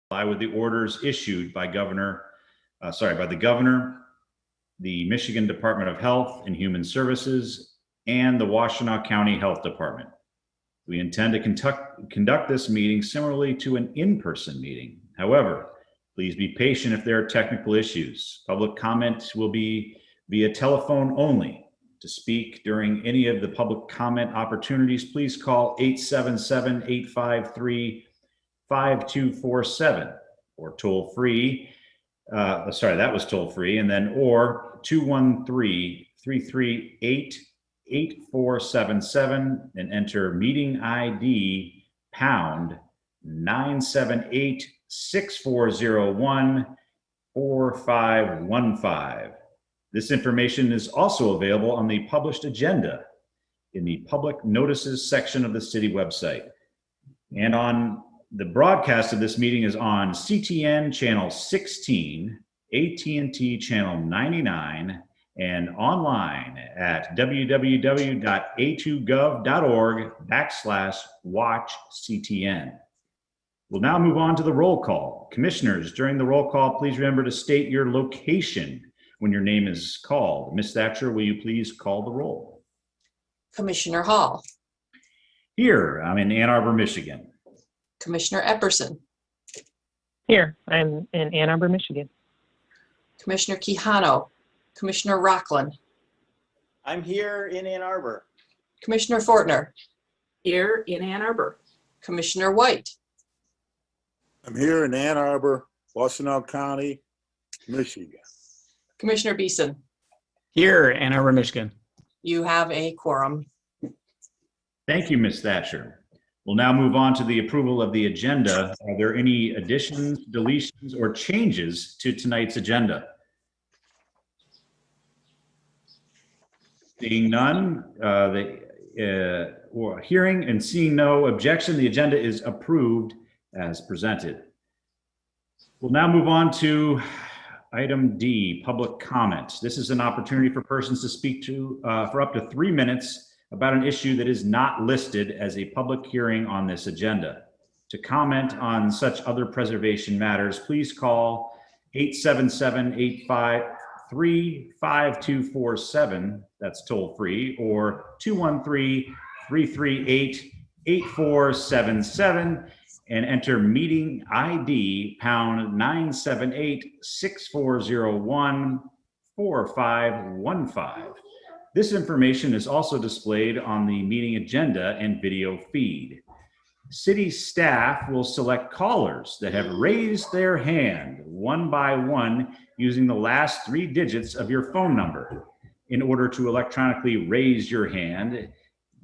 comply with the orders issued by the governor, the Michigan Department of Health and Human Services, and the Washtenaw County Health Department. We intend to conduct this meeting similarly to an in-person meeting. However, please be patient if there are technical issues. Public comment will be via telephone only. To speak during any of the public comment opportunities, please call 877-853-5247 or toll free. That was toll free. And then or 213-338-8477 and enter meeting ID pound 978-6401-4515. This information is also available on the published agenda in the public notices section of the city website. And on the broadcast of this meeting is on CTN channel 16, AT&T channel 99, and online at www.a2gov.org/watchctn. We'll now move on to the roll call. Commissioners, during the roll call, please remember to state your location when your name is called. Ms. Thatcher, will you please call the roll? Commissioner Hall. Here, I'm in Ann Arbor, Michigan. Commissioner Epperson. Here, I'm in Ann Arbor, Michigan. Commissioner Quijano. Commissioner Rockland. I'm here in Ann Arbor. Commissioner Fortner. Here in Ann Arbor. Commissioner White. I'm here in Ann Arbor, Washtenaw County, Michigan. Commissioner Beeson. Here, Ann Arbor, Michigan. You have a quorum. Thank you, Ms. Thatcher. We'll now move on to the approval of the agenda. Are there any additions, deletions, or changes to tonight's agenda? Seeing none, hearing and seeing no objection, the agenda is approved as presented. We'll now move on to item D, public comment. This is an opportunity for persons to speak to for up to 3 minutes about an issue that is not listed as a public hearing on this agenda. To comment on such other preservation matters, please call 877-853-5247, that's toll free, or 213-338-8477 and enter meeting ID pound 978-6401-4515. This information is also displayed on the meeting agenda and video feed. City staff will select callers that have raised their hand one by one using the last 3 digits of your phone number. In order to electronically raise your hand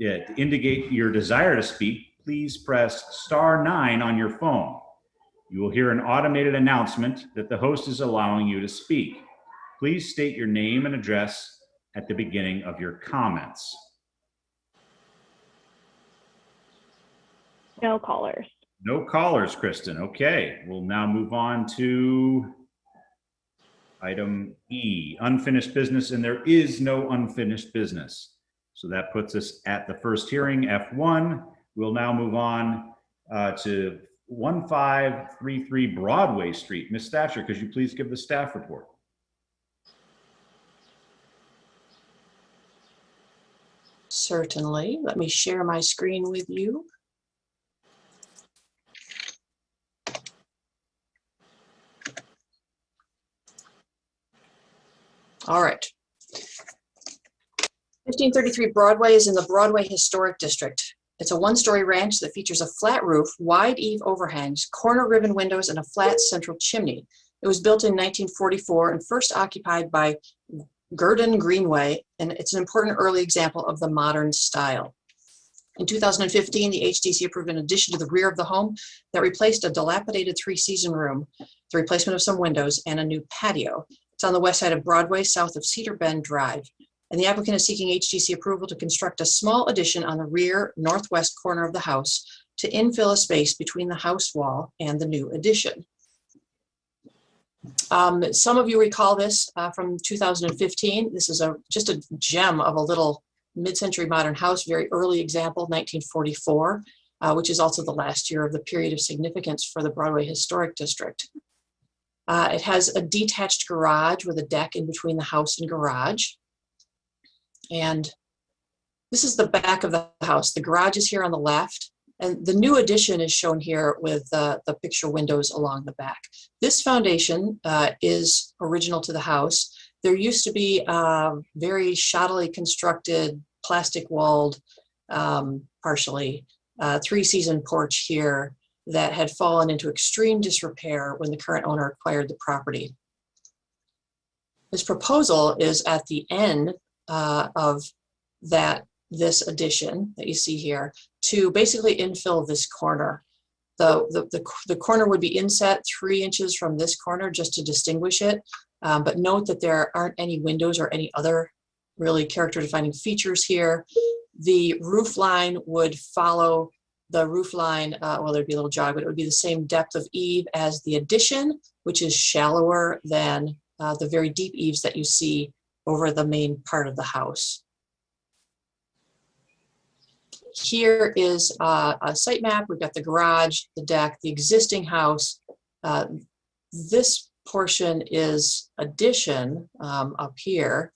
to indicate your desire to speak, please press *9 on your phone. You will hear an automated announcement that the host is allowing you to speak. Please state your name and address at the beginning of your comments. No callers. No callers, Kristen. Okay, we'll now move on to item E, unfinished business, and there is no unfinished business. So that puts us at the first hearing, F1. We'll now move on to 1533 Broadway Street. Ms. Thatcher, could you please give the staff report? Certainly. Let me share my screen with you. All right. 1533 Broadway is in the Broadway Historic District. It's a 1-story ranch that features a flat roof, wide eave overhangs, corner ribbon windows, and a flat central chimney. It was built in 1944 and first occupied by Gurdon Greenway, and it's an important early example of the modern style. In 2015, the HDC approved an addition to the rear of the home that replaced a dilapidated 3-season room, the replacement of some windows, and a new patio. It's on the west side of Broadway, south of Cedar Bend Drive. And the applicant is seeking HDC approval to construct a small addition on the rear northwest corner of the house to infill a space between the house wall and the new addition. Some of you recall this from 2015. This is just a gem of a little mid-century modern house, very early example, 1944. which is also the last year of the period of significance for the Broadway Historic District. It has a detached garage with a deck in between the house and garage. And this is the back of the house. The garage is here on the left, and the new addition is shown here with the picture windows along the back. This foundation is original to the house. There used to be a very shoddily constructed, plastic-walled, partially, three-season porch here that had fallen into extreme disrepair when the current owner acquired the property. This proposal is at the end of this addition that you see here to basically infill this corner. The corner would be inset 3 inches from this corner just to distinguish it. But note that there aren't any windows or any other really character defining features here. The roof line would follow the roof line, well, there'd be a little jog, but it would be the same depth of eave as the addition, which is shallower than the very deep eaves that you see over the main part of the house. Here is a site map. We've got the garage, the deck, the existing house. This portion is addition up here,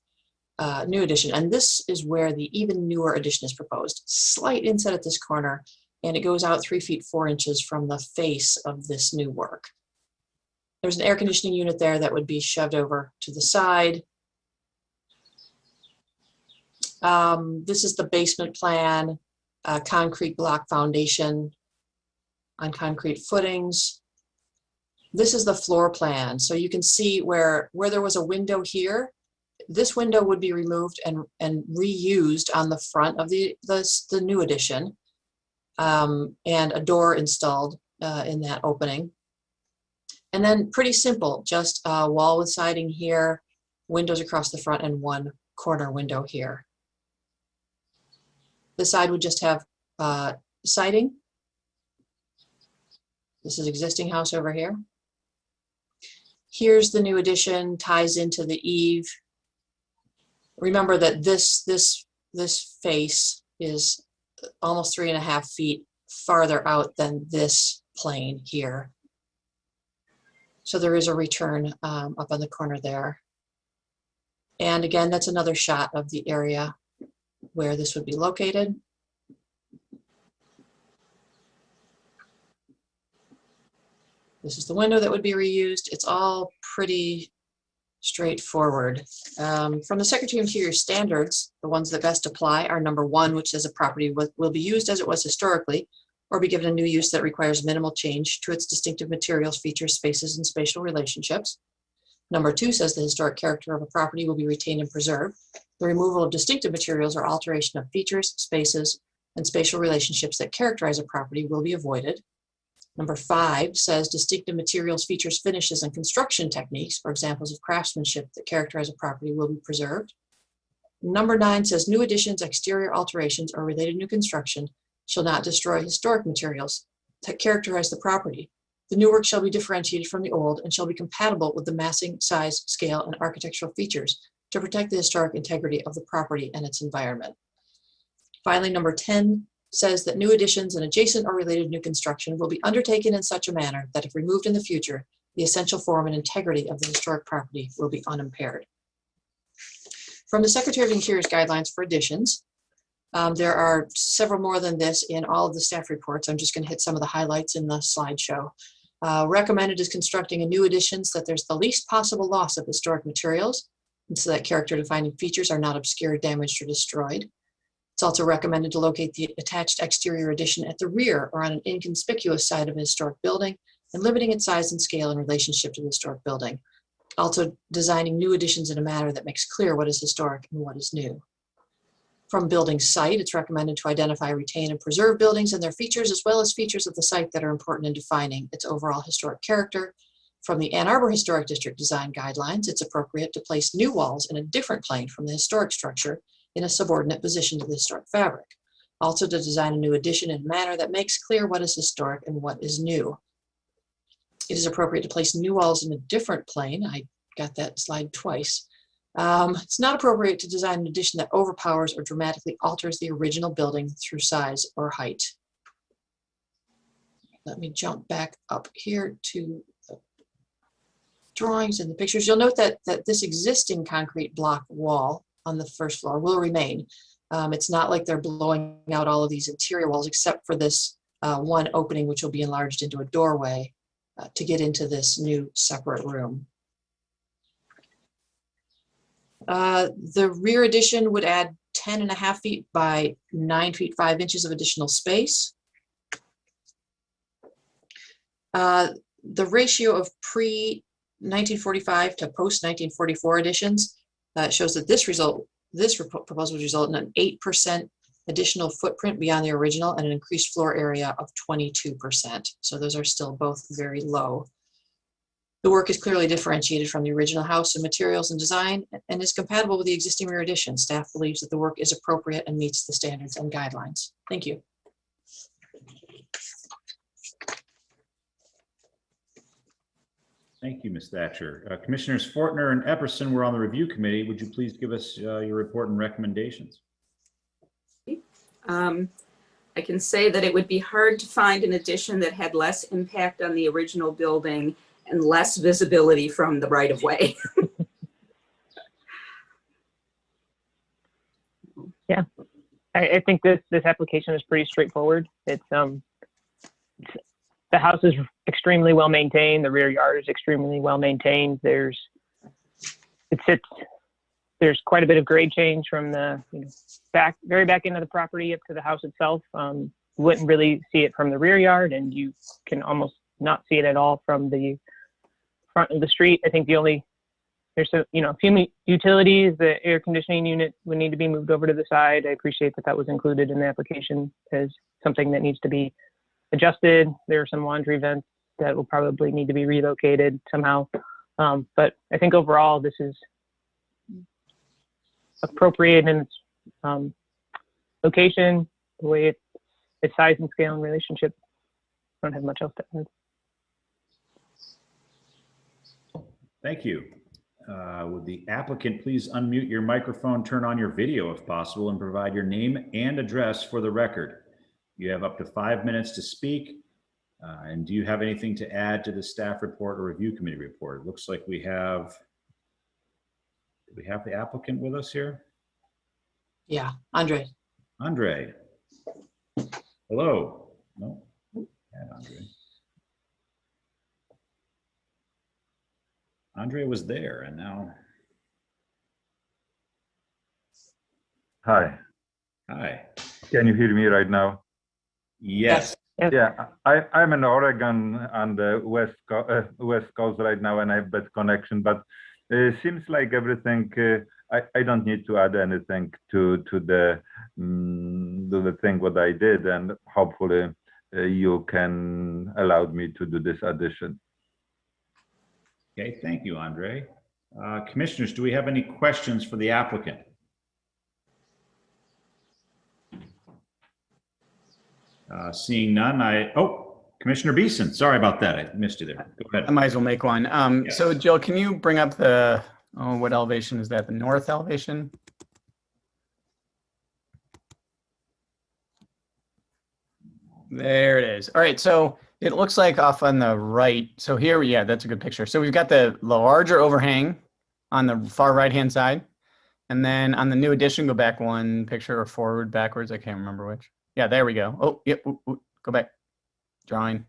new addition, and this is where the even newer addition is proposed. Slight inset at this corner, and it goes out 3 feet 4 inches from the face of this new work. There's an air conditioning unit there that would be shoved over to the side. This is the basement plan, concrete block foundation on concrete footings. This is the floor plan. So you can see where there was a window here, this window would be removed and reused on the front of the new addition, and a door installed in that opening. And then pretty simple, just a wall with siding here, windows across the front, and one corner window here. The side would just have siding. This is existing house over here. Here's the new addition, ties into the eave. Remember that this face is almost 3.5 feet farther out than this plane here. So there is a return up on the corner there. And again, that's another shot of the area where this would be located. This is the window that would be reused. It's all pretty straightforward. From the Secretary of Interior standards, the ones that best apply are number 1, which says a property will be used as it was historically, or be given a new use that requires minimal change to its distinctive materials, features, spaces, and spatial relationships. Number 2 says the historic character of a property will be retained and preserved. The removal of distinctive materials or alteration of features, spaces, and spatial relationships that characterize a property will be avoided. Number 5 says distinctive materials, features, finishes, and construction techniques, or examples of craftsmanship that characterize a property, will be preserved. Number 9 says new additions, exterior alterations, or related new construction shall not destroy historic materials that characterize the property. The new work shall be differentiated from the old and shall be compatible with the massing, size, scale, and architectural features to protect the historic integrity of the property and its environment. Finally, number 10 says that new additions and adjacent or related new construction will be undertaken in such a manner that if removed in the future, the essential form and integrity of the historic property will be unimpaired. From the Secretary of Interior's guidelines for additions, there are several more than this in all of the staff reports. I'm just going to hit some of the highlights in the slideshow. Recommended is constructing a new addition so that there's the least possible loss of historic materials, and so that character-defining features are not obscured, damaged, or destroyed. It's also recommended to locate the attached exterior addition at the rear or on an inconspicuous side of a historic building, and limiting its size and scale in relationship to the historic building. Also designing new additions in a manner that makes clear what is historic and what is new. From building site, it's recommended to identify, retain, and preserve buildings and their features, as well as features of the site that are important in defining its overall historic character. From the Ann Arbor Historic District Design Guidelines, it's appropriate to place new walls in a different plane from the historic structure in a subordinate position to the historic fabric. Also to design a new addition in a manner that makes clear what is historic and what is new. It is appropriate to place new walls in a different plane. I got that slide twice. It's not appropriate to design an addition that overpowers or dramatically alters the original building through size or height. let me jump back up here to the drawings and the pictures. You'll note that this existing concrete block wall on the first floor will remain. It's not like they're blowing out all of these interior walls except for this one opening, which will be enlarged into a doorway to get into this new separate room. The rear addition would add 10.5 feet by 9 feet 5 inches of additional space. The ratio of pre-1945 to post-1944 additions shows that this proposal would result in an 8% additional footprint beyond the original and an increased floor area of 22%. So those are still both very low. The work is clearly differentiated from the original house in materials and design and is compatible with the existing rear addition. Staff believes that the work is appropriate and meets the standards and guidelines. Thank you. Thank you, Ms. Thatcher. Commissioners Fortner and Epperson were on the review committee. Would you please give us your report and recommendations? I can say that it would be hard to find an addition that had less impact on the original building and less visibility from the right of way. Yeah, I think this application is pretty straightforward. It's the house is extremely well maintained. The rear yard is extremely well maintained. There's quite a bit of grade change from the very back end of the property up to the house itself. You wouldn't really see it from the rear yard, and you can almost not see it at all from the front of the street. I think there's a few utilities. The air conditioning unit would need to be moved over to the side. I appreciate that was included in the application as something that needs to be adjusted. There are some laundry vents that will probably need to be relocated somehow. But I think overall this is appropriate in its location, the way its size and scale and relationship. I don't have much else to add. Thank you. Would the applicant please unmute your microphone, turn on your video if possible, and provide your name and address for the record. You have up to 5 minutes to speak. And do you have anything to add to the staff report or review committee report? It looks like we have the applicant with us here. Yeah, Andre. Andre. Hello. No, and Andre. Andre was there and now. Hi, Hi. can you hear me right now? Yes. Yeah, I'm in Oregon on the west coast right now, and I have bad connection. But it seems like everything. I don't need to add anything to the thing what I did, and hopefully you can allow me to do this addition. Okay, thank you, Andre. Commissioners, do we have any questions for the applicant? Seeing none, Commissioner Beeson, sorry about that. I missed you there. Go I ahead. might as well make one. Yes. So Jill, can you bring up what elevation is that? The north elevation? There it is. All right, so it looks like off on the right. So here, yeah, that's a good picture. So we've got the larger overhang on the far right-hand side. And then on the new addition, go back one picture or forward, backwards. I can't remember which. Yeah, there we go. Oh, yep, go back. Drawing.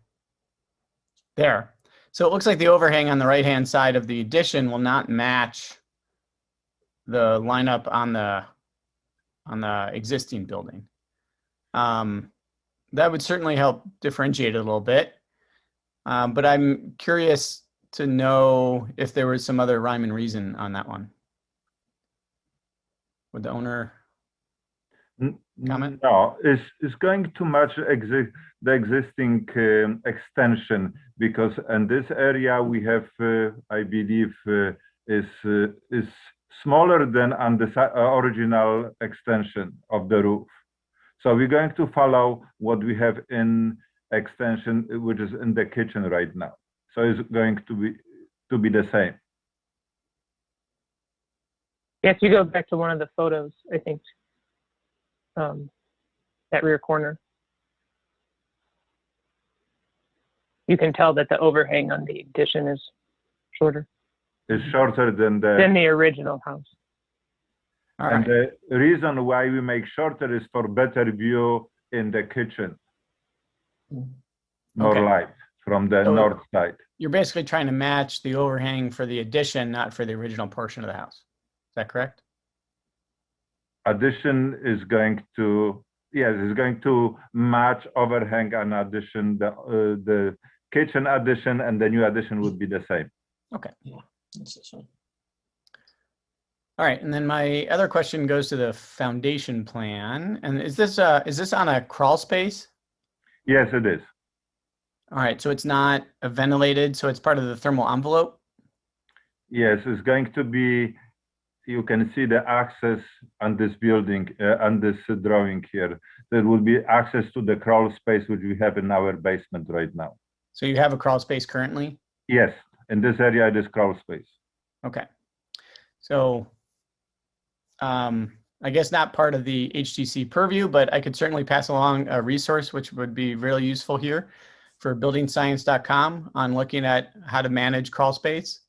There. So it looks like the overhang on the right-hand side of the addition will not match the lineup on the existing building. That would certainly help differentiate it a little bit. But I'm curious to know if there was some other rhyme and reason on that one. Would the owner comment? No, it's going to match the existing extension, because in this area we have, I believe, is smaller than on the original extension of the roof. So we're going to follow what we have in extension, which is in the kitchen right now. So it's going to be the same. Yes, you go back to one of the photos, I think, that rear corner. you can tell that the overhang on the addition is shorter It's shorter than than the original house. All and right. the reason why we make shorter is for better view in the kitchen. More Okay. light from the So- north side. You're basically trying to match the overhang for the addition, not for the original portion of the house. Is that correct? Addition is going to, yes, it's going to match overhang and addition. The kitchen addition and the new addition would be the same. That's this one. All right, and then my other question goes to the foundation plan. And is this on a crawl space? Yes, it is. All right, so it's not ventilated, so it's part of the thermal envelope? Yes, it's going to be, you can see the access on this building, on this drawing here. There will be access to the crawl space which we have in our basement right now. So you have a crawl space currently? Yes, in this area, it is crawl space. Okay. So I guess not part of the HTC purview, but I could certainly pass along a resource which would be really useful here for buildingscience.com on looking at how to manage crawl spaces,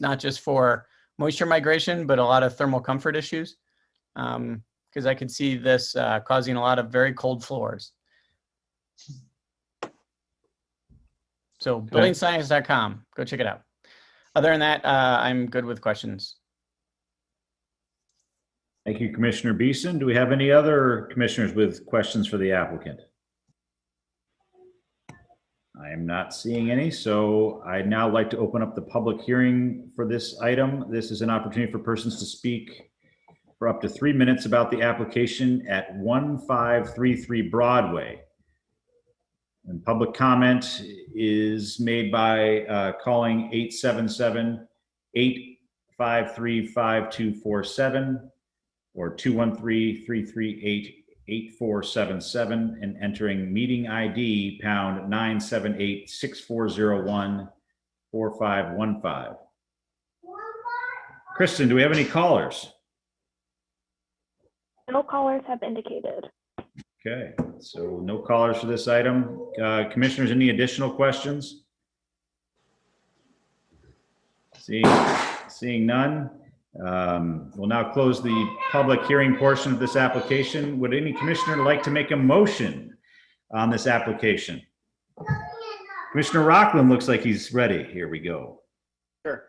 not just for moisture migration, but a lot of thermal comfort issues. Because I could see this causing a lot of very cold floors. So buildingscience.com, go check it out. Other than that, I'm good with questions. Thank you, Commissioner Beeson. Do we have any other commissioners with questions for the applicant? I am not seeing any, so I'd now like to open up the public hearing for this item. This is an opportunity for persons to speak for up to 3 minutes about the application at 1533 Broadway. And public comment is made by calling 877-853-5247 or 213-338-8477 and entering meeting ID pound 978-6401-4515. Kristen, do we have any callers? No callers have indicated. Okay, so no callers for this item. Commissioners, any additional questions? Seeing none. We'll now close the public hearing portion of this application. Would any commissioner like to make a motion on this application? Commissioner Rockland looks like he's ready. Here we go. Sure.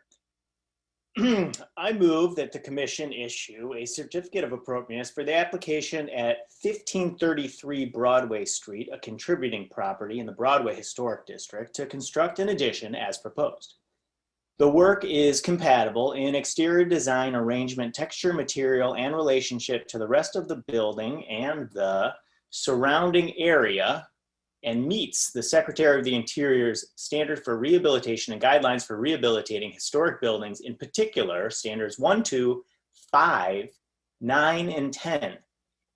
I move that the commission issue a certificate of appropriateness for the application at 1533 Broadway Street, a contributing property in the Broadway Historic District, to construct an addition as proposed. The work is compatible in exterior design, arrangement, texture, material, and relationship to the rest of the building and the surrounding area, and meets the Secretary of the Interior's standard for rehabilitation and guidelines for rehabilitating historic buildings, in particular, standards 1, 2, 5, 9, and 10,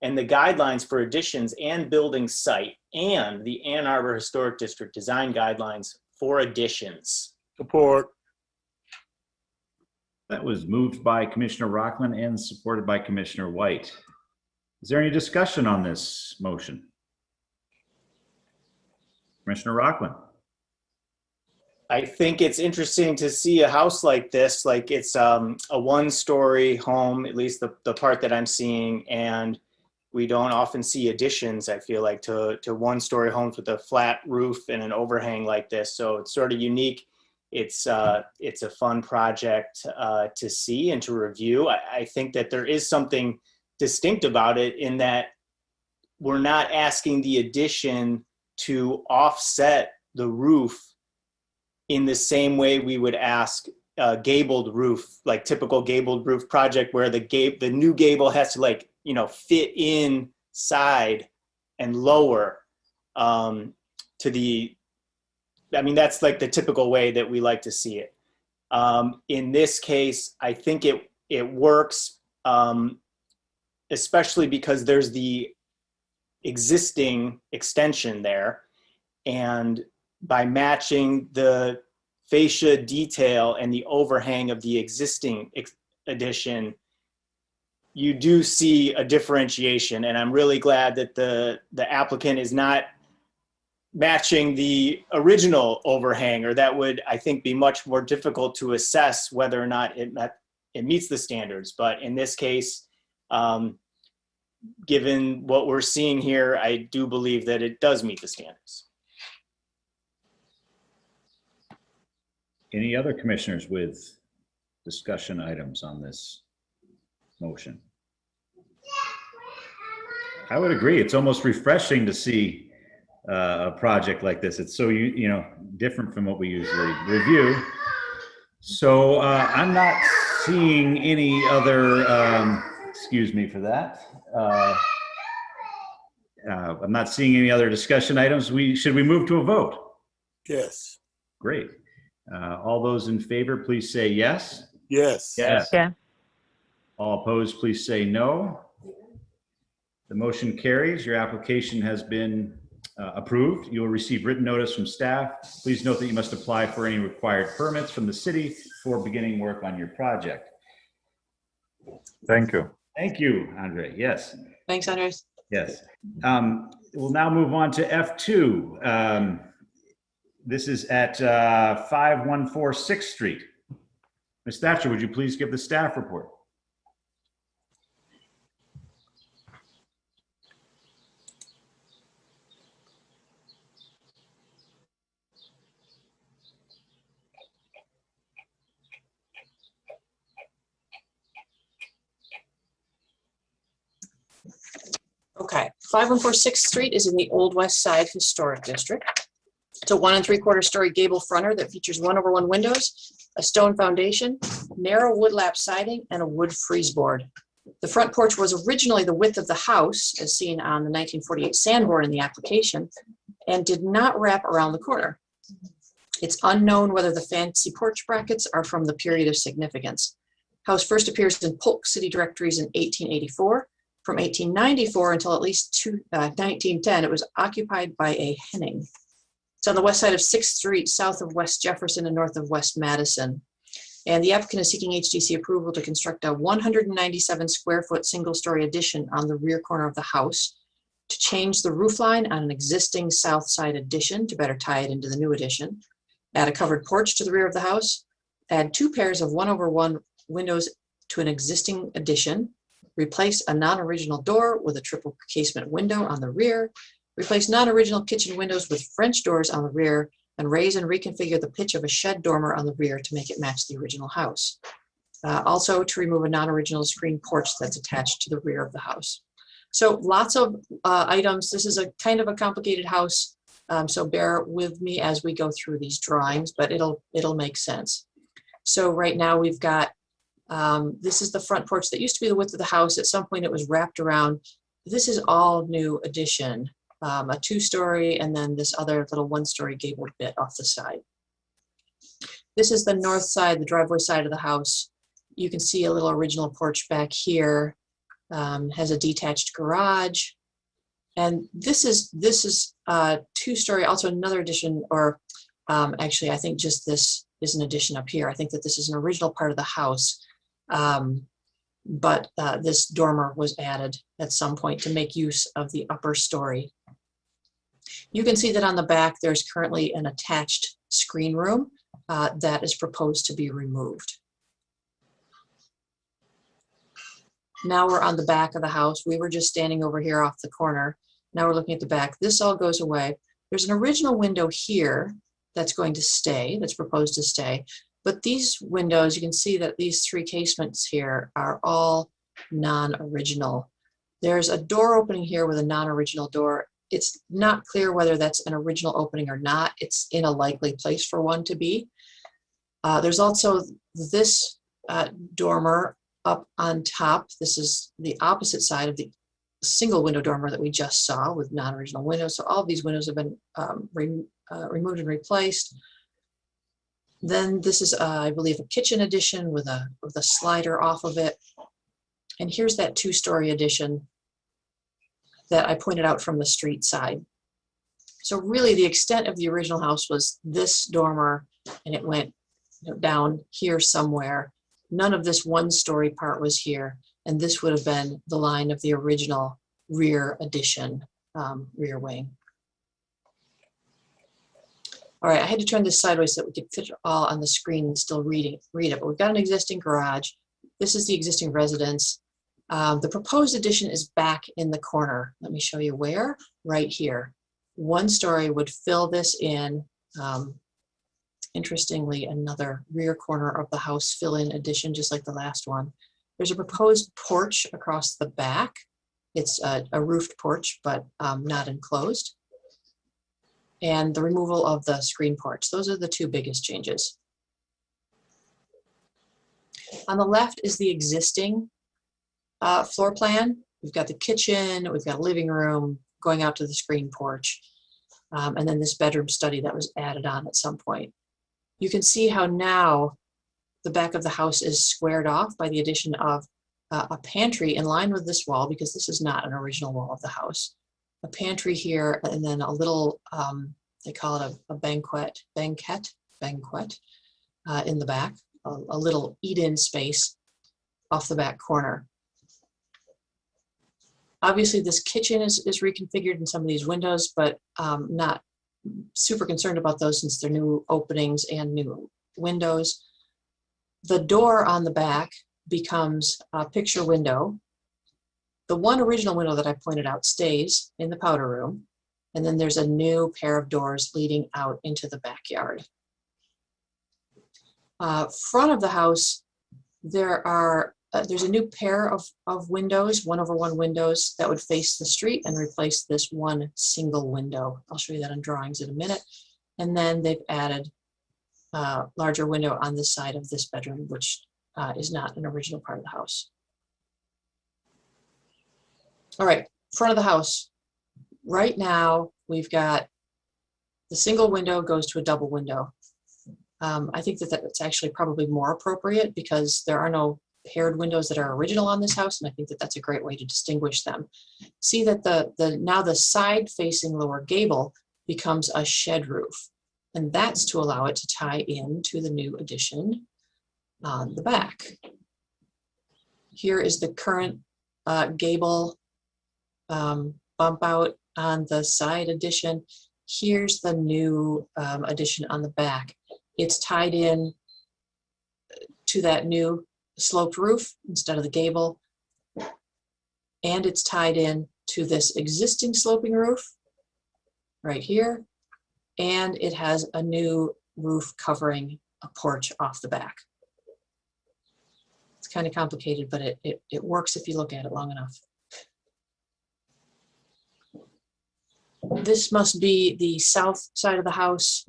and the guidelines for additions and building site, and the Ann Arbor Historic District design guidelines for additions. Support. That was moved by Commissioner Rockland and supported by Commissioner White. Is there any discussion on this motion? Commissioner Rockland. I think it's interesting to see a house like this, like it's a one-story home, at least the part that I'm seeing, and we don't often see additions, I feel like, to one-story homes with a flat roof and an overhang like this. So it's sort of unique. It's a fun project to see and to review. I think that there is something distinct about it in that we're not asking the addition to offset the roof in the same way we would ask a gabled roof, like typical gabled roof project where the new gable has to fit inside and lower that's like the typical way that we like to see it. In this case, I think it works, especially because there's the existing extension there, and by matching the fascia detail and the overhang of the existing addition, you do see a differentiation. And I'm really glad that the applicant is not matching the original overhang, or that would, I think, be much more difficult to assess whether or not it meets the standards. But in this case, given what we're seeing here, I do believe that it does meet the standards. Any other commissioners with discussion items on this motion? I would agree. It's almost refreshing to see a project like this. It's so, you know, different from what we usually review. So I'm not seeing any other, excuse me for that. I'm not seeing any other discussion items. Should we move to a vote? Yes. Great. All those in favor, please say yes. Yes. Yes. Yeah. All opposed, please say no. The motion carries. Your application has been approved. You will receive written notice from staff. Please note that you must apply for any required permits from the city before beginning work on your project. Thank you. Thank you, Andre. Yes. Thanks, Andres. Yes. We'll now move on to F2. This is at 5146 6th Street. Ms. Thatcher, would you please give the staff report? Okay, 5146 6th Street is in the Old West Side Historic District. It's a 1 3/4 story gable fronter that features 1/1 windows, a stone foundation, narrow wood lap siding, and a wood frieze board. The front porch was originally the width of the house, as seen on the 1948 sandboard in the application, and did not wrap around the corner. It's unknown whether the fancy porch brackets are from the period of significance. House first appears in Polk city directories in 1884. From 1894 until at least 1910, it was occupied by a Henning. It's on the west side of 6th Street, south of West Jefferson and north of West Madison. And the applicant is seeking HDC approval to construct a 197 square foot single story addition on the rear corner of the house, to change the roof line on an existing south side addition to better tie it into the new addition, add a covered porch to the rear of the house, add 2 pairs of 1/1 windows to an existing addition, replace a non-original door with a triple casement window on the rear, replace non-original kitchen windows with French doors on the rear, and raise and reconfigure the pitch of a shed dormer on the rear to make it match the original house. Also to remove a non-original screen porch that's attached to the rear of the house. So lots of items. This is a kind of a complicated house, so bear with me as we go through these drawings, but it'll make sense. So right now we've got this is the front porch that used to be the width of the house. At some point it was wrapped around. This is all new addition, a 2-story and then this other little 1-story gabled bit off the side. This is the north side, the driveway side of the house. You can see a little original porch back here, has a detached garage. And this is 2-story, also another addition, or actually I think just this is an addition up here. I think that this is an original part of the house. But this dormer was added at some point to make use of the upper story. You can see that on the back, there's currently an attached screen room that is proposed to be removed. Now we're on the back of the house. We were just standing over here off the corner. Now we're looking at the back. This all goes away. There's an original window here that's going to stay, that's proposed to stay. But these windows, you can see that these 3 casements here are all non-original. There's a door opening here with a non-original door. It's not clear whether that's an original opening or not. It's in a likely place for one to be. There's also this dormer up on top. This is the opposite side of the single window dormer that we just saw with non-original windows. So all of these windows have been removed and replaced. Then this is, I believe, a kitchen addition with a slider off of it. And here's that 2-story addition that I pointed out from the street side. So really the extent of the original house was this dormer, and it went down here somewhere. None of this 1-story part was here, and this would have been the line of the original rear addition, rear wing. All right, I had to turn this sideways so that we could fit it all on the screen and still read it. But we've got an existing garage. This is the existing residence. The proposed addition is back in the corner. Let me show you where. Right here. One story would fill this in. Interestingly, another rear corner of the house fill-in addition, just like the last one. There's a proposed porch across the back. It's a roofed porch, but not enclosed. And the removal of the screen porch. Those are the two biggest changes. On the left is the existing floor plan. We've got the kitchen, we've got a living room going out to the screen porch, and then this bedroom study that was added on at some point. You can see how now the back of the house is squared off by the addition of a pantry in line with this wall, because this is not an original wall of the house. A pantry here, and then a little, they call it a banquet in the back, a little eat-in space off the back corner. Obviously, this kitchen is reconfigured in some of these windows, but not super concerned about those since they're new openings and new windows. The door on the back becomes a picture window. The one original window that I pointed out stays in the powder room, and then there's a new pair of doors leading out into the backyard. Front of the house, there's a new pair of windows, 1/1 windows that would face the street and replace this one single window. I'll show you that in drawings in a minute. And then they've added a larger window on this side of this bedroom, which is not an original part of the house. All right, front of the house. Right now, we've got the single window goes to a double window. I think that's actually probably more appropriate because there are no paired windows that are original on this house, and I think that's a great way to distinguish them. See that now the side-facing lower gable becomes a shed roof, and that's to allow it to tie in to the new addition on the back. Here is the current gable bump out on the side addition. Here's the new addition on the back. It's tied in to that new sloped roof instead of the gable, and it's tied in to this existing sloping roof right here, and it has a new roof covering a porch off the back. It's kind of complicated, but it works if you look at it long enough. This must be the south side of the house.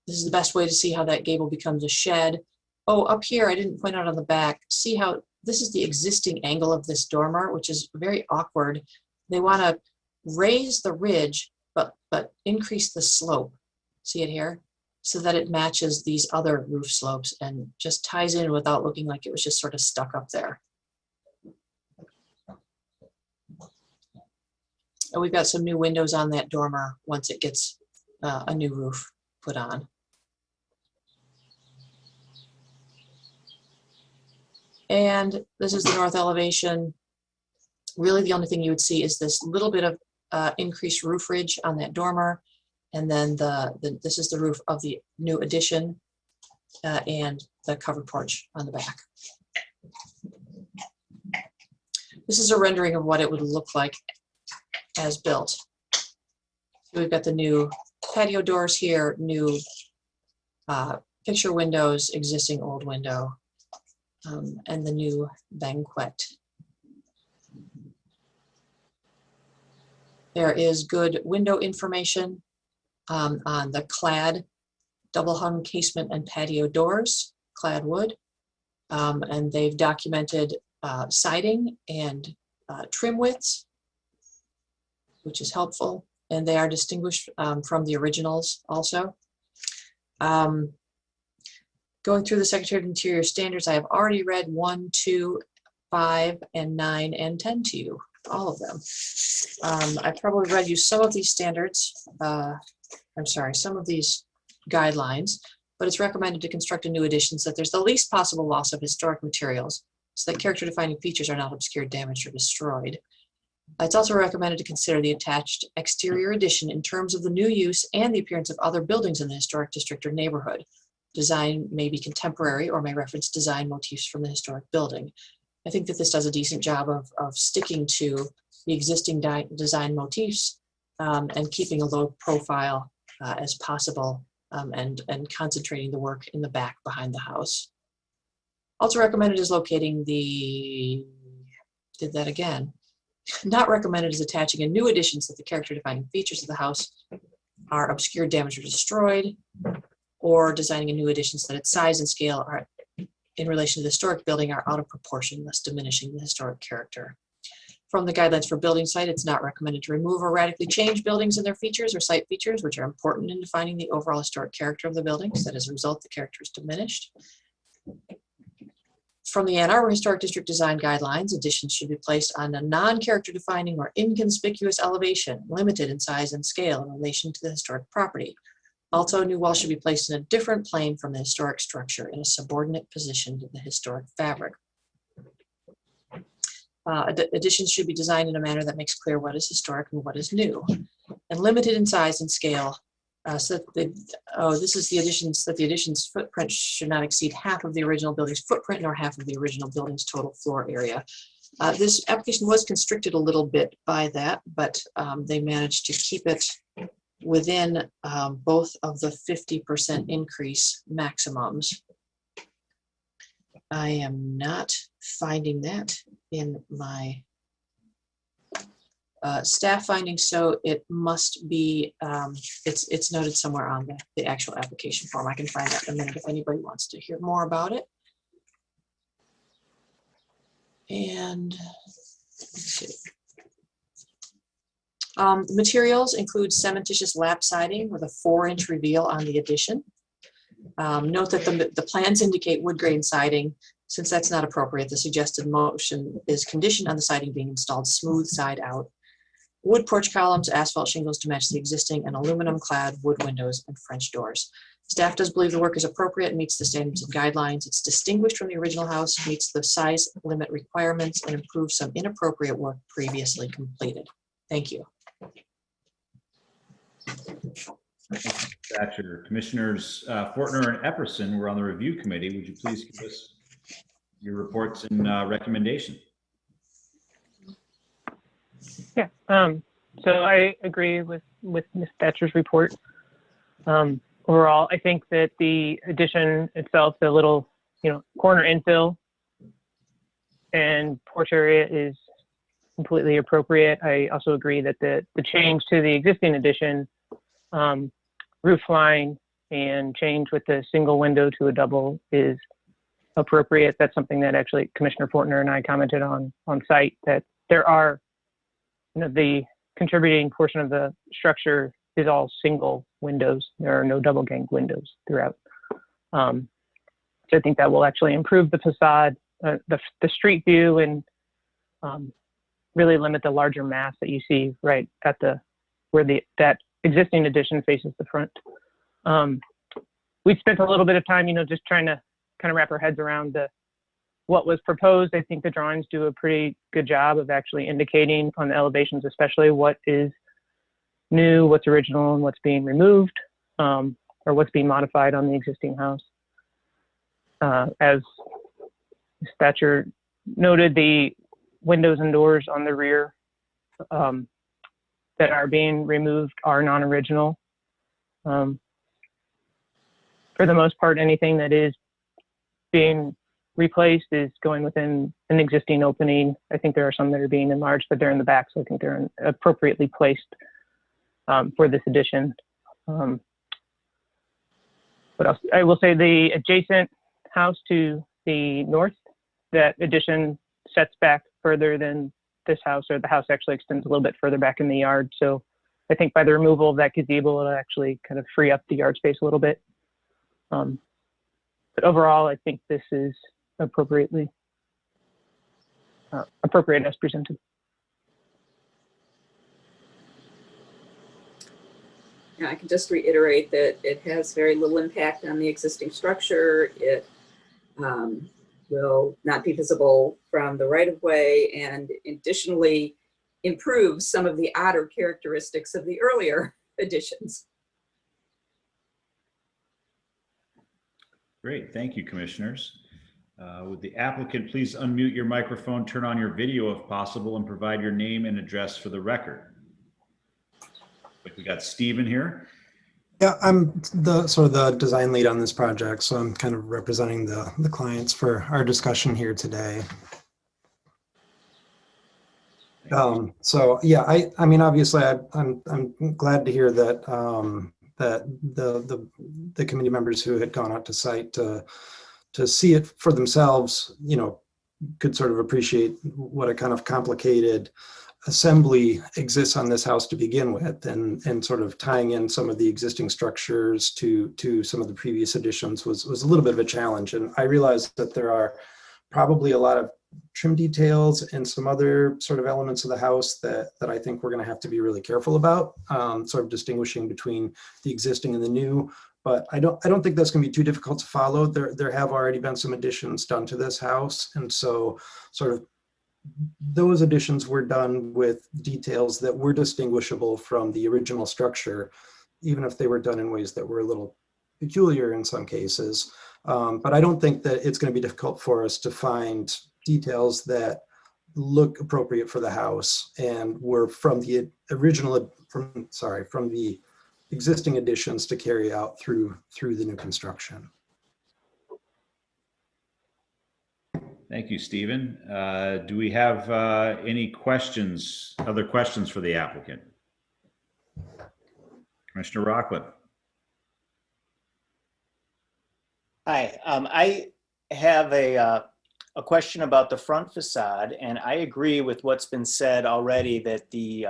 This is the best way to see how that gable becomes a shed. Oh, up here, I didn't point out on the back. See how this is the existing angle of this dormer, which is very awkward. They want to raise the ridge, but increase the slope. See it here? So that it matches these other roof slopes and just ties in without looking like it was just sort of stuck up there. And we've got some new windows on that dormer once it gets a new roof put on. And this is the north elevation. Really the only thing you would see is this little bit of increased roof ridge on that dormer. And then this is the roof of the new addition and the covered porch on the back. This is a rendering of what it would look like as built. So we've got the new patio doors here, new picture windows, existing old window, and the new banquet. There is good window information on the clad double hung casement and patio doors, clad wood, and they've documented siding and trim widths, which is helpful, and they are distinguished from the originals also. Going through the Secretary of Interior standards, I have already read 1, 2, 5, and 9, and 10 to you, all of them. I probably read you some of these standards, some of these guidelines, but it's recommended to construct a new addition so that there's the least possible loss of historic materials so that character defining features are not obscured, damaged, or destroyed. It's also recommended to consider the attached exterior addition in terms of the new use and the appearance of other buildings in the historic district or neighborhood. Design may be contemporary or may reference design motifs from the historic building. I think that this does a decent job of sticking to the existing design motifs and keeping a low profile as possible and concentrating the work in the back behind the house. Also recommended is locating the, did that again. Not recommended is attaching a new additions that the character defining features of the house are obscured, damaged, or destroyed, or designing a new additions that its size and scale are in relation to the historic building are out of proportion, thus diminishing the historic character. From the guidelines for building site, it's not recommended to remove or radically change buildings and their features or site features, which are important in defining the overall historic character of the buildings, that as a result, the character is diminished. From the Ann Arbor Historic District Design Guidelines, additions should be placed on a non-character defining or inconspicuous elevation, limited in size and scale in relation to the historic property. Also, new walls should be placed in a different plane from the historic structure in a subordinate position to the historic fabric. Additions should be designed in a manner that makes clear what is historic and what is new, and limited in size and scale. So that this is the additions, that the additions footprint should not exceed half of the original building's footprint nor half of the original building's total floor area. This application was constricted a little bit by that, but they managed to keep it within both of the 50% increase maximums. I am not finding that in my staff findings, so it must be, it's noted somewhere on the actual application form. I can find that in a minute if anybody wants to hear more about it. And let's see. The materials include cementitious lap siding with a 4-inch reveal on the addition. Note that the plans indicate wood grain siding. Since that's not appropriate, the suggested motion is conditioned on the siding being installed smooth side out. Wood porch columns, asphalt shingles to match the existing, and aluminum clad wood windows and French doors. Staff does believe the work is appropriate and meets the standards and guidelines. It's distinguished from the original house, meets the size limit requirements, and improves some inappropriate work previously completed. Thank you. Misstatcher. Commissioners Fortner and Epperson were on the review committee. Would you please give us your reports and recommendation? Yeah, so I agree with Ms. Thatcher's report. Overall, I think that the addition itself, the little, corner infill and porch area is completely appropriate. I also agree that the change to the existing addition, roof line and change with the single window to a double is appropriate. That's something that actually Commissioner Fortner and I commented on site, that there are, the contributing portion of the structure is all single windows. There are no double gang windows throughout. So I think that will actually improve the facade, the street view, and really limit the larger mass that you see right at where that existing addition faces the front. We spent a little bit of time, just trying to kind of wrap our heads around what was proposed. I think the drawings do a pretty good job of actually indicating on the elevations, especially what is new, what's original, and what's being removed, or what's being modified on the existing house. As Thatcher noted, the windows and doors on the rear that are being removed are non-original. For the most part, anything that is being replaced is going within an existing opening. I think there are some that are being enlarged, but they're in the back, so I think they're appropriately placed for this addition. What else? I will say the adjacent house to the north, that addition sets back further than this house, or the house actually extends a little bit further back in the yard. So I think by the removal of that gazebo, it'll actually kind of free up the yard space a little bit. But overall, I think this is appropriate as presented. Yeah, I can just reiterate that it has very little impact on the existing structure. It will not be visible from the right of way, and additionally, improves some of the odder characteristics of the earlier additions. Great, thank you, commissioners. Would the applicant please unmute your microphone, turn on your video if possible, and provide your name and address for the record? We got Stephen here. Yeah, I'm the sort of the design lead on this project, so I'm kind of representing the clients for our discussion here today. So yeah, I mean, obviously, I'm glad to hear that that the committee members who had gone out to site to see it for themselves, you know, could sort of appreciate what a kind of complicated assembly exists on this house to begin with, and sort of tying in some of the existing structures to some of the previous additions was a little bit of a challenge. And I realized that there are probably a lot of trim details and some other sort of elements of the house that I think we're going to have to be really careful about, sort of distinguishing between the existing and the new. But I don't think that's going to be too difficult to follow. There have already been some additions done to this house, and so sort of those additions were done with details that were distinguishable from the original structure, even if they were done in ways that were a little peculiar in some cases. But I don't think that it's going to be difficult for us to find details that look appropriate for the house and were from the original, from the existing additions to carry out through the new construction. Thank you, Stephen. Do we have any questions, other questions for the applicant? Commissioner Rockland. Hi, I have a question about the front facade, and I agree with what's been said already, that the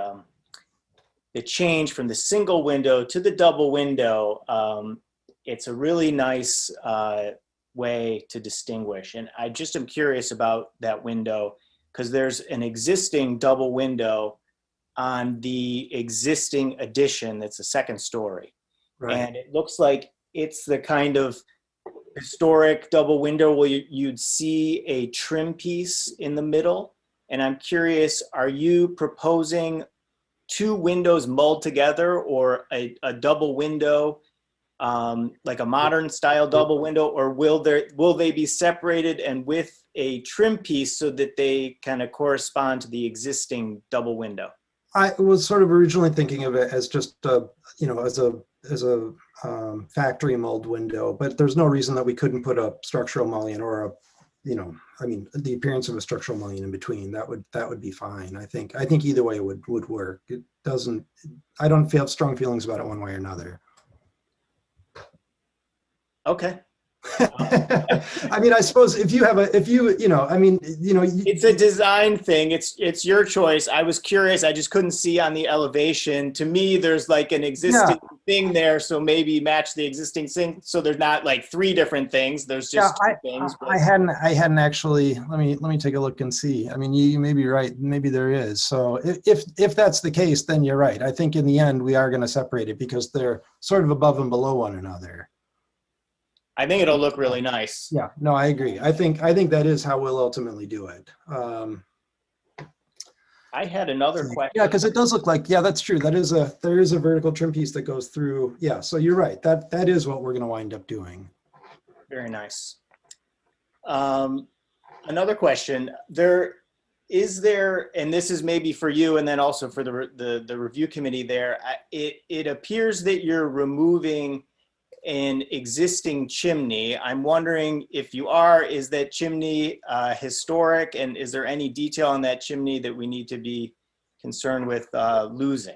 change from the single window to the double window, it's a really nice way to distinguish. And I just am curious about that window, because there's an existing double window on the existing addition that's a second story. Right. And it looks like it's the kind of historic double window where you'd see a trim piece in the middle. And I'm curious, are you proposing two windows mulled together, or a double window, like a modern style double window, or will they be separated and with a trim piece so that they kind of correspond to the existing double window? I was sort of originally thinking of it as just as a factory mold window, but there's no reason that we couldn't put a structural mullion or the appearance of a structural mullion in between. That would be fine. I think either way would work. It doesn't. I don't have strong feelings about it one way or another. Okay. I mean, I suppose it's a design thing. It's your choice. I was curious. I just couldn't see on the elevation. To me, there's like an existing thing there, so maybe match the existing thing. So there's not like three different things. There's just two things. I hadn't actually. Let me take a look and see. I mean, you may be right. Maybe there is. So if that's the case, then you're right. I think in the end we are going to separate it because they're sort of above and below one another. I think it'll look really nice. Yeah, no, I agree. I think that is how we'll ultimately do it. I had another question. Yeah, because it does look like, that's true. There is a vertical trim piece that goes through. Yeah, so you're right. That is what we're going to wind up doing. Very nice. Another question. Is there, and this is maybe for you and then also for the review committee there, it appears that you're removing an existing chimney. I'm wondering if you are, is that chimney historic, and is there any detail on that chimney that we need to be concerned with losing?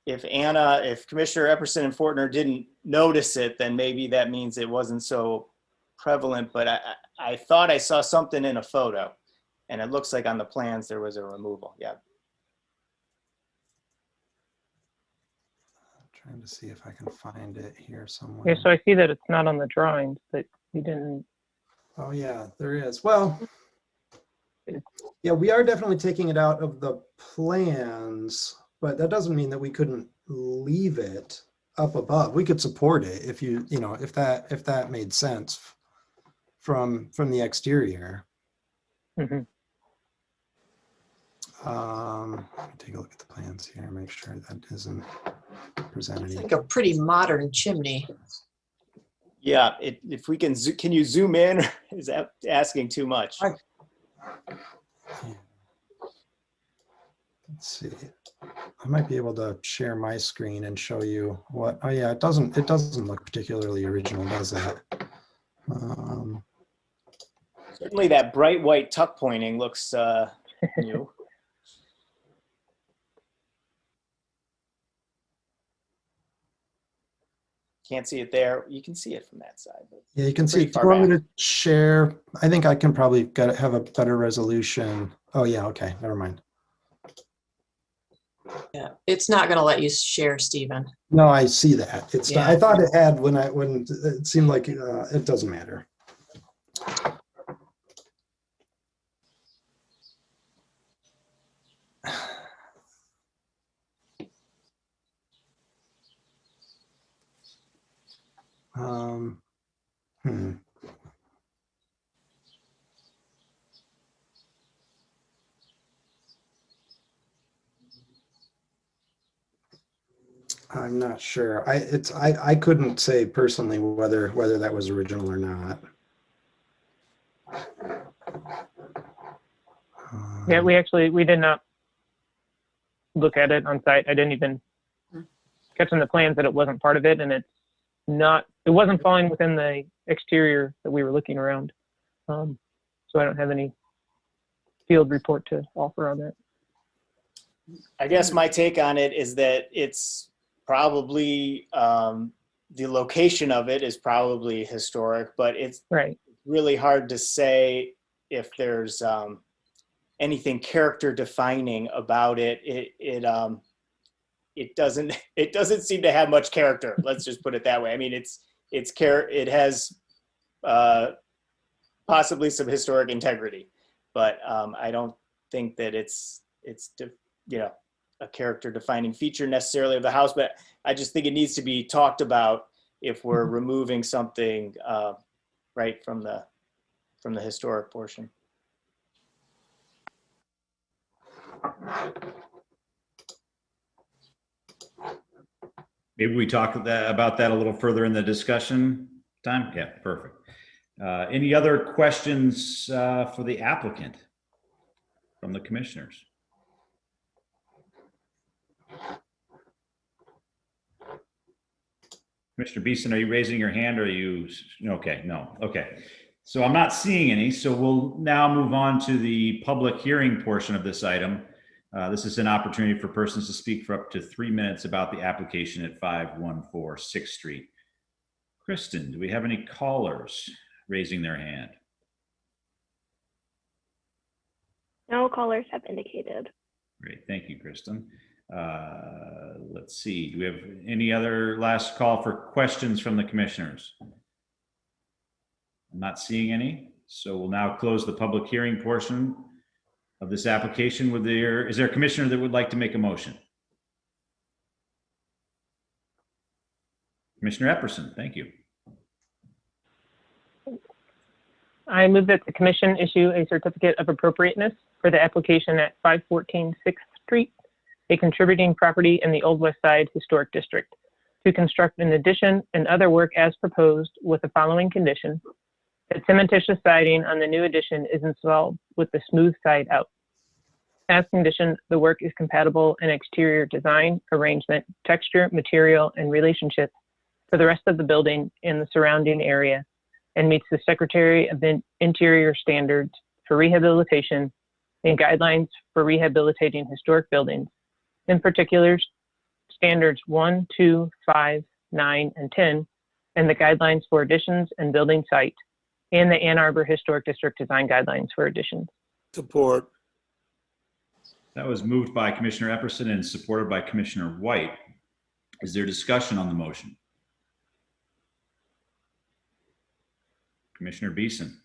If Commissioner Epperson and Fortner didn't notice it, then maybe that means it wasn't so prevalent, but I thought I saw something in a photo, and it looks like on the plans there was a removal. Yeah. Trying to see if I can find it here somewhere. Yeah, so I see that it's not on the drawings, that you didn't. Oh yeah, there is. Well, yeah, we are definitely taking it out of the plans, but that doesn't mean that we couldn't leave it up above. We could support it if if that made sense from the exterior. Mhm. Let me take a look at the plans here, make sure that isn't presented. It's like a pretty modern chimney. Yeah, if we can, can you zoom in? Is that asking too much? Let's see. I might be able to share my screen and show you what. Oh yeah, it doesn't look particularly original, does that? Certainly that bright white tuck pointing looks new. Can't see it there. You can see it from that side. But Yeah, you can see. pretty Do far you want me back. to share? I think I can probably have a better resolution. Oh yeah, okay, never mind. Yeah, it's not going to let you share, Stephen. No, I see that. It's. Yeah. I thought it had when it seemed like it doesn't matter. Hmm. I'm not sure. I couldn't say personally whether that was original or not. Yeah, we did not look at it on site. I didn't even catch in the plans that it wasn't part of it, and it wasn't falling within the exterior that we were looking around. So I don't have any field report to offer on that. I guess my take on it is that it's probably the location of it is probably historic, but it's Right. really hard to say if there's anything character defining about it. It doesn't seem to have much character. Let's just put it that way. I mean, it has possibly some historic integrity, but I don't think that it's a character defining feature necessarily of the house. But I just think it needs to be talked about if we're removing something right from the historic portion. Maybe we talk about that a little further in the discussion time. Yeah, perfect. Any other questions for the applicant from the commissioners? Commissioner Beeson, are you raising your hand or are you, okay, no, okay. So I'm not seeing any, so we'll now move on to the public hearing portion of this item. This is an opportunity for persons to speak for up to 3 minutes about the application at 514 6th Street. Kristen, do we have any callers raising their hand? No callers have indicated. Great, thank you, Kristen. Let's see, do we have any other last call for questions from the commissioners? I'm not seeing any, so we'll now close the public hearing portion of this application. Is there a commissioner that would like to make a motion? Commissioner Epperson, thank you. I move that the commission issue a certificate of appropriateness for the application at 514 6th Street, a contributing property in the Old West Side Historic District, to construct an addition and other work as proposed with the following condition: that cementitious siding on the new addition is installed with the smooth side out. As conditioned, the work is compatible in exterior design, arrangement, texture, material, and relationship for the rest of the building and the surrounding area, and meets the Secretary of Interior standards for rehabilitation and guidelines for rehabilitating historic buildings, in particular standards 1, 2, 5, 9, and 10, and the guidelines for additions and building site, and the Ann Arbor Historic District design guidelines for additions. Support. That was moved by Commissioner Epperson and supported by Commissioner White. Is there discussion on the motion? Commissioner Beeson.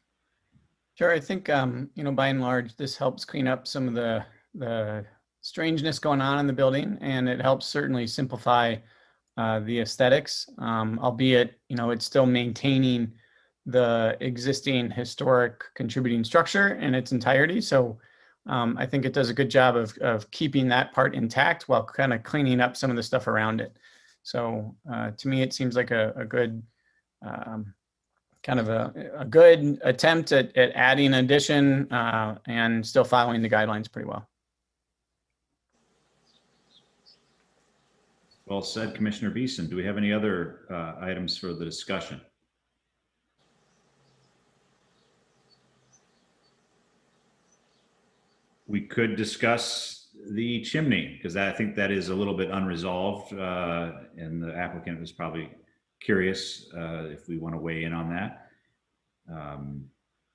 Sure, I think, by and large, this helps clean up some of the strangeness going on in the building, and it helps certainly simplify the aesthetics, albeit, it's still maintaining the existing historic contributing structure in its entirety. So I think it does a good job of keeping that part intact while kind of cleaning up some of the stuff around it. So to me, it seems like a good kind of a good attempt at adding an addition and still following the guidelines pretty well. Well said, Commissioner Beeson. Do we have any other items for the discussion? We could discuss the chimney because I think that is a little bit unresolved and the applicant was probably curious if we want to weigh in on that.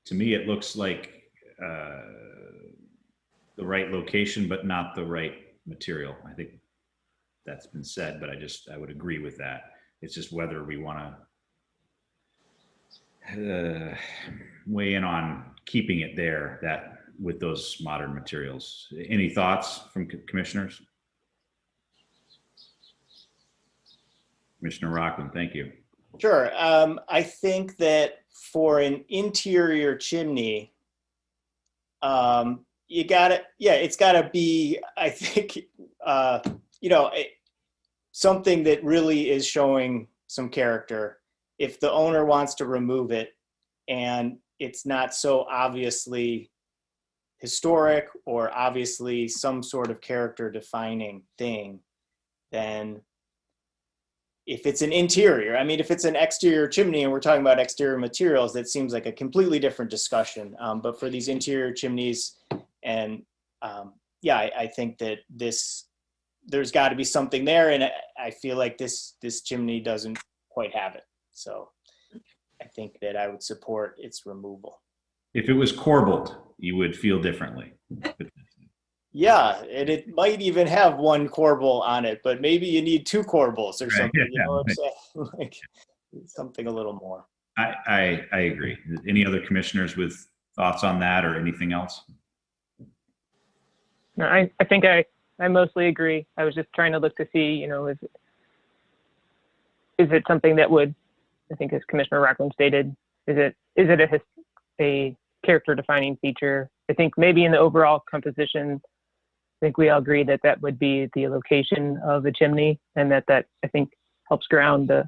To me, it looks like the right location, but not the right material. I think that's been said, but I would agree with that. It's just whether we want to weigh in on keeping it there that with those modern materials. Any thoughts from commissioners? Commissioner Rockland, thank you. Sure. I think that for an interior chimney, you gotta, it's gotta be, I think, something that really is showing some character. If the owner wants to remove it and it's not so obviously historic or obviously some sort of character defining thing, then if it's an interior, I mean, if it's an exterior chimney and we're talking about exterior materials, that seems like a completely different discussion. But for these interior chimneys, and I think that there's got to be something there, and I feel like this chimney doesn't quite have it. So I think that I would support its removal. If it was corbelled, you would feel differently. Yeah, and it might even have one corbel on it, but maybe you need two corbels or something. Yeah, you know what I'm saying? Like something a little more. I agree. Any other commissioners with thoughts on that or anything else? No, I think I mostly agree. I was just trying to look to see, is it something that would, I think as Commissioner Rockland stated, is it a character defining feature? I think maybe in the overall composition, I think we all agree that that would be the location of a chimney, and that I think helps ground the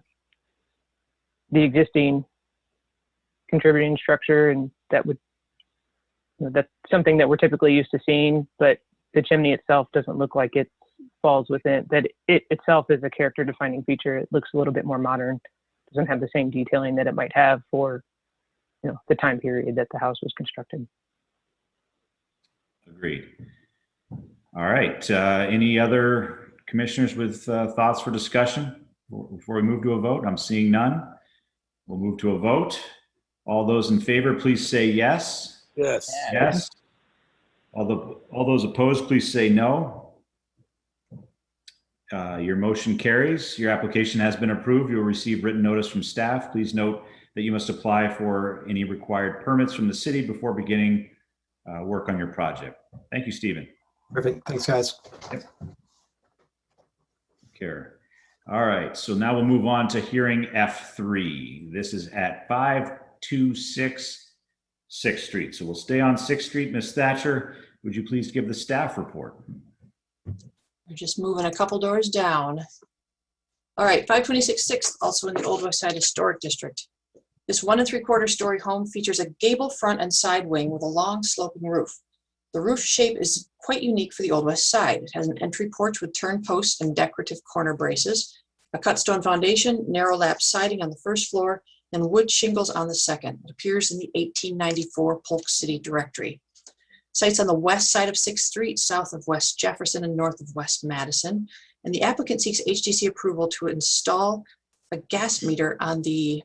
existing contributing structure, and that would, that's something that we're typically used to seeing, but the chimney itself doesn't look like it falls within, that it itself is a character defining feature. It looks a little bit more modern, doesn't have the same detailing that it might have for the time period that the house was constructed. Agreed. All right. Any other commissioners with thoughts for discussion before we move to a vote? I'm seeing none. We'll move to a vote. All those in favor, please say yes. Yes. Yes. All those opposed, please say no. Your motion carries. Your application has been approved. You'll receive written notice from staff. Please note that you must apply for any required permits from the city before beginning work on your project. Thank you, Stephen. Perfect. Thanks, guys. Care. All right. So now we'll move on to hearing F3. This is at 526 6th Street. So we'll stay on 6th Street. Ms. Thatcher, would you please give the staff report? We're just moving a couple doors down. All right, 526 6th, also in the Old West Side Historic District. This 1 3/4 story home features a gable front and side wing with a long sloping roof. The roof shape is quite unique for the Old West Side. It has an entry porch with turn posts and decorative corner braces, a cut stone foundation, narrow lap siding on the first floor, and wood shingles on the second. It appears in the 1894 Polk City Directory. Sites on the west side of 6th Street, south of West Jefferson and north of West Madison. And the applicant seeks HDC approval to install a gas meter on the,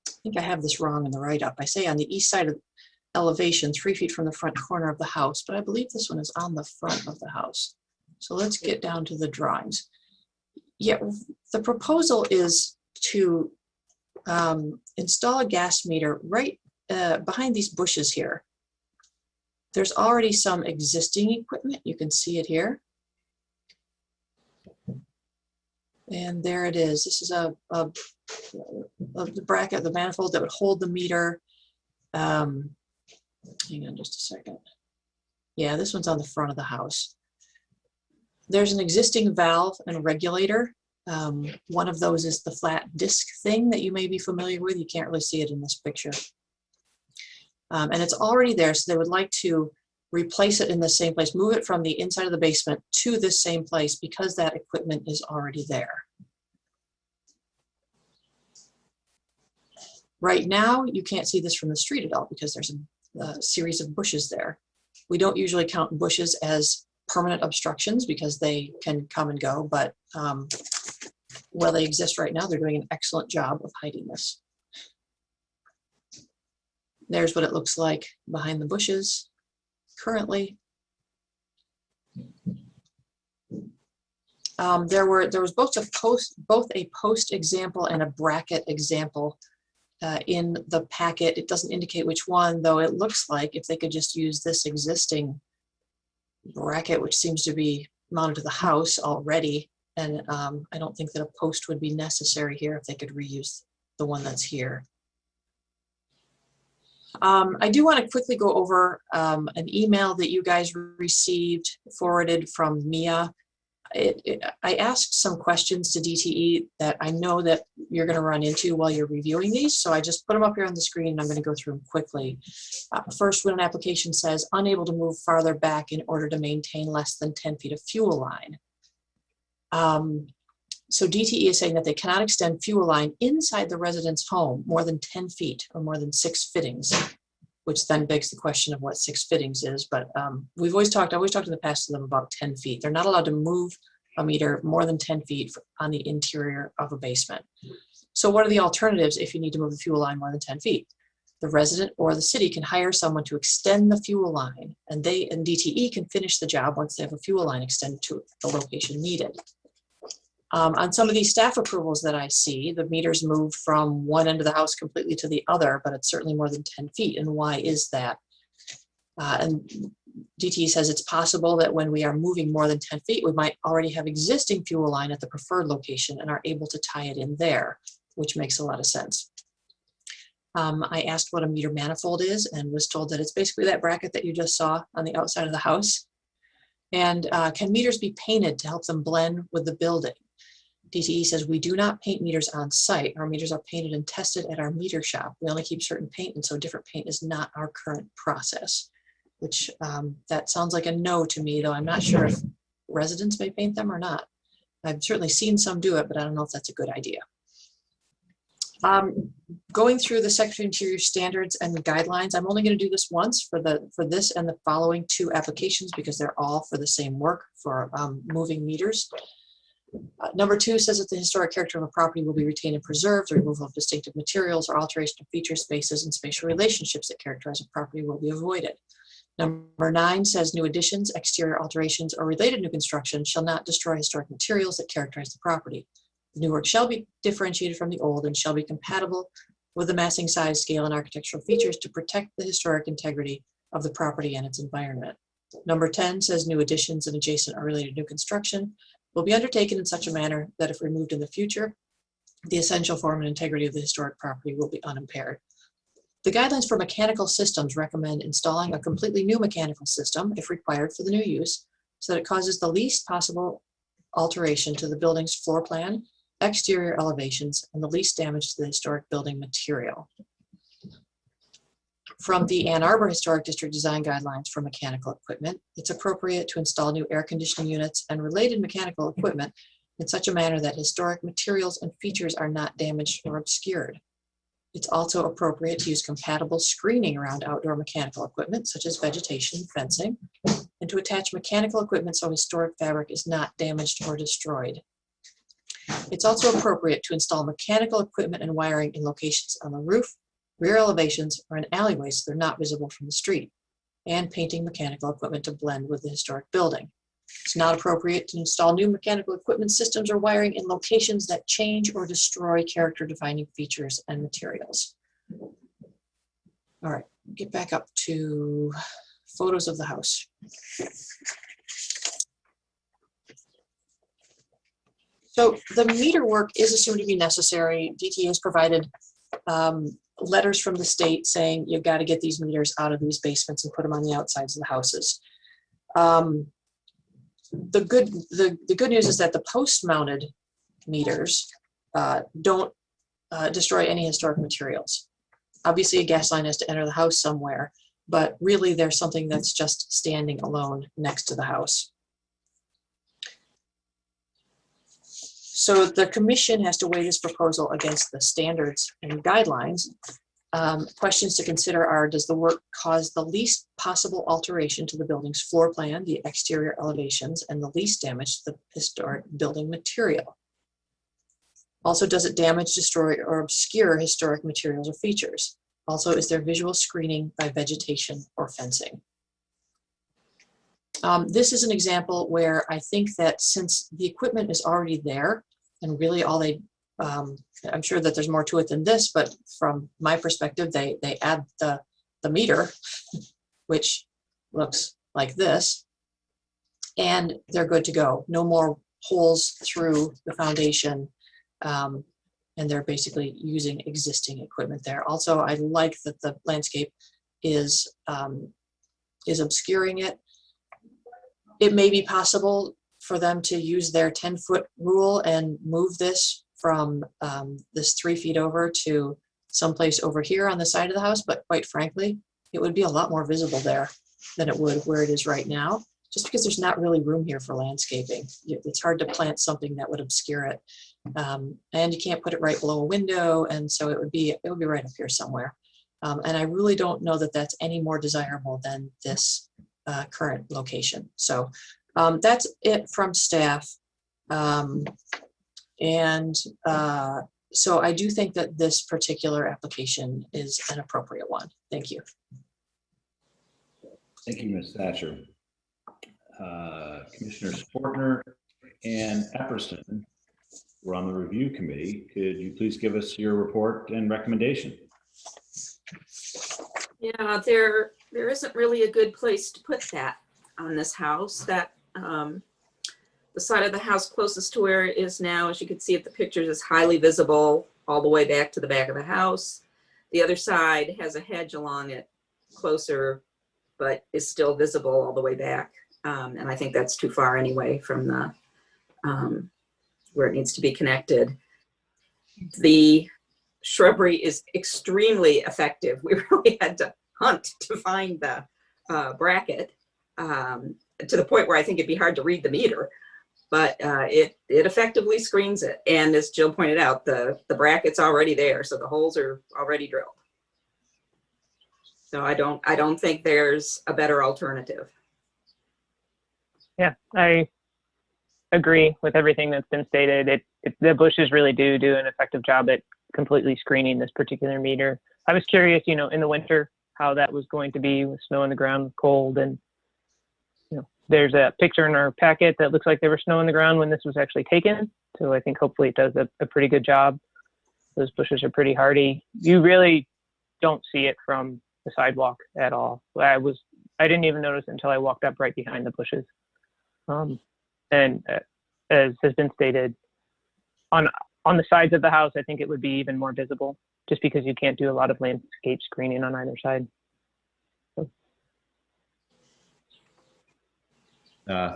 I think I have this wrong in the write-up. I say on the east side of elevation, 3 feet from the front corner of the house, but I believe this one is on the front of the house. So let's get down to the drawings. Yeah, the proposal is to install a gas meter right behind these bushes here. There's already some existing equipment. You can see it here. And there it is. This is a the bracket, the manifold that would hold the meter. Hang on just a second. Yeah, this one's on the front of the house. There's an existing valve and regulator. One of those is the flat disc thing that you may be familiar with. You can't really see it in this picture. And it's already there, so they would like to replace it in the same place, move it from the inside of the basement to this same place because that equipment is already there. Right now, you can't see this from the street at all because there's a series of bushes there. We don't usually count bushes as permanent obstructions because they can come and go, but while they exist right now, they're doing an excellent job of hiding this. There's what it looks like behind the bushes currently. There was both a post example and a bracket example in the packet. It doesn't indicate which one, though it looks like if they could just use this existing bracket, which seems to be mounted to the house already, and I don't think that a post would be necessary here if they could reuse the one that's here. I do want to quickly go over an email that you guys received forwarded from Mia. I asked some questions to DTE that I know that you're going to run into while you're reviewing these, so I just put them up here on the screen and I'm going to go through them quickly. First, when an application says unable to move farther back in order to maintain less than 10 feet of fuel line. So DTE is saying that they cannot extend fuel line inside the resident's home more than 10 feet or more than 6 fittings, which then begs the question of what 6 fittings is. But I always talked in the past to them about 10 feet. They're not allowed to move a meter more than 10 feet on the interior of a basement. So what are the alternatives if you need to move the fuel line more than 10 feet? The resident or the city can hire someone to extend the fuel line, and DTE can finish the job once they have a fuel line extended to the location needed. On some of these staff approvals that I see, the meters move from one end of the house completely to the other, but it's certainly more than 10 feet. And why is that? And DTE says it's possible that when we are moving more than 10 feet, we might already have existing fuel line at the preferred location and are able to tie it in there, which makes a lot of sense. I asked what a meter manifold is and was told that it's basically that bracket that you just saw on the outside of the house. And can meters be painted to help them blend with the building? DTE says we do not paint meters on site. Our meters are painted and tested at our meter shop. We only keep certain paint, and so different paint is not our current process, which that sounds like a no to me, though I'm not sure if residents may paint them or not. I've certainly seen some do it, but I don't know if that's a good idea. Going through the Secretary of Interior standards and guidelines, I'm only going to do this once for this and the following 2 applications because they're all for the same work for moving meters. Number 2 says that the historic character of a property will be retained and preserved. The removal of distinctive materials or alteration of features, spaces, and spatial relationships that characterize a property will be avoided. Number 9 says new additions, exterior alterations, or related new construction shall not destroy historic materials that characterize the property. The new work shall be differentiated from the old and shall be compatible with the massing, size, scale, and architectural features to protect the historic integrity of the property and its environment. Number 10 says new additions and adjacent or related new construction will be undertaken in such a manner that if removed in the future, the essential form and integrity of the historic property will be unimpaired. The guidelines for mechanical systems recommend installing a completely new mechanical system, if required for the new use, so that it causes the least possible alteration to the building's floor plan, exterior elevations, and the least damage to the historic building material. From the Ann Arbor Historic District Design Guidelines for Mechanical Equipment, it's appropriate to install new air conditioning units and related mechanical equipment in such a manner that historic materials and features are not damaged or obscured. It's also appropriate to use compatible screening around outdoor mechanical equipment, such as vegetation and fencing, and to attach mechanical equipment so historic fabric is not damaged or destroyed. It's also appropriate to install mechanical equipment and wiring in locations on the roof, rear elevations, or in alleyways so they're not visible from the street, and painting mechanical equipment to blend with the historic building. It's not appropriate to install new mechanical equipment systems or wiring in locations that change or destroy character-defining features and materials. All right, get back up to photos of the house. So the meter work is assumed to be necessary. DTE has provided letters from the state saying you've got to get these meters out of these basements and put them on the outsides of the houses. The good news is that the post-mounted meters don't destroy any historic materials. Obviously, a gas line has to enter the house somewhere, but really there's something that's just standing alone next to the house. So the commission has to weigh this proposal against the standards and guidelines. Questions to consider are, does the work cause the least possible alteration to the building's floor plan, the exterior elevations, and the least damage to the historic building material? Also, does it damage, destroy, or obscure historic materials or features? Also, is there visual screening by vegetation or fencing? This is an example where I think that since the equipment is already there, and really all they, I'm sure that there's more to it than this, but from my perspective, they add the meter, which looks like this, and they're good to go. No more holes through the foundation, and they're basically using existing equipment there. Also, I like that the landscape is obscuring it. It may be possible for them to use their 10-foot rule and move this from this 3 feet over to someplace over here on the side of the house. But quite frankly, it would be a lot more visible there than it would where it is right now, just because there's not really room here for landscaping. It's hard to plant something that would obscure it. And you can't put it right below a window. And so it would be right up here somewhere. And I really don't know that that's any more desirable than this current location. So that's it from staff. So I do think that this particular application is an appropriate one. Thank you. Thank you, Ms. Thatcher. Commissioners Fortner and Epperson were on the review committee. Could you please give us your report and recommendation? Yeah, there isn't really a good place to put that on this house. That the side of the house closest to where it is now, as you can see at the pictures, is highly visible all the way back to the back of the house. The other side has a hedge along it closer, but is still visible all the way back. And I think that's too far anyway from the where it needs to be connected. The shrubbery is extremely effective. We really had to hunt to find the bracket to the point where I think it'd be hard to read the meter, but it effectively screens it. And as Jill pointed out, the bracket's already there, so the holes are already drilled. So I don't think there's a better alternative. Yeah, I agree with everything that's been stated. The bushes really do an effective job at completely screening this particular meter. I was curious, in the winter, how that was going to be with snow on the ground, cold, and there's a picture in our packet that looks like there was snow on the ground when this was actually taken. So I think hopefully it does a pretty good job. Those bushes are pretty hardy. You really don't see it from the sidewalk at all. I didn't even notice it until I walked up right behind the bushes. And as has been stated, on the sides of the house, I think it would be even more visible just because you can't do a lot of landscape screening on either side. So.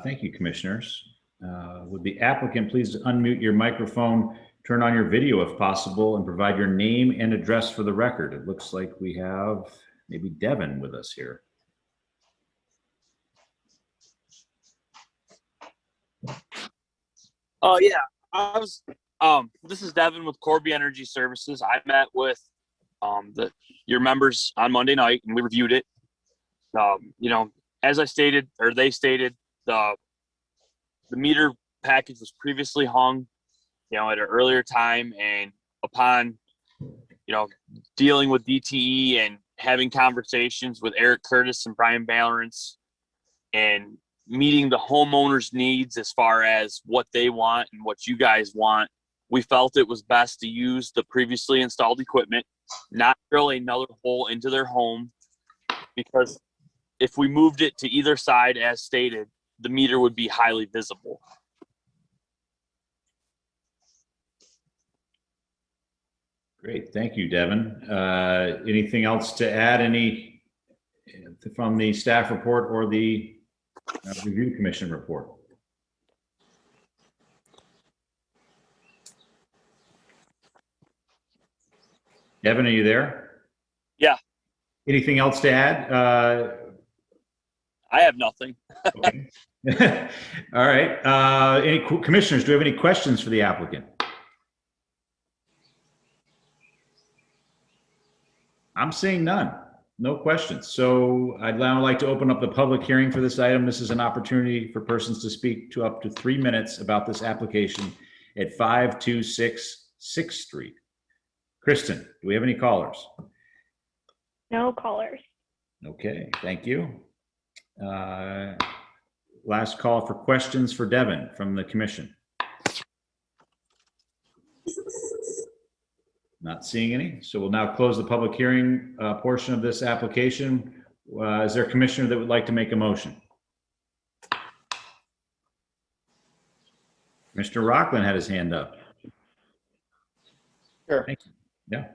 Thank you, commissioners. Would the applicant please unmute your microphone, turn on your video if possible, and provide your name and address for the record? It looks like we have maybe Devin with us here. Oh yeah, this is Devin with Corby Energy Services. I met with your members on Monday night and we reviewed it. As I stated, or they stated, the meter package was previously hung, at an earlier time, and upon, dealing with DTE and having conversations with Eric Curtis and Brian Ballarance and meeting the homeowners' needs as far as what they want and what you guys want, we felt it was best to use the previously installed equipment, not drill another hole into their home, because if we moved it to either side as stated, the meter would be highly visible. Great. Thank you, Devin. Anything else to add? Any from the staff report or the review commission report? Devin, are you there? Yeah. Anything else to add? I have nothing. Okay. All right. Any commissioners, do you have any questions for the applicant? I'm seeing none. No questions. So I'd now like to open up the public hearing for this item. This is an opportunity for persons to speak to up to 3 minutes about this application at 526 6th Street. Kristen, do we have any callers? No callers. Okay, thank you. Last call for questions for Devin from the commission. Not seeing any, so we'll now close the public hearing portion of this application. Is there a commissioner that would like to make a motion? Mr. Rockland had his hand up. Sure. Thank you. Yeah.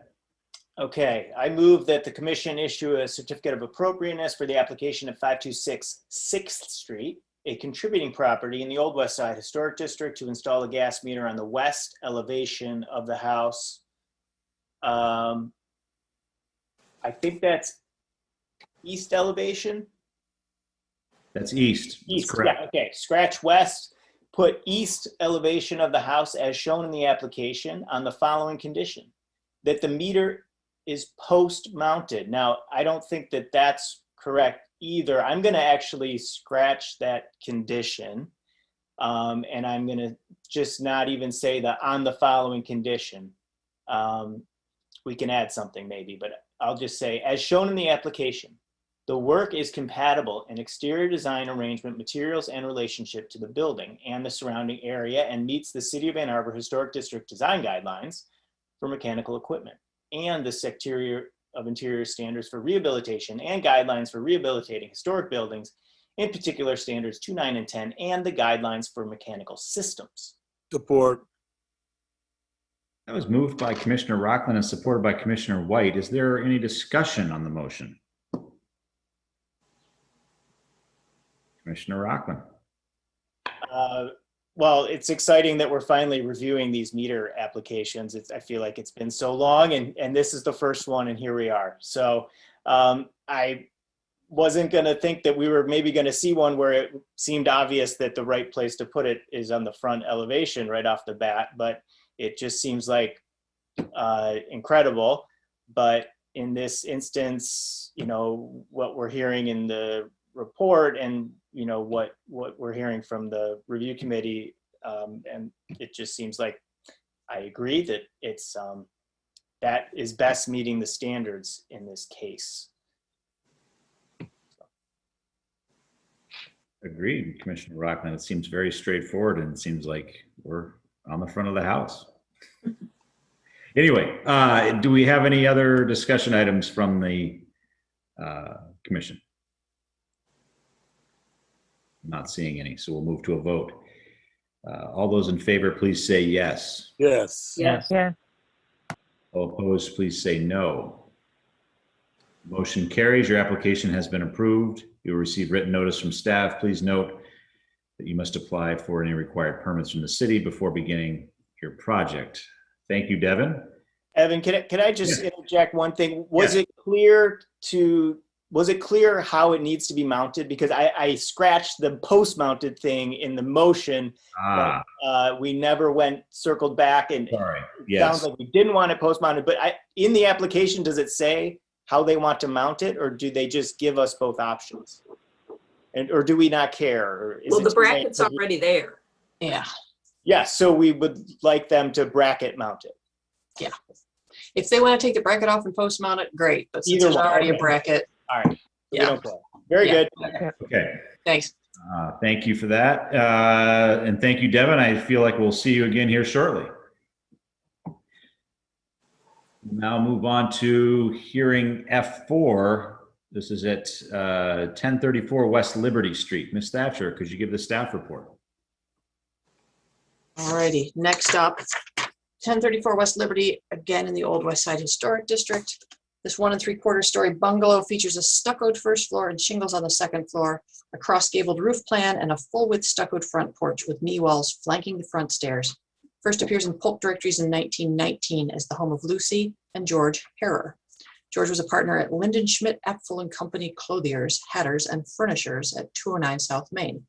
Okay, I move that the commission issue a certificate of appropriateness for the application of 526 6th Street, a contributing property in the Old West Side Historic District, to install a gas meter on the west elevation of the house. I think that's east elevation. That's east. That's East, correct. yeah, okay. Scratch west, put east elevation of the house as shown in the application on the following condition: that the meter is post mounted. Now, I don't think that that's correct either. I'm going to actually scratch that condition. And I'm going to just not even say the on the following condition. We can add something maybe, but I'll just say, as shown in the application, the work is compatible in exterior design arrangement, materials, and relationship to the building and the surrounding area, and meets the City of Ann Arbor Historic District design guidelines for mechanical equipment and the Secretary of Interior standards for rehabilitation and guidelines for rehabilitating historic buildings, in particular standards 2, 9, and 10, and the guidelines for mechanical systems. Support. That was moved by Commissioner Rockland and supported by Commissioner White. Is there any discussion on the motion? Commissioner Rockland. Well, it's exciting that we're finally reviewing these meter applications. I feel like it's been so long, and this is the first one, and here we are. So I wasn't going to think that we were maybe going to see one where it seemed obvious that the right place to put it is on the front elevation right off the bat, but it just seems like incredible. But in this instance, you know, what we're hearing in the report and, you know, what we're hearing from the review committee, and it just seems like I agree that it's that is best meeting the standards in this case. Agreed, Commissioner Rockland. It seems very straightforward and it seems like we're on the front of the house. Anyway, do we have any other discussion items from the commission? Not seeing any, so we'll move to a vote. All those in favor, please say yes. Yes. Yes. Yeah. All opposed, please say no. Motion carries. Your application has been approved. You'll receive written notice from staff. Please note that you must apply for any required permits from the city before beginning your project. Thank you, Devin. Evan, can I just interject one thing? Was it clear how it needs to be mounted? Because I scratched the post-mounted thing in the motion. But, we never circled back, and Sorry. it sounds like we didn't want it post-mounted. But in the application, does it say how they want to mount it, or do they just give us both options? Or do we not care? Or is Well, it the too late? bracket's already there. Yeah, Yeah, so we would like them to bracket mount it. yeah. If they want to take the bracket off and post mount it, great. But since Either there's one. already a Okay. bracket, All right. We yeah. don't care. Very Yeah. good. Okay. Thanks. Thank you for that. And thank you, Devin. I feel like we'll see you again here shortly. Now move on to hearing F4. This is at 1034 West Liberty Street. Ms. Thatcher, could you give the staff report? All righty. Next up 1034 West Liberty, again in the Old West Side Historic District. This 1 3/4 story bungalow features a stuccoed first floor and shingles on the second floor, a cross-gabled roof plan, and a full-width stuccoed front porch with knee walls flanking the front stairs. First appears in pulp directories in 1919 as the home of Lucy and George Harrer. George was a partner at Linden Schmidt Apfel and Company Clothiers, Hatters, and Furnishers at 209 South Main.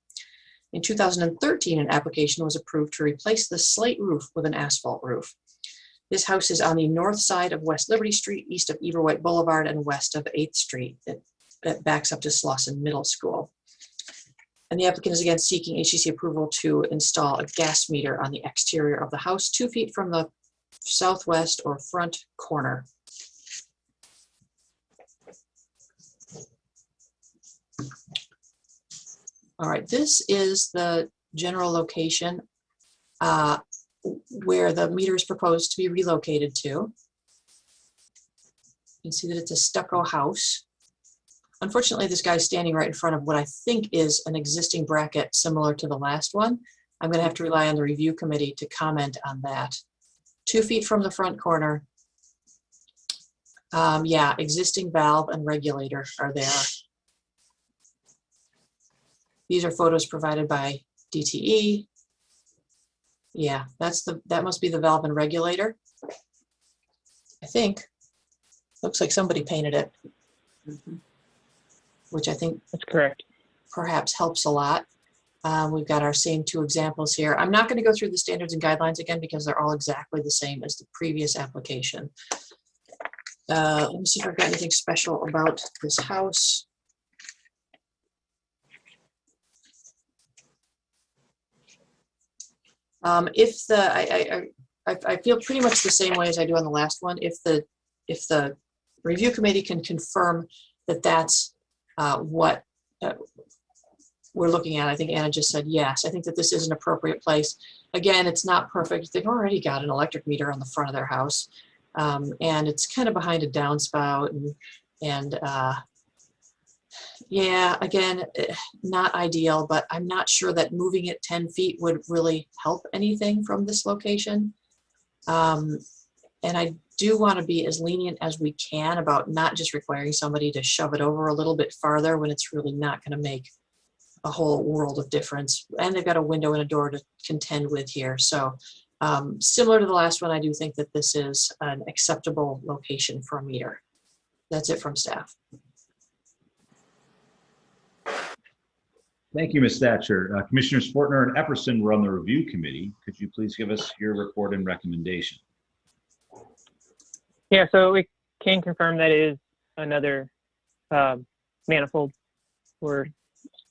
In 2013, an application was approved to replace the slate roof with an asphalt roof. This house is on the north side of West Liberty Street, east of Eberwhite Boulevard, and west of 8th Street. It backs up to Slauson Middle School. And the applicant is again seeking HCC approval to install a gas meter on the exterior of the house, 2 feet from the southwest or front corner. All right, this is the general location where the meter is proposed to be relocated to. You can see that it's a stucco house. Unfortunately, this guy's standing right in front of what I think is an existing bracket similar to the last one. I'm gonna have to rely on the review committee to comment on that. 2 feet from the front corner. Yeah, existing valve and regulator are there. These are photos provided by DTE. Yeah, that must be the valve and regulator. I think. Looks like somebody painted it. Which I think That's correct. perhaps helps a lot. We've got our same 2 examples here. I'm not going to go through the standards and guidelines again because they're all exactly the same as the previous application. Let me see if I've got anything special about this house. I feel pretty much the same way as I do on the last one. If the review committee can confirm that that's what we're looking at, I think Anna just said yes. I think that this is an appropriate place. Again, it's not perfect. They've already got an electric meter on the front of their house, and it's kind of behind a downspout, and yeah, again, not ideal, but I'm not sure that moving it 10 feet would really help anything from this location. And I do want to be as lenient as we can about not just requiring somebody to shove it over a little bit farther when it's really not going to make a whole world of difference. And they've got a window and a door to contend with here. So similar to the last one, I do think that this is an acceptable location for a meter. That's it from staff. Thank you, Ms. Thatcher. Commissioners Fortner and Epperson were on the review committee. Could you please give us your report and recommendation? Yeah, so we can confirm that it is another manifold or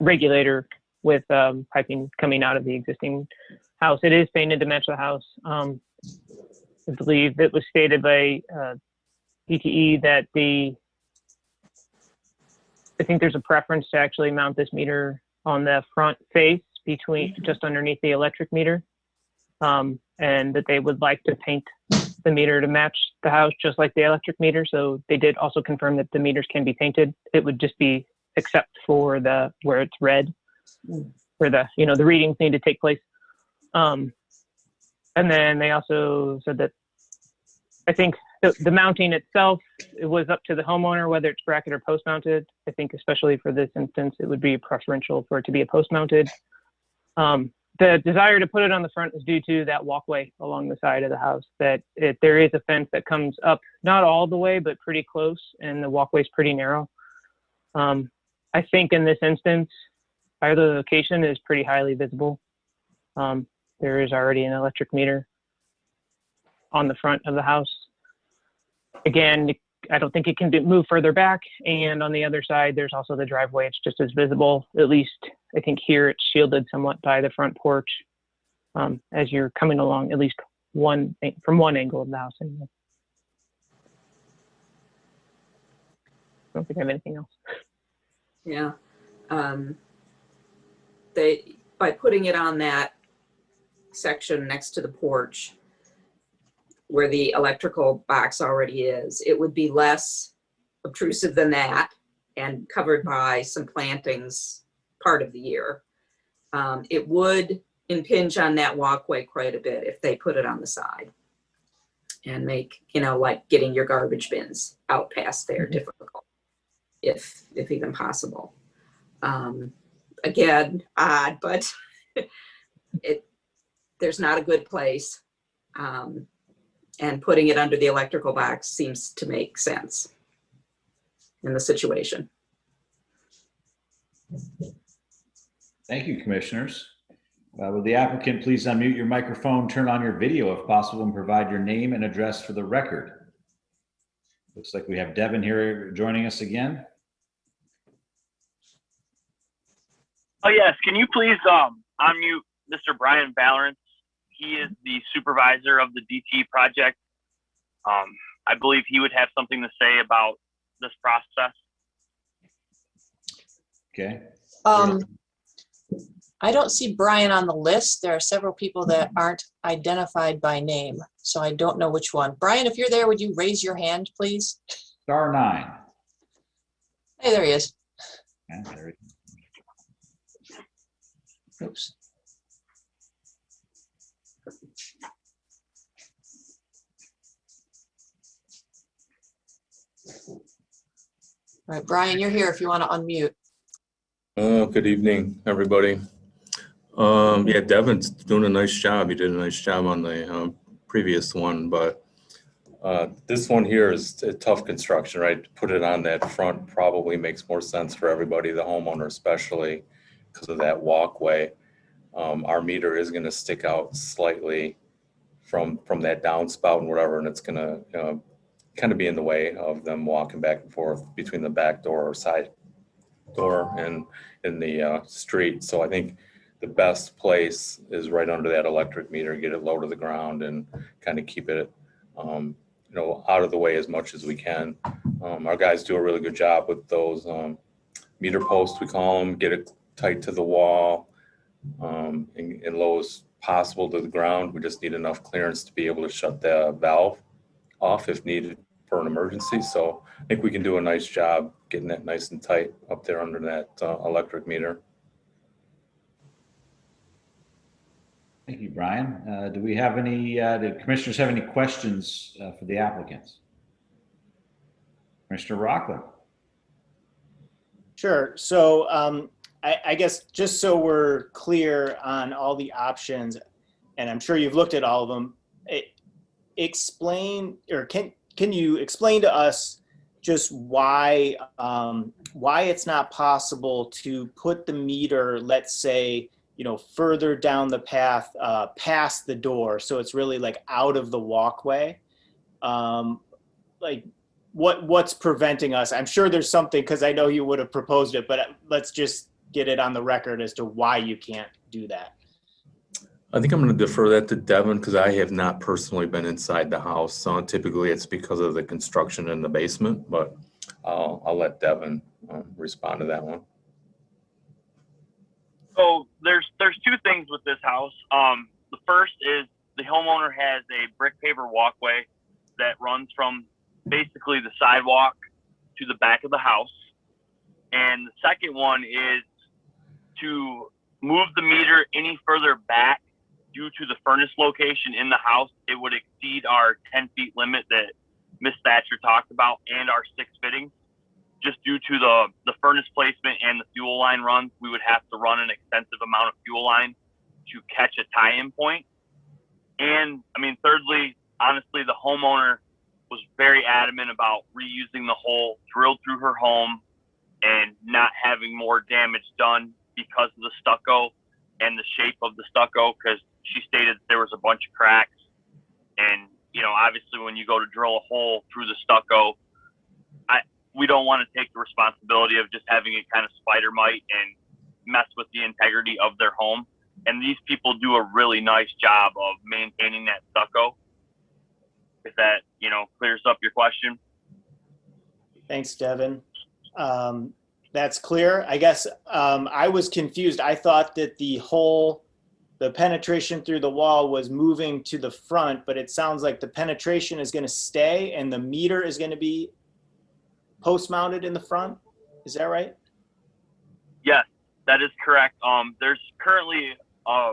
regulator with piping coming out of the existing house. It is painted to match the house. I believe it was stated by DTE that I think there's a preference to actually mount this meter on the front face between just underneath the electric meter, and that they would like to paint the meter to match the house just like the electric meter. So they did also confirm that the meters can be painted. It would just be except for where it's red, where the readings need to take place. And then they also said that I think the mounting itself, it was up to the homeowner whether it's bracket or post mounted. I think especially for this instance, it would be preferential for it to be a post mounted. The desire to put it on the front is due to that walkway along the side of the house, that there is a fence that comes up, not all the way, but pretty close, and the walkway is pretty narrow. I think in this instance, either location is pretty highly visible. There is already an electric meter on the front of the house. Again, I don't think it can move further back. And on the other side, there's also the driveway. It's just as visible. At least I think here it's shielded somewhat by the front porch as you're coming along, at least from one angle of the house. Anyway. I don't think I have anything else. Yeah. By putting it on that section next to the porch, where the electrical box already is, it would be less obtrusive than that and covered by some plantings part of the year. It would impinge on that walkway quite a bit if they put it on the side. and make, like getting your garbage bins out past there difficult, if even possible. Again, odd, but there's not a good place. And putting it under the electrical box seems to make sense in the situation. Thank you, commissioners. Will the applicant please unmute your microphone, turn on your video if possible, and provide your name and address for the record? Looks like we have Devin here joining us again. Oh yes, can you please unmute Mr. Brian Valorant? He is the supervisor of the DT project. I believe he would have something to say about this process. Okay. I don't see Brian on the list. There are several people that aren't identified by name, so I don't know which one. Brian, if you're there, would you raise your hand, please? Star 9. Hey, there he is. Yeah, there he is. Oops. All right, Brian, you're here if you want to unmute. Good evening, everybody. Yeah, Devin's doing a nice job. He did a nice job on the previous one, but this one here is a tough construction, right? To put it on that front probably makes more sense for everybody, the homeowner especially, because of that walkway. Our meter is going to stick out slightly from that downspout and whatever, and it's going to kind of be in the way of them walking back and forth between the back door or side door and in the street. So I think the best place is right under that electric meter, get it low to the ground and kind of keep it, out of the way as much as we can. Our guys do a really good job with those meter posts, we call them, get it tight to the wall and low as possible to the ground. We just need enough clearance to be able to shut the valve off if needed for an emergency. So I think we can do a nice job getting that nice and tight up there under that electric meter. Thank you, Brian. Do we have any, do commissioners have any questions for the applicants? Commissioner Rockland. Sure. So I guess just so we're clear on all the options, and I'm sure you've looked at all of them, explain, or can you explain to us just why it's not possible to put the meter, let's say, further down the path past the door, so it's really like out of the walkway? Like what's preventing us? I'm sure there's something, because I know you would have proposed it, but let's just get it on the record as to why you can't do that. I think I'm going to defer that to Devin because I have not personally been inside the house. So typically it's because of the construction in the basement, but I'll let Devin respond to that one. So there's two things with this house. The first is the homeowner has a brick paver walkway that runs from basically the sidewalk to the back of the house. And the second one is to move the meter any further back due to the furnace location in the house. It would exceed our 10 feet limit that Misstatcher talked about and our 6 fittings. Just due to the furnace placement and the fuel line runs, we would have to run an extensive amount of fuel line to catch a tie-in point. And I mean, thirdly, honestly, the homeowner was very adamant about reusing the hole drilled through her home and not having more damage done because of the stucco and the shape of the stucco, because she stated there was a bunch of cracks. And, obviously when you go to drill a hole through the stucco, we don't want to take the responsibility of just having it kind of spider mite and mess with the integrity of their home. And these people do a really nice job of maintaining that stucco. If that, clears up your question. Thanks, Devin. That's clear. I guess I was confused. I thought that the penetration through the wall was moving to the front, but it sounds like the penetration is going to stay and the meter is going to be post-mounted in the front. Is that right? Yes, that is correct. There's currently a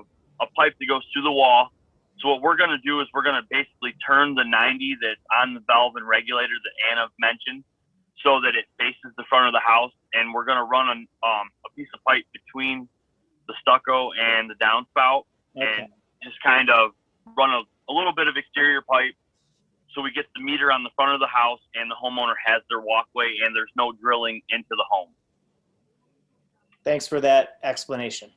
pipe that goes through the wall So what we're going to do is we're going to basically turn the 90 that's on the valve and regulator that Anna mentioned so that it faces the front of the house. And we're going to run a piece of pipe between the stucco and the downspout and just kind of run a little bit of exterior pipe so we get the meter on the front of the house and the homeowner has their walkway and there's no drilling into the home. Thanks for that explanation.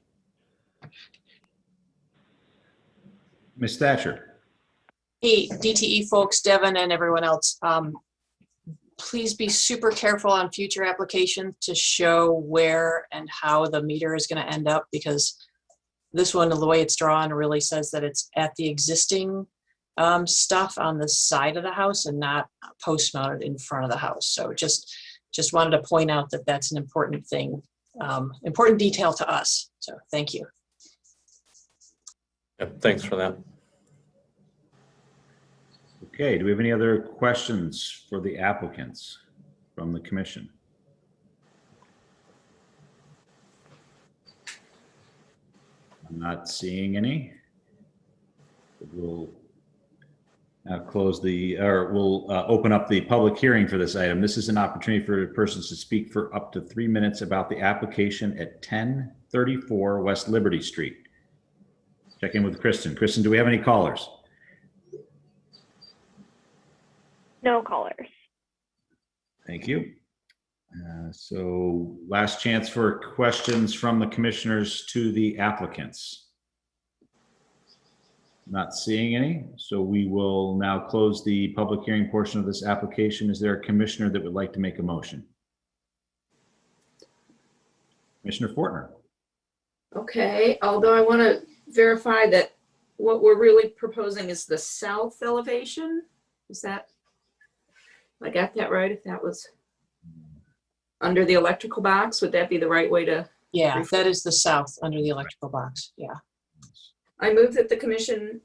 Misstatcher. Hey, DTE folks, Devin and everyone else, please be super careful on future applications to show where and how the meter is going to end up, because this one, the way it's drawn, really says that it's at the existing stuff on the side of the house and not post mounted in front of the house. So just wanted to point out that that's an important thing, important detail to us. So thank you. Yep, thanks for that. Okay, do we have any other questions for the applicants from the commission? I'm not seeing any. We'll now close we'll open up the public hearing for this item. This is an opportunity for persons to speak for up to 3 minutes about the application at 1034 West Liberty Street. Check in with Kristen. Kristen, do we have any callers? No callers. Thank you. So last chance for questions from the commissioners to the applicants. Not seeing any, so we will now close the public hearing portion of this application. Is there a commissioner that would like to make a motion? Commissioner Fortner. Okay, although I want to verify that what we're really proposing is the south elevation. Is that, I got that right? If that was under the electrical box, would that be the right way to? Yeah, that is the south under the electrical box. Yeah. I move that the commission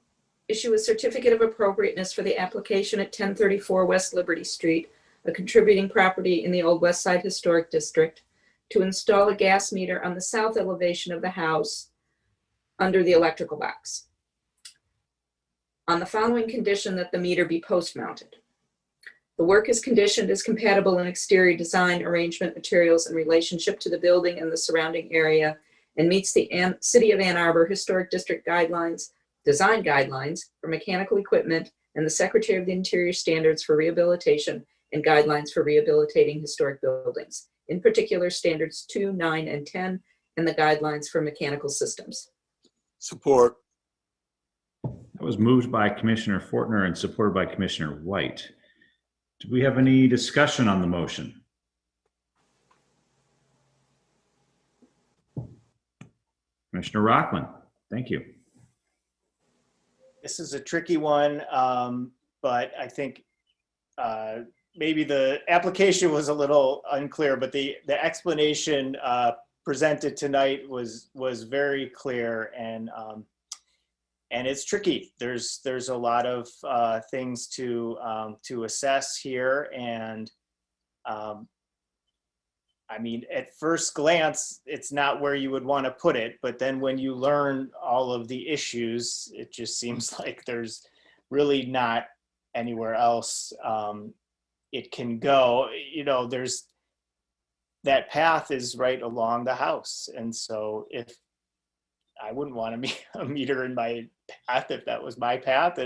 issue a certificate of appropriateness for the application at 1034 West Liberty Street, a contributing property in the Old West Side Historic District, to install a gas meter on the south elevation of the house under the electrical box, on the following condition: that the meter be post-mounted. The work is conditioned as compatible in exterior design, arrangement, materials, and relationship to the building and the surrounding area, and meets the City of Ann Arbor Historic District guidelines, design guidelines for mechanical equipment, and the Secretary of the Interior standards for rehabilitation and guidelines for rehabilitating historic buildings, in particular standards 2, 9, and 10, and the guidelines for mechanical systems. Support. That was moved by Commissioner Fortner and supported by Commissioner White. Do we have any discussion on the motion? Commissioner Rockland, thank you. This is a tricky one, but I think maybe the application was a little unclear, but the explanation presented tonight was very clear, and it's tricky. There's a lot of things to assess here, and I mean, at first glance, it's not where you would want to put it, but then when you learn all of the issues, it just seems like there's really not anywhere else it can go. You know, there's that path is right along the house, and so if I wouldn't want a meter in my path if that was my path,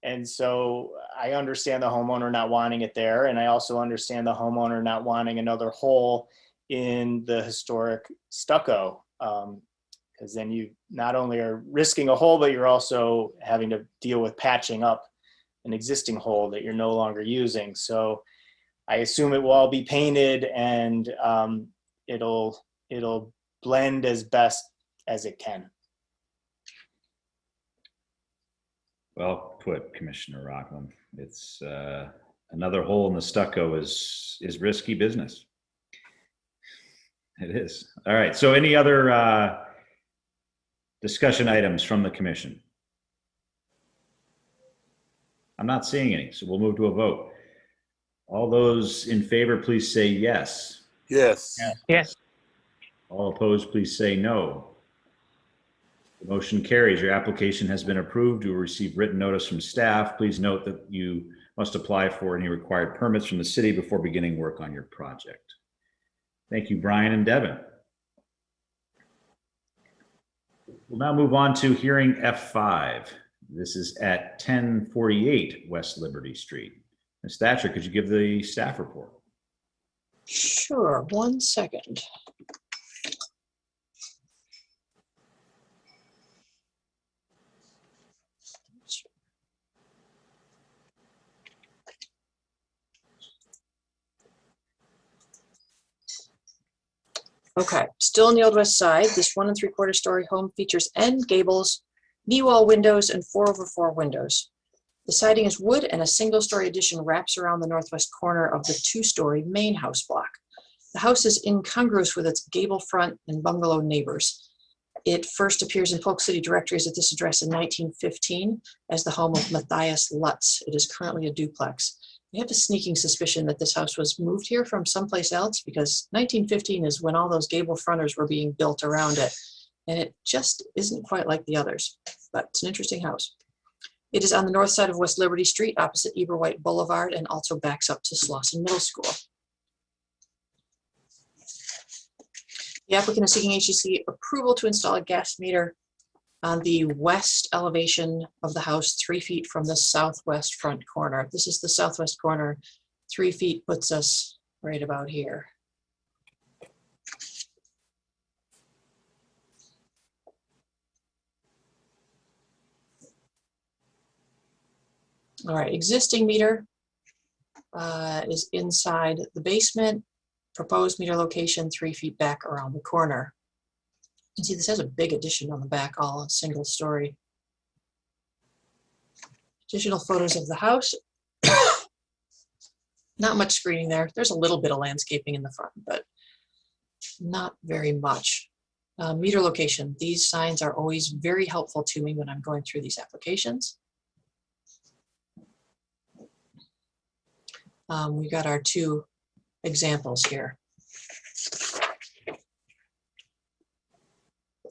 and so I understand the homeowner not wanting it there, and I also understand the homeowner not wanting another hole in the historic stucco, because then you not only are risking a hole, but you're also having to deal with patching up an existing hole that you're no longer using. So I assume it will all be painted, and it'll blend as best as it can. Well put, Commissioner Rockland. It's another hole in the stucco is risky business. It is. All right. So any other discussion items from the commission? I'm not seeing any, so we'll move to a vote. All those in favor, please say yes. Yes. Yes. All opposed, please say no. The motion carries. Your application has been approved. You will receive written notice from staff. Please note that you must apply for any required permits from the city before beginning work on your project. Thank you, Brian and Devin. We'll now move on to hearing F5. This is at 1048 West Liberty Street. Misstatcher, could you give the staff report? Sure, 1 second. Okay, still on the Old West Side, this 1 3/4 story home features end gables, knee wall windows, and 4/4 windows. The siding is wood and a single-story addition wraps around the northwest corner of the 2-story main house block. The house is incongruous with its gable front and bungalow neighbors. It first appears in Polk City directories at this address in 1915 as the home of Matthias Lutz. It is currently a duplex. I have a sneaking suspicion that this house was moved here from someplace else because 1915 is when all those gable fronters were being built around it. And it just isn't quite like the others, but it's an interesting house. It is on the north side of West Liberty Street, opposite Eberwhite Boulevard, and also backs up to Slauson Middle School. The applicant is seeking HGC approval to install a gas meter on the west elevation of the house, 3 feet from the southwest front corner. This is the southwest corner. 3 feet puts us right about here. All right, existing meter is inside the basement. Proposed meter location 3 feet back around the corner. You can see this has a big addition on the back, all a single story. Additional photos of the house. Not much screening there. There's a little bit of landscaping in the front, but not very much. Meter location. These signs are always very helpful to me when I'm going through these applications. We got our 2 examples here.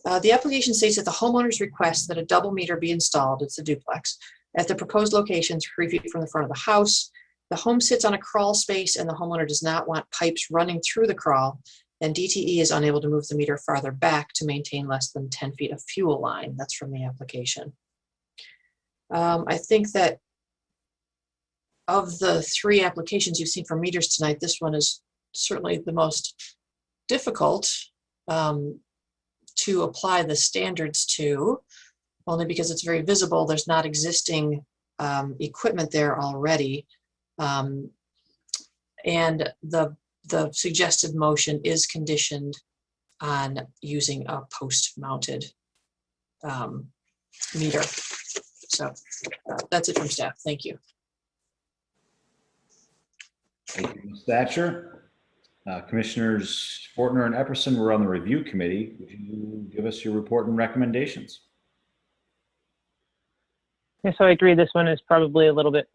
The application states that the homeowners request that a double meter be installed, it's a duplex, at the proposed location 3 feet from the front of the house. The home sits on a crawl space and the homeowner does not want pipes running through the crawl, and DTE is unable to move the meter farther back to maintain less than 10 feet of fuel line. That's from the application. I think that of the 3 applications you've seen for meters tonight, this one is certainly the most difficult to apply the standards to, only because it's very visible. There's not existing equipment there already. And the suggested motion is conditioned on using a post-mounted meter. So that's it from staff. Thank you. Thank you, Ms. Thatcher. Commissioners Fortner and Epperson were on the review committee. Would you give us your report and recommendations? Yeah, so I agree this one is probably a little bit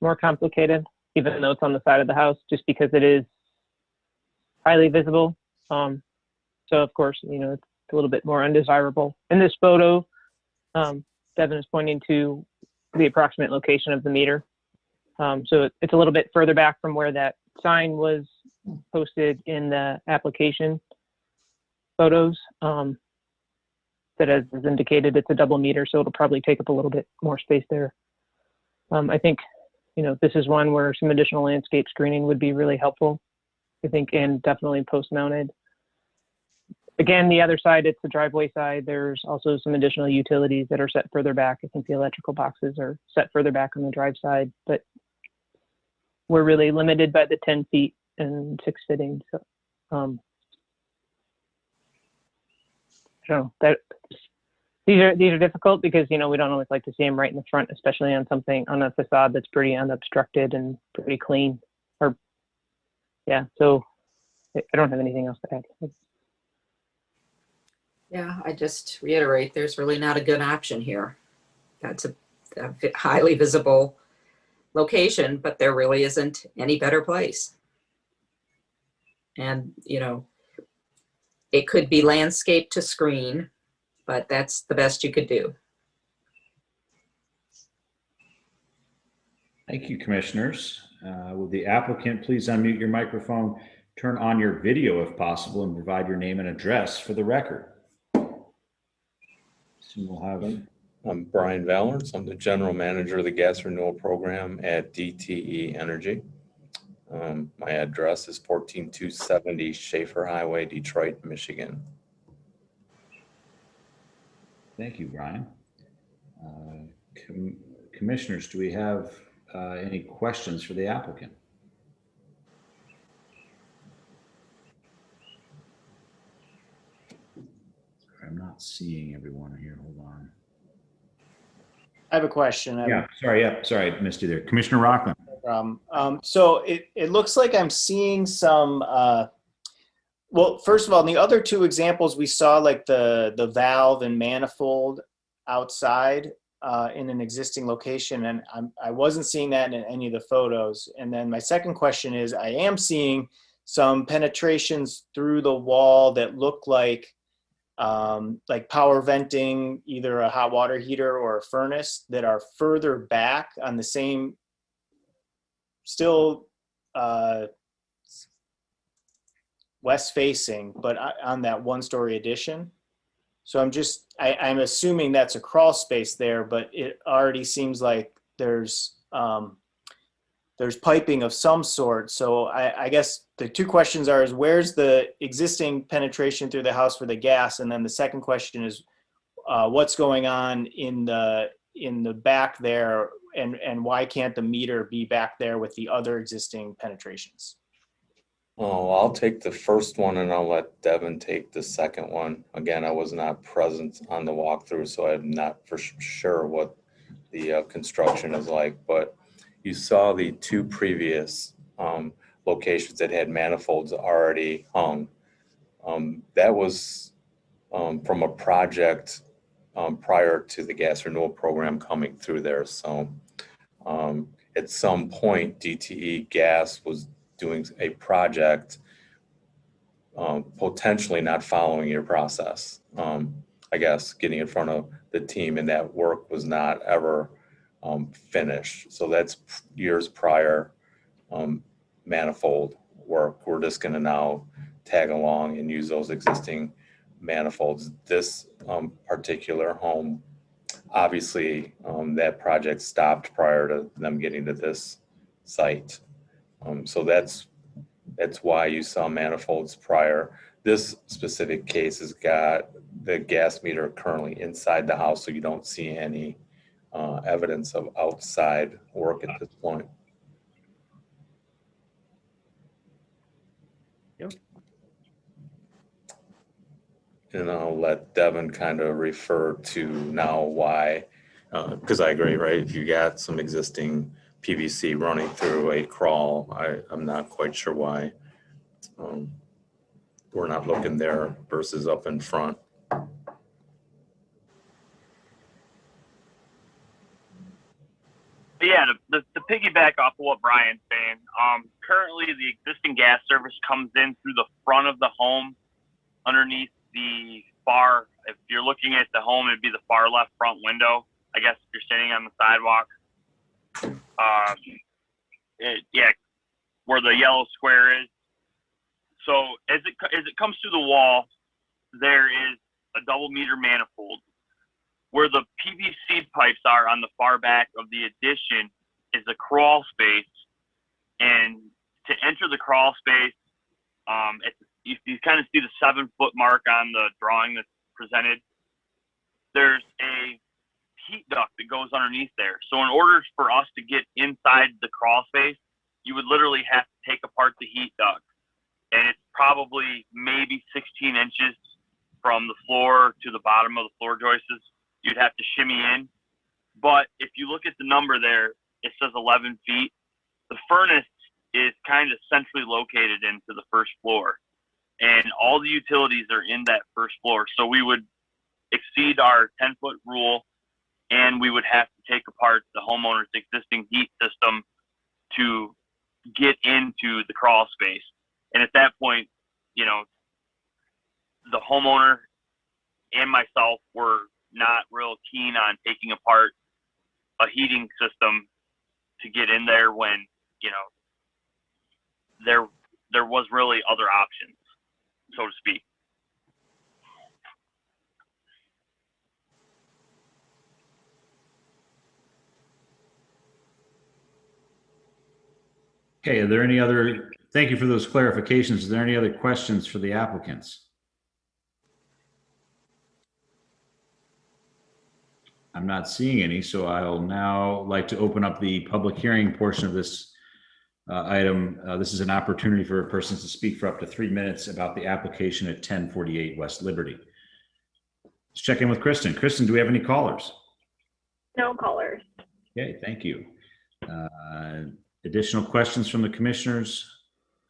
more complicated, even though it's on the side of the house, just because it is highly visible. So of course, you know, it's a little bit more undesirable. In this photo, Devin is pointing to the approximate location of the meter. So it's a little bit further back from where that sign was posted in the application photos. That as is indicated, it's a double meter, so it'll probably take up a little bit more space there. I think, you know, this is one where some additional landscape screening would be really helpful, I think, and definitely post-mounted. Again, the other side, it's the driveway side. There's also some additional utilities that are set further back. I think the electrical boxes are set further back on the drive side, but we're really limited by the 10 feet and 6 fittings. So, I don't know, that these are difficult because, you know, we don't always like to see them right in the front, especially on something on a facade that's pretty unobstructed and pretty clean. Or yeah, so I don't have anything else to add. Yeah, I just reiterate, there's really not a good option here. That's a highly visible location, but there really isn't any better place. And, you know, it could be landscaped to screen, but that's the best you could do. Thank you, commissioners. Will the applicant please unmute your microphone, turn on your video if possible, and provide your name and address for the record? So we'll have. I'm Brian Valorns. I'm the General Manager of the Gas Renewal Program at DTE Energy. My address is 14270 Schaefer Highway, Detroit, Michigan. Thank you, Brian. Commissioners, do we have any questions for the applicant? I'm not seeing everyone here. Hold on. I have a question. Yeah, sorry. I missed you there. Commissioner Rockland. So it looks like I'm seeing some, well, first of all, in the other two examples, we saw like the valve and manifold outside in an existing location, and I wasn't seeing that in any of the photos. And then my second question is, I am seeing some penetrations through the wall that look like power venting, either a hot water heater or a furnace, that are further back on the same, still west facing, but on that one-story addition. So I'm assuming that's a crawl space there, but it already seems like there's piping of some sort. So I guess the two questions are, is where's the existing penetration through the house for the gas? And then the second question is, what's going on in the back there, and why can't the meter be back there with the other existing penetrations? Oh, I'll take the first one and I'll let Devin take the second one. Again, I was not present on the walkthrough, so I'm not for sure what the construction is like, but you saw the two previous locations that had manifolds already hung. That was from a project prior to the gas renewal program coming through there. So at some point, DTE Gas was doing a project, potentially not following your process. I guess getting in front of the team, and that work was not ever finished. So that's years prior manifold work. We're just gonna now tag along and use those existing manifolds. This particular home, obviously that project stopped prior to them getting to this site. So that's why you saw manifolds prior. This specific case has got the gas meter currently inside the house, so you don't see any evidence of outside work at this point. Yep. And I'll let Devin kind of refer to now why, because I agree, right? If you got some existing PVC running through a crawl, I'm not quite sure why we're not looking there versus up in front. Yeah, to piggyback off of what Brian's saying, currently the existing gas service comes in through the front of the home, underneath the far, if you're looking at the home, it'd be the far left front window. I guess if you're sitting on the sidewalk. Where the yellow square is. So as it comes through the wall, there is a double meter manifold. Where the PVC pipes are on the far back of the addition is a crawl space. And to enter the crawl space, you kind of see the 7-foot mark on the drawing that's presented. There's a heat duct that goes underneath there. So in order for us to get inside the crawl space, you would literally have to take apart the heat duct. And it's probably maybe 16 inches from the floor to the bottom of the floor joists. You'd have to shimmy in. But if you look at the number there, it says 11 feet. The furnace is kind of centrally located into the first floor. And all the utilities are in that first floor. So we would exceed our 10-foot rule, and we would have to take apart the homeowner's existing heat system to get into the crawl space. And at that point, the homeowner and myself were not real keen on taking apart a heating system to get in there when, you know, there was really other options, so to speak. Okay, are there any other, thank you for those clarifications. Is there any other questions for the applicants? I'm not seeing any, so I'll now like to open up the public hearing portion of this item. This is an opportunity for persons to speak for up to 3 minutes about the application at 1048 West Liberty. Let's check in with Kristen. Kristen, do we have any callers? No callers. Okay, thank you. Additional questions from the commissioners?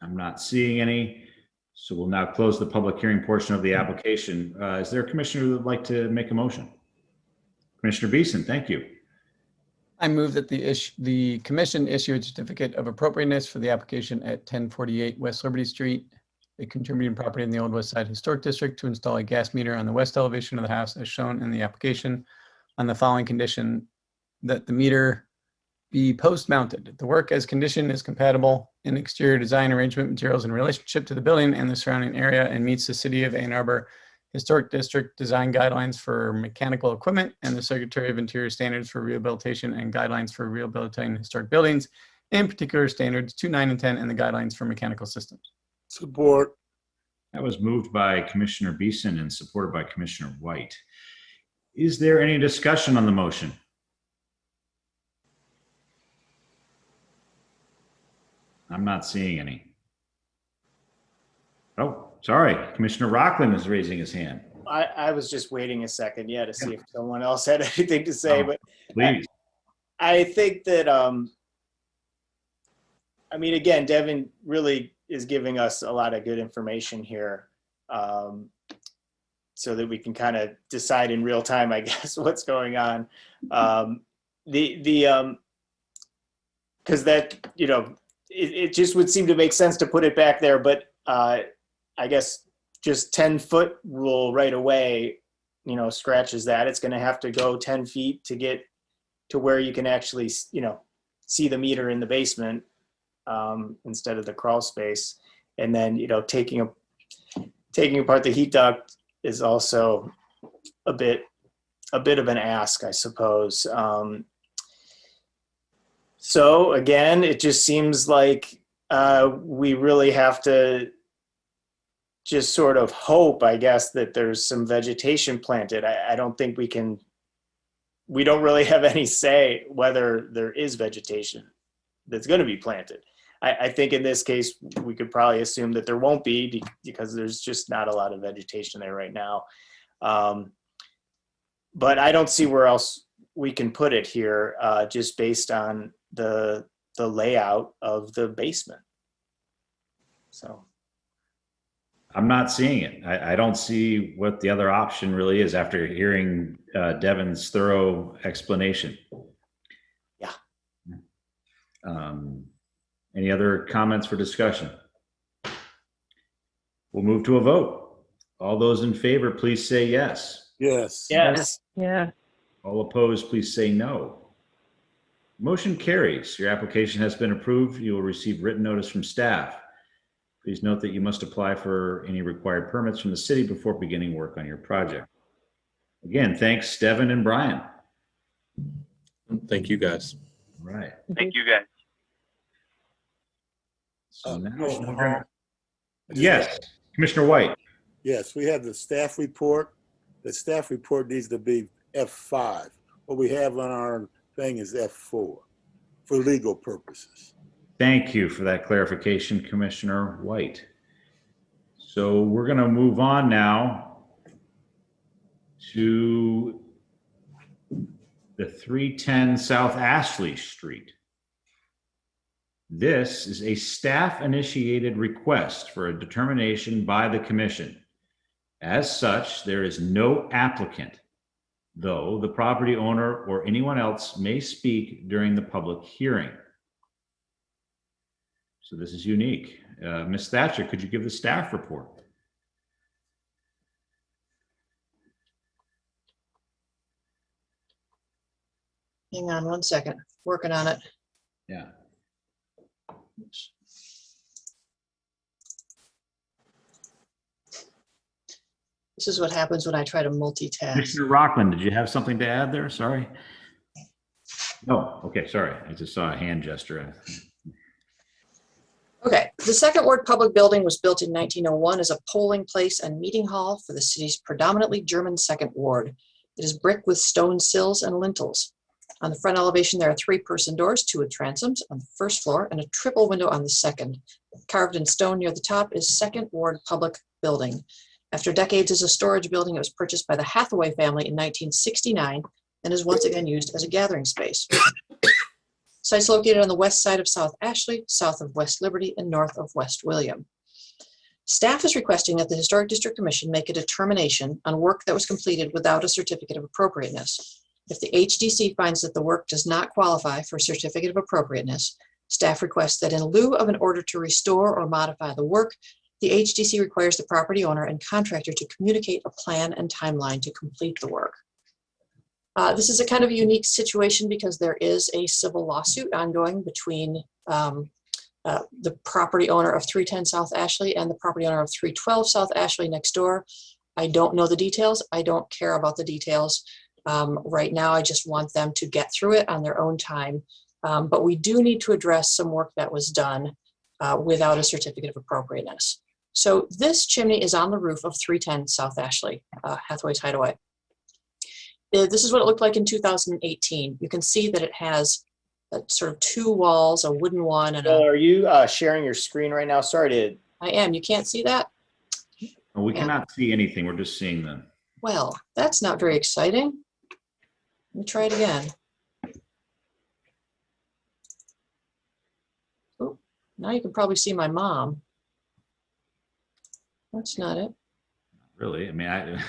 I'm not seeing any. So we'll now close the public hearing portion of the application. Is there a commissioner who would like to make a motion? Commissioner Beeson, thank you. I move that the commission issue a certificate of appropriateness for the application at 1048 West Liberty Street, a contributing property in the Old West Side Historic District, to install a gas meter on the west elevation of the house as shown in the application on the following condition: that the meter be post-mounted. The work as conditioned is compatible in exterior design arrangement materials in relationship to the building and the surrounding area, and meets the City of Ann Arbor Historic District design guidelines for mechanical equipment and the Secretary of Interior standards for rehabilitation and guidelines for rehabilitating historic buildings, in particular standards 2, 9, and 10, and the guidelines for mechanical systems. Support. That was moved by Commissioner Beeson and supported by Commissioner White. Is there any discussion on the motion? I'm not seeing any. Oh, sorry. Commissioner Rockland is raising his hand. I was just waiting a second, to see if someone else had anything to say, but Please. I think that, I mean, again, Devin really is giving us a lot of good information here, so that we can kind of decide in real time, I guess, what's going on. Because that, you know, it just would seem to make sense to put it back there, but I guess just 10-foot rule right away, you know, scratches that. It's going to have to go 10 feet to get to where you can actually, you know, see the meter in the basement instead of the crawl space. And then, you know, taking apart the heat duct is also a bit of an ask, I suppose. So again, it just seems like we really have to just sort of hope, I guess, that there's some vegetation planted. I don't think we don't really have any say whether there is vegetation that's going to be planted. I think in this case, we could probably assume that there won't be because there's just not a lot of vegetation there right now. But I don't see where else we can put it here, just based on the layout of the basement. So. I'm not seeing it. I don't see what the other option really is after hearing Devin's thorough explanation. Yeah. Any other comments for discussion? We'll move to a vote. All those in favor, please say yes. Yes. Yes. Yeah. All opposed, please say no. Motion carries. Your application has been approved. You will receive written notice from staff. Please note that you must apply for any required permits from the city before beginning work on your project. Again, thanks, Devin and Brian. Thank you, guys. All right. Thank you, guys. So now Commissioner we're gonna- Hall. Yes, Commissioner White. Yes, we have the staff report. The staff report needs to be F5. What we have on our thing is F4 for legal purposes. Thank you for that clarification, Commissioner White. So we're going to move on now to the 310 South Ashley Street. This is a staff-initiated request for a determination by the commission. As such, there is no applicant, though the property owner or anyone else may speak during the public hearing. So this is unique. Ms. Thatcher, could you give the staff report? Hang on one second, working on it. Yeah. Oops. This is what happens when I try to multitask. Commissioner Rockland, did you have something to add there? Sorry. No, okay, sorry. I just saw a hand gesture. Okay, the Second Ward Public Building was built in 1901 as a polling place and meeting hall for the city's predominantly German Second Ward. It is brick with stone sills and lintels. On the front elevation, there are 3-person doors, 2 with transoms on the first floor and a triple window on the second. Carved in stone near the top is Second Ward Public Building. After decades as a storage building, it was purchased by the Hathaway family in 1969 and is once again used as a gathering space. Site's located on the west side of South Ashley, south of West Liberty, and north of West William. Staff is requesting that the Historic District Commission make a determination on work that was completed without a certificate of appropriateness. If the HDC finds that the work does not qualify for a certificate of appropriateness, staff requests that in lieu of an order to restore or modify the work, the HDC requires the property owner and contractor to communicate a plan and timeline to complete the work. This is a kind of a unique situation because there is a civil lawsuit ongoing between the property owner of 310 South Ashley and the property owner of 312 South Ashley next door. I don't know the details. I don't care about the details. Right now, I just want them to get through it on their own time. But we do need to address some work that was done without a certificate of appropriateness. So this chimney is on the roof of 310 South Ashley, Hathaway's Hideaway. This is what it looked like in 2018. You can see that it has sort of 2 walls, a wooden one and Well, a, are you sharing your screen right now? Sorry to. I am, you can't see that? Well, we Yeah. cannot see anything. We're just seeing them. Well, that's not very exciting. Let me try it again. Oh, now you can probably see my mom. That's not it. Really? I mean,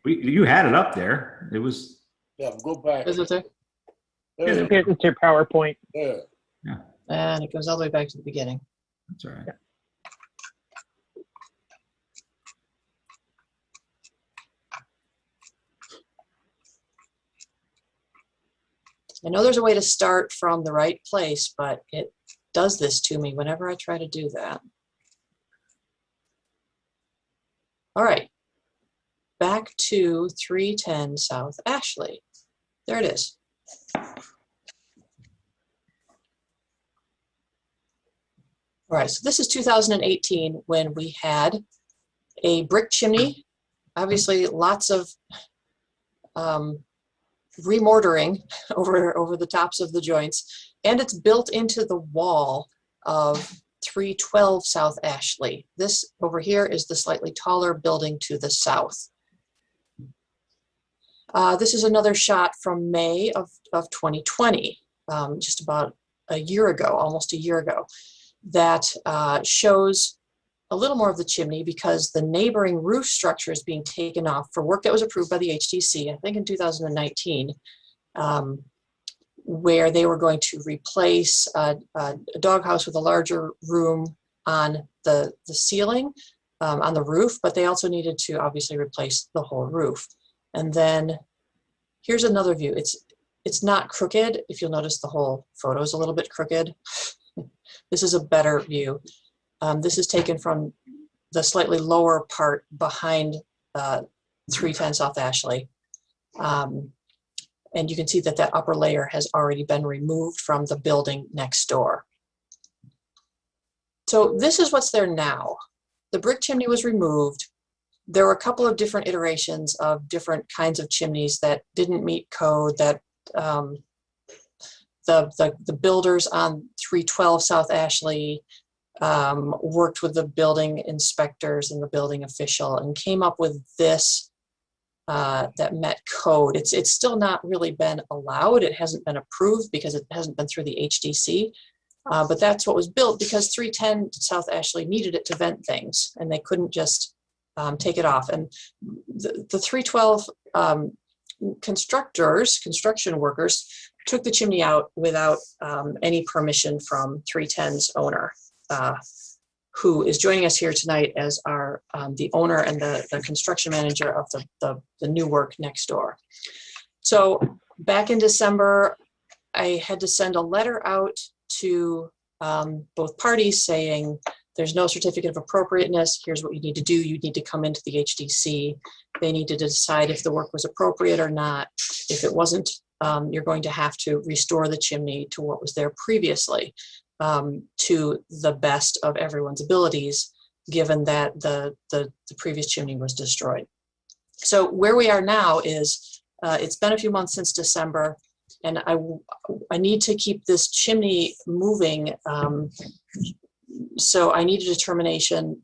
you had it up there. It was. Yeah, go back. Is it there? There, It's your PowerPoint. there. And it goes all the way back to the beginning. That's all right. I know there's a way to start from the right place, but it does this to me whenever I try to do that. All right, back to 310 South Ashley. There it is. All right, so this is 2018 when we had a brick chimney, obviously lots of remortaring over the tops of the joints, and it's built into the wall of 312 South Ashley. This over here is the slightly taller building to the south. This is another shot from May of 2020, just about a year ago, almost a year ago, that shows a little more of the chimney because the neighboring roof structure is being taken off for work that was approved by the HDC, I think in 2019, where they were going to replace a doghouse with a larger room on the ceiling, on the roof, but they also needed to obviously replace the whole roof. And then here's another view. It's not crooked. If you'll notice, the whole photo is a little bit crooked. This is a better view. This is taken from the slightly lower part behind 310 South Ashley. And you can see that that upper layer has already been removed from the building next door. So this is what's there now. The brick chimney was removed. There were a couple of different iterations of different kinds of chimneys that didn't meet code, that the builders on 312 South Ashley worked with the building inspectors and the building official and came up with this that met code. It's still not really been allowed. It hasn't been approved because it hasn't been through the HDC. But that's what was built because 310 South Ashley needed it to vent things, and they couldn't just take it off. And the 312 construction workers took the chimney out without any permission from 310's owner, who is joining us here tonight as our the owner and the construction manager of the new work next door. So Back in December, I had to send a letter out to both parties saying, there's no certificate of appropriateness. Here's what you need to do. You need to come into the HDC. They need to decide if the work was appropriate or not. If it wasn't, you're going to have to restore the chimney to what was there previously, to the best of everyone's abilities, given that the previous chimney was destroyed. So where we are now is, it's been a few months since December, and I need to keep this chimney moving. So I need a determination.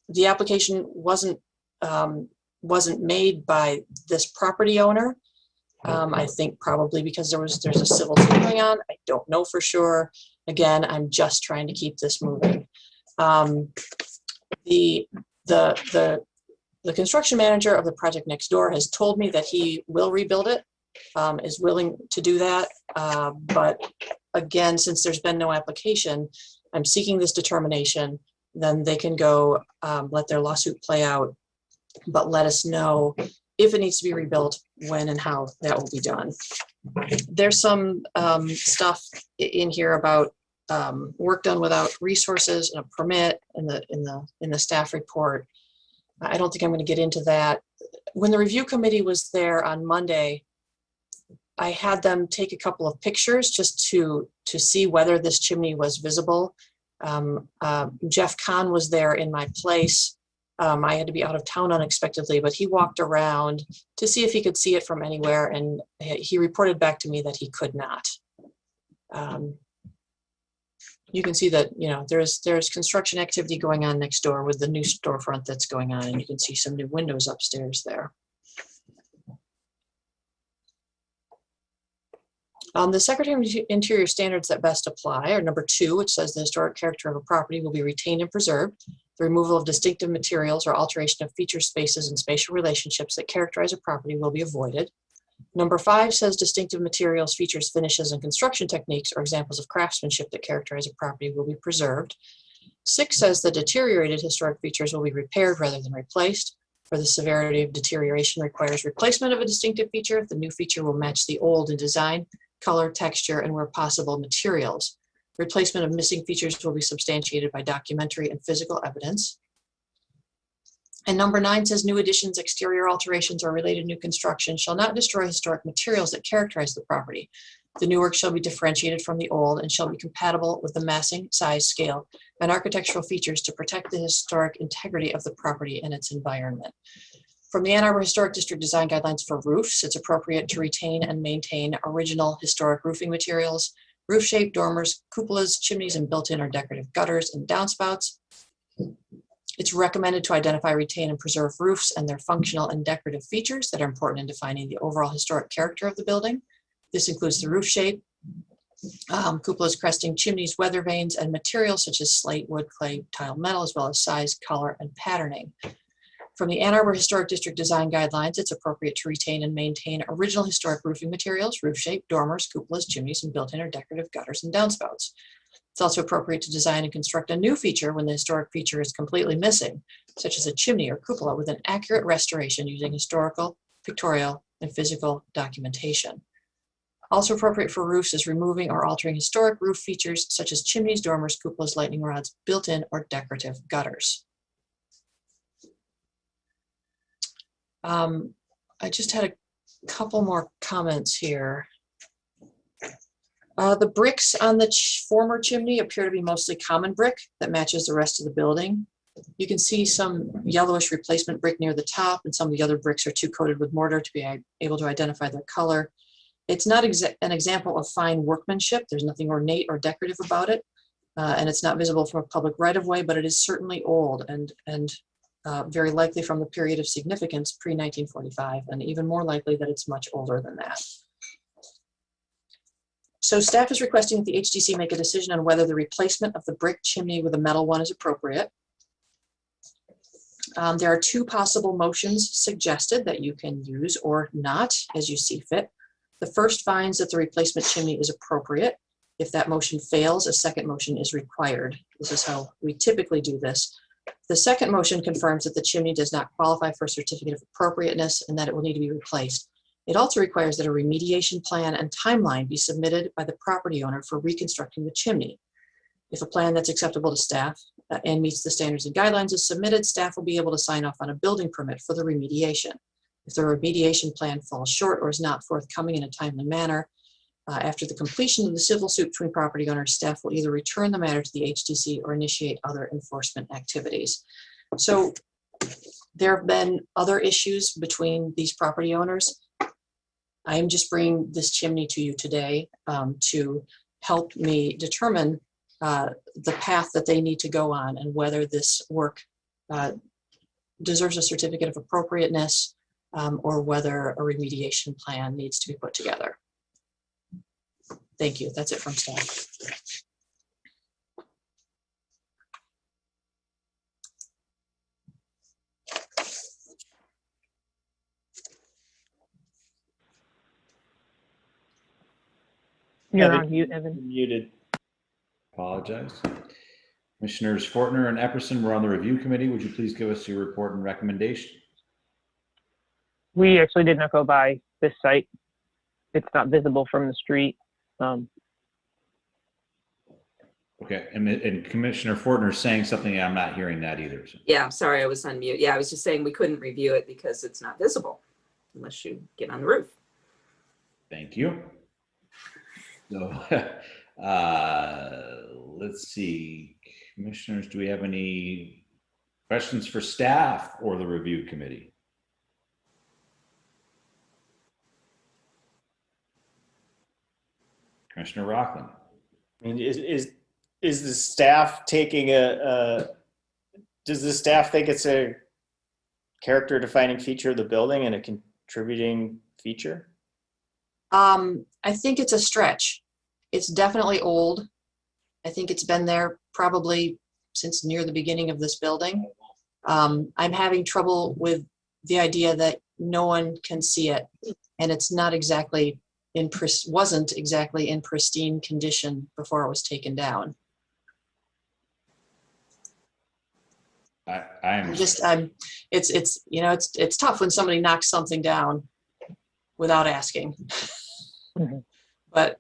The application wasn't made by this property owner. I think probably because there's a civil suit going on. I don't know for sure. Again, I'm just trying to keep this moving. The construction manager of the project next door has told me that he will rebuild it, is willing to do that. But again, since there's been no application, I'm seeking this determination. Then they can go let their lawsuit play out, but let us know if it needs to be rebuilt, when and how that will be done. There's some stuff in here about work done without resources and a permit in the staff report. I don't think I'm going to get into that. When the review committee was there on Monday, I had them take a couple of pictures just to see whether this chimney was visible. Jeff Kahn was there in my place. I had to be out of town unexpectedly, but he walked around to see if he could see it from anywhere, and he reported back to me that he could not. You can see that, you know, there's construction activity going on next door with the new storefront that's going on, and you can see some new windows upstairs there. The Secretary of Interior standards that best apply are number 2, which says the historic character of a property will be retained and preserved. The removal of distinctive materials or alteration of feature spaces and spatial relationships that characterize a property will be avoided. Number 5 says distinctive materials, features, finishes, and construction techniques or examples of craftsmanship that characterize a property will be preserved. 6 says the deteriorated historic features will be repaired rather than replaced. For the severity of deterioration requires replacement of a distinctive feature, the new feature will match the old in design, color, texture, and where possible, materials. Replacement of missing features will be substantiated by documentary and physical evidence. And number 9 says new additions, exterior alterations, or related new construction shall not destroy historic materials that characterize the property. The new work shall be differentiated from the old and shall be compatible with the massing, size, scale, and architectural features to protect the historic integrity of the property and its environment. From the Ann Arbor Historic District Design Guidelines for roofs, it's appropriate to retain and maintain original historic roofing materials, roof shape, dormers, cupolas, chimneys, and built-in or decorative gutters and downspouts. It's recommended to identify, retain, and preserve roofs and their functional and decorative features that are important in defining the overall historic character of the building. This includes the roof shape, cupolas, cresting, chimneys, weather vanes, and materials such as slate, wood, clay, tile, metal, as well as size, color, and patterning. From the Ann Arbor Historic District Design Guidelines, it's appropriate to retain and maintain original historic roofing materials, roof shape, dormers, cupolas, chimneys, and built-in or decorative gutters and downspouts. It's also appropriate to design and construct a new feature when the historic feature is completely missing, such as a chimney or cupola, with an accurate restoration using historical, pictorial, and physical documentation. Also appropriate for roofs is removing or altering historic roof features such as chimneys, dormers, cupolas, lightning rods, built-in or decorative gutters. I just had a couple more comments here. The bricks on the former chimney appear to be mostly common brick that matches the rest of the building. You can see some yellowish replacement brick near the top, and some of the other bricks are too coated with mortar to be able to identify their color. It's not an example of fine workmanship. There's nothing ornate or decorative about it, and it's not visible from a public right-of-way, but it is certainly old and very likely from the period of significance pre-1945, and even more likely that it's much older than that. So staff is requesting that the HDC make a decision on whether the replacement of the brick chimney with a metal one is appropriate. There are 2 possible motions suggested that you can use or not as you see fit. The first finds that the replacement chimney is appropriate. If that motion fails, a second motion is required. This is how we typically do this. The second motion confirms that the chimney does not qualify for a certificate of appropriateness and that it will need to be replaced. It also requires that a remediation plan and timeline be submitted by the property owner for reconstructing the chimney. If a plan that's acceptable to staff and meets the standards and guidelines is submitted, staff will be able to sign off on a building permit for the remediation. If the remediation plan falls short or is not forthcoming in a timely manner, after the completion of the civil suit between property owners, staff will either return the matter to the HDC or initiate other enforcement activities. So there have been other issues between these property owners. I am just bringing this chimney to you today to help me determine the path that they need to go on and whether this work deserves a certificate of appropriateness or whether a remediation plan needs to be put together. Thank you. That's it from staff. You're Evan, on mute, Evan. Muted. Apologize. Commissioners Fortner and Epperson were on the review committee. Would you please give us your report and recommendation? We actually did not go by this site. It's not visible from the street. Okay, and Commissioner Fortner is saying something, I'm not hearing that either. So. Yeah, I'm sorry, I was on mute. Yeah, I was just saying we couldn't review it because it's not visible unless you get on the roof. Thank you. So, let's see, commissioners, do we have any questions for staff or the review committee? Commissioner Rockland. I mean, is the staff taking does the staff think it's a character defining feature of the building and a contributing feature? I think it's a stretch. It's definitely old. I think it's been there probably since near the beginning of this building. I'm having trouble with the idea that no one can see it, and it's not exactly wasn't exactly in pristine condition before it was taken down. It's tough when somebody knocks something down without asking. Mm-hmm. But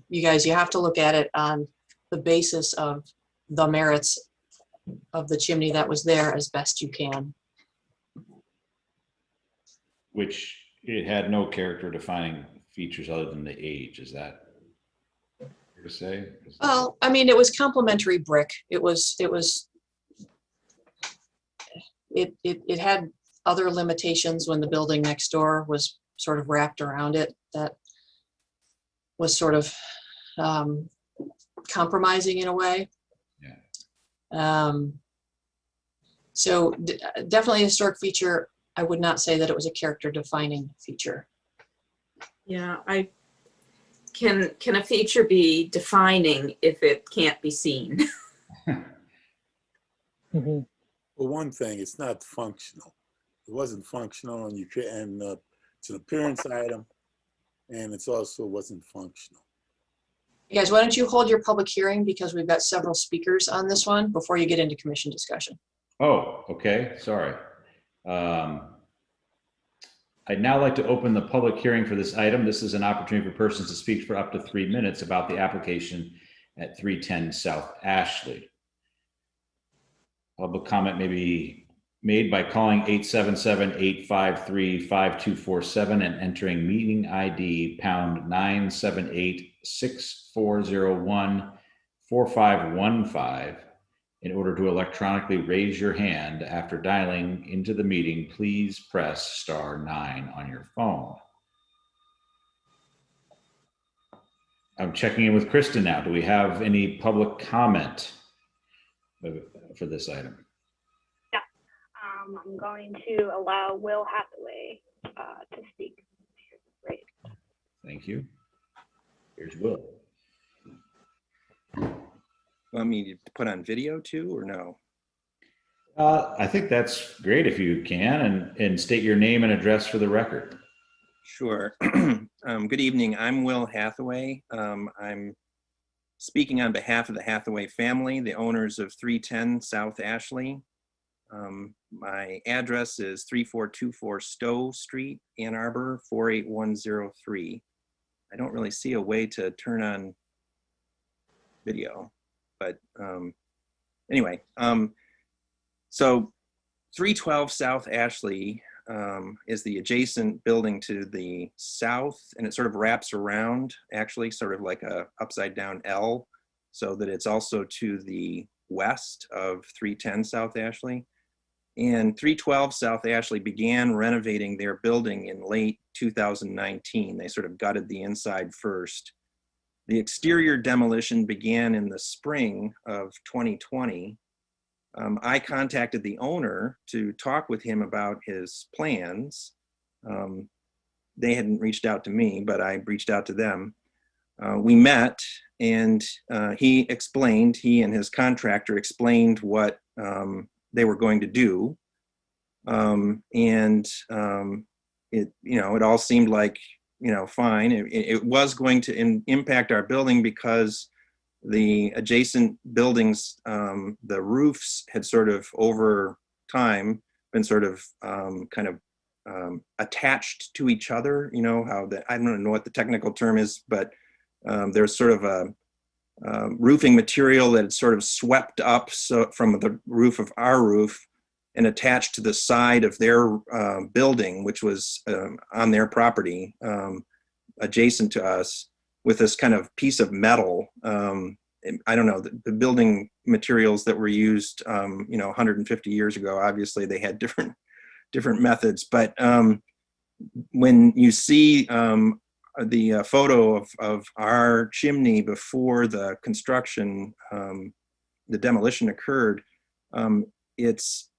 you guys, you have to look at it on the basis of the merits of the chimney that was there as best you can. Which it had no character defining features other than the age. Is that fair to say? Well, I mean, it was complementary brick. It had other limitations when the building next door was sort of wrapped around it that was sort of compromising in a way. Yeah. So definitely a historic feature. I would not say that it was a character defining feature. Yeah, can a feature be defining if it can't be seen? Mm-hmm. For one thing, it's not functional. It wasn't functional, and it's an appearance item, and it's also wasn't functional. You guys, why don't you hold your public hearing because we've got several speakers on this one before you get into commission discussion. Oh, okay, sorry. I'd now like to open the public hearing for this item. This is an opportunity for persons to speak for up to 3 minutes about the application at 310 South Ashley. Public comment may be made by calling 877-853-5247 and entering meeting ID pound 978-6401-4515. In order to electronically raise your hand after dialing into the meeting, please press *9 on your phone. I'm checking in with Kristen now. Do we have any public comment for this item? Yeah, I'm going to allow Will Hathaway to speak. Great. Thank you. Here's Will. Want me to put on video too, or no? I think that's great if you can, and state your name and address for the record. Sure. Good evening. I'm Will Hathaway. I'm speaking on behalf of the Hathaway family, the owners of 310 South Ashley. My address is 3424 Stowe Street, Ann Arbor, 48103. I don't really see a way to turn on video, but anyway, so 312 South Ashley is the adjacent building to the south, and it sort of wraps around, actually, sort of like a upside down L, so that it's also to the west of 310 South Ashley. And 312 South Ashley began renovating their building in late 2019. They sort of gutted the inside first. The exterior demolition began in the spring of 2020. I contacted the owner to talk with him about his plans. They hadn't reached out to me, but I reached out to them. We met, and he and his contractor explained what they were going to do. It all seemed like, fine. It was going to impact our building because the adjacent buildings, the roofs had sort of over time been sort of attached to each other. I don't know what the technical term is, but there's sort of a roofing material that had sort of swept up from the roof of our roof and attached to the side of their building, which was on their property, adjacent to us, with this kind of piece of metal. I don't know, the building materials that were used, 150 years ago, obviously they had different methods. But when you see the photo of our chimney before the construction, the demolition occurred, it's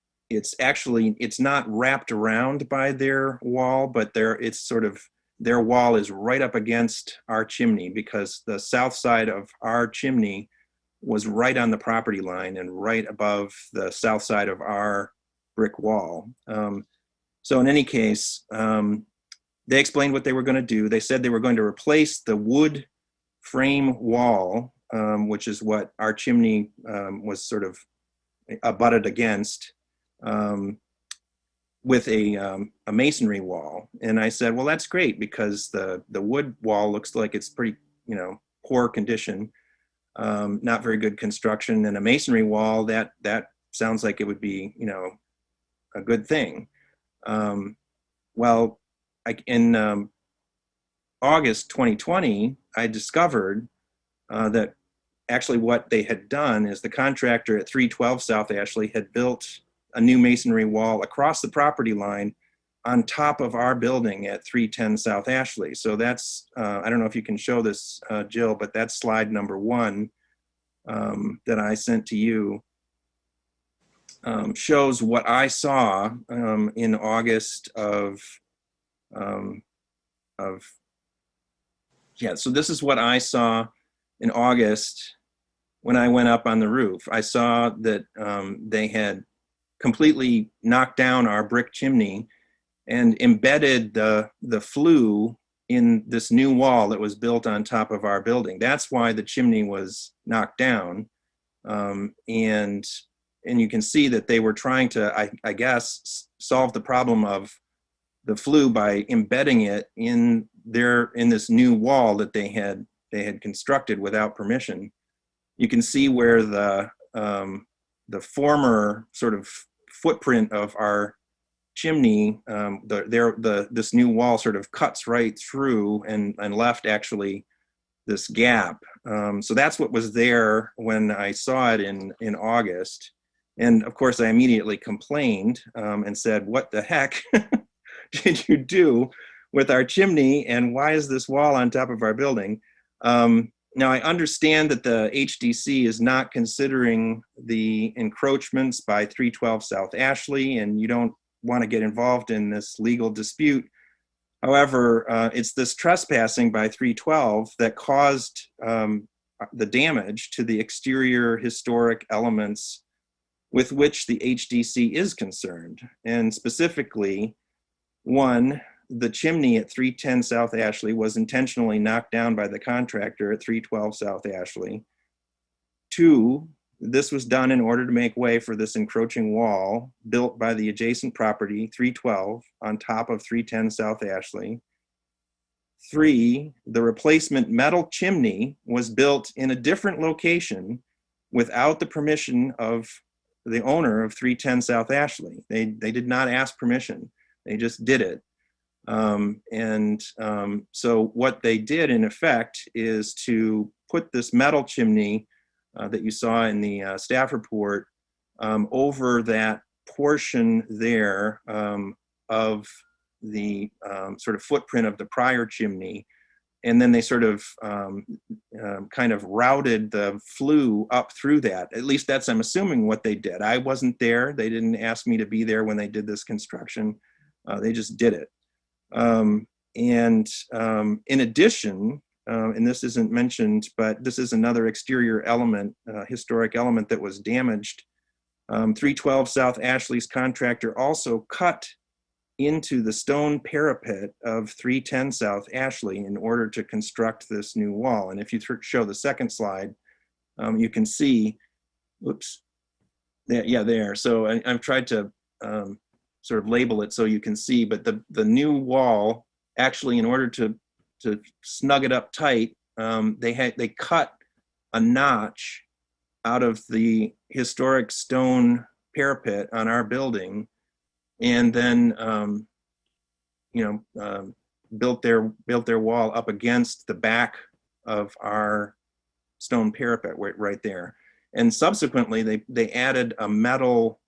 not wrapped around by their wall, but their wall is right up against our chimney, because the south side of our chimney was right on the property line and right above the south side of our brick wall. So in any case, they explained what they were going to do. They said they were going to replace the wood frame wall, which is what our chimney was sort of abutted against, with a masonry wall. And I said, well, that's great, because the wood wall looks like it's pretty, poor condition, not very good construction. And a masonry wall, that sounds like it would be, a good thing. In August 2020, I discovered that actually what they had done is the contractor at 312 South Ashley had built a new masonry wall across the property line on top of our building at 310 South Ashley. So that's, I don't know if you can show this, Jill, but that's slide number 1 that I sent to you. Shows what I saw in August so this is what I saw in August when I went up on the roof. I saw that they had completely knocked down our brick chimney and embedded the flue in this new wall that was built on top of our building. That's why the chimney was knocked down. And you can see that they were trying to, I guess, solve the problem of the flue by embedding it in this new wall that they had constructed without permission. You can see where the former sort of footprint of our chimney, this new wall sort of cuts right through and left actually this gap. So that's what was there when I saw it in August. And of course I immediately complained and said, what the heck did you do with our chimney, and why is this wall on top of our building? Now I understand that the HDC is not considering the encroachments by 312 South Ashley, and you don't want to get involved in this legal dispute. However, it's this trespassing by 312 that caused the damage to the exterior historic elements with which the HDC is concerned. And specifically, 1, the chimney at 310 South Ashley was intentionally knocked down by the contractor at 312 South Ashley. 2, This was done in order to make way for this encroaching wall built by the adjacent property, 312, on top of 310 South Ashley. 3, the replacement metal chimney was built in a different location without the permission of the owner of 310 South Ashley. They did not ask permission. They just did it. So what they did in effect is to put this metal chimney that you saw in the staff report over that portion there of the sort of footprint of the prior chimney. And then they sort of kind of routed the flue up through that. At least that's, I'm assuming, what they did. I wasn't there. They didn't ask me to be there when they did this construction. They just did it. In addition, and this isn't mentioned, but this is another exterior element, historic element that was damaged. 312 South Ashley's contractor also cut into the stone parapet of 310 South Ashley in order to construct this new wall. And if you show the second slide, you can see, oops, there. So I've tried to sort of label it so you can see, but the new wall, actually, in order to snug it up tight, they cut a notch out of the historic stone parapet on our building, and then built their wall up against the back of our stone parapet right there. And subsequently, they added a metal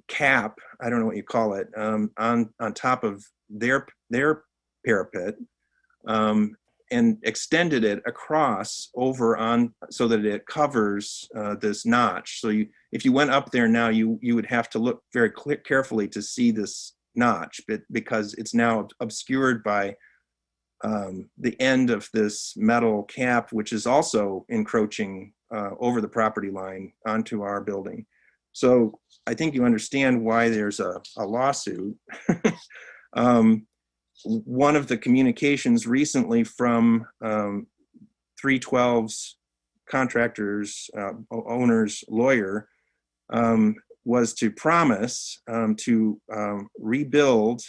cap, I don't know what you call it, on top of their parapet, and extended it across over on so that it covers this notch. So if you went up there now, you would have to look very carefully to see this notch, because it's now obscured by the end of this metal cap, which is also encroaching over the property line onto our building. So I think you understand why there's a lawsuit. One of the communications recently from 312's contractor's owner's lawyer was to promise to rebuild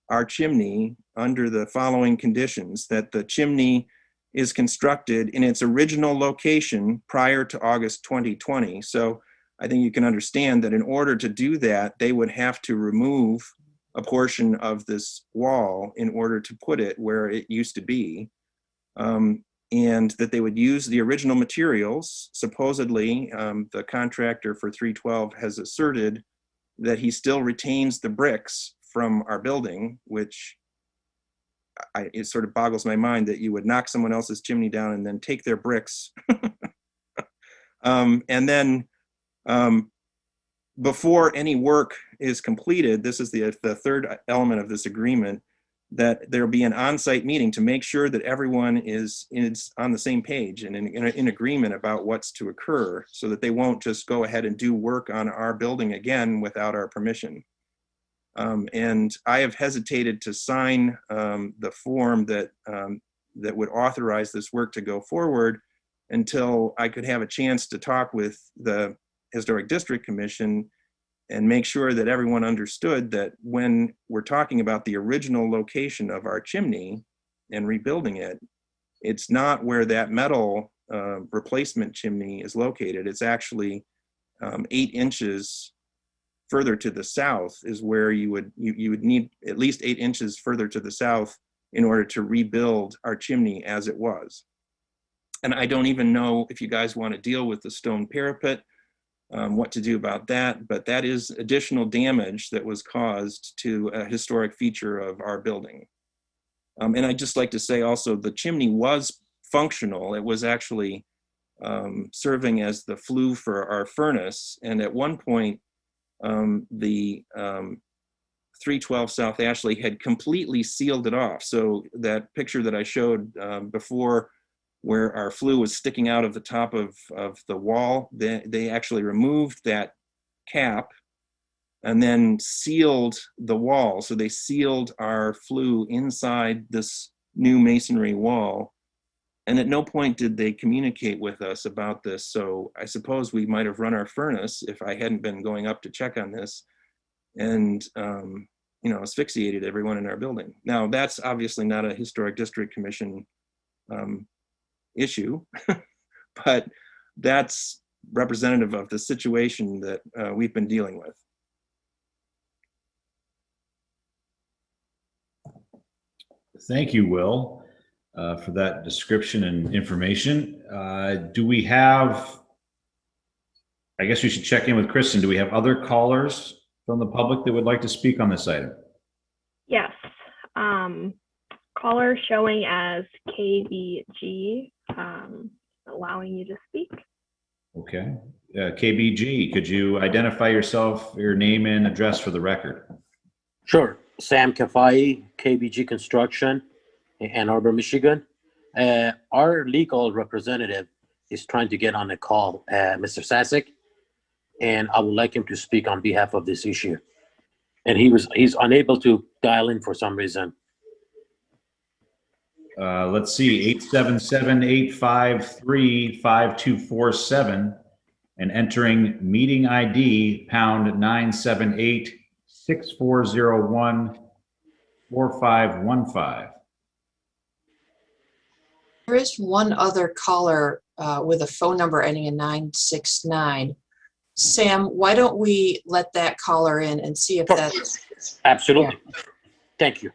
our chimney under the following conditions: that the chimney is constructed in its original location prior to August 2020. So I think you can understand that in order to do that, they would have to remove a portion of this wall in order to put it where it used to be, and that they would use the original materials. Supposedly, the contractor for 312 has asserted that he still retains the bricks from our building, which it sort of boggles my mind that you would knock someone else's chimney down and then take their bricks. And then before any work is completed, this is the third element of this agreement, that there'll be an on-site meeting to make sure that everyone is on the same page and in agreement about what's to occur, so that they won't just go ahead and do work on our building again without our permission. And I have hesitated to sign the form that would authorize this work to go forward until I could have a chance to talk with the Historic District Commission and make sure that everyone understood that when we're talking about the original location of our chimney and rebuilding it, it's not where that metal replacement chimney is located. It's actually 8 inches further to the south is where you would need at least 8 inches further to the south in order to rebuild our chimney as it was. And I don't even know if you guys want to deal with the stone parapet, what to do about that, but that is additional damage that was caused to a historic feature of our building. And I'd just like to say also, the chimney was functional. It was actually serving as the flue for our furnace. And at one point, the 312 South Ashley had completely sealed it off. So that picture that I showed before, where our flue was sticking out of the top of the wall, they actually removed that cap and then sealed the wall. So they sealed our flue inside this new masonry wall And at no point did they communicate with us about this. So I suppose we might have run our furnace if I hadn't been going up to check on this and, asphyxiated everyone in our building. Now, that's obviously not a Historic District Commission issue, but that's representative of the situation that we've been dealing with. Thank you, Will, for that description and information. Do we have, I guess we should check in with Kristen. Do we have other callers from the public that would like to speak on this item? Yes. Caller showing as KBG, allowing you to speak. Okay. KBG, could you identify yourself, your name and address for the record? Sure. Sam Kafai, KBG Construction in Ann Arbor, Michigan. Our legal representative is trying to get on a call, Mr. Sasek, and I would like him to speak on behalf of this issue. And he's unable to dial in for some reason. Let's see, 877-853-5247 and entering meeting ID pound 978-6401-4515. There is one other caller with a phone number ending in 969. Sam, why don't we let that caller in and see if that's... Absolutely. Thank you.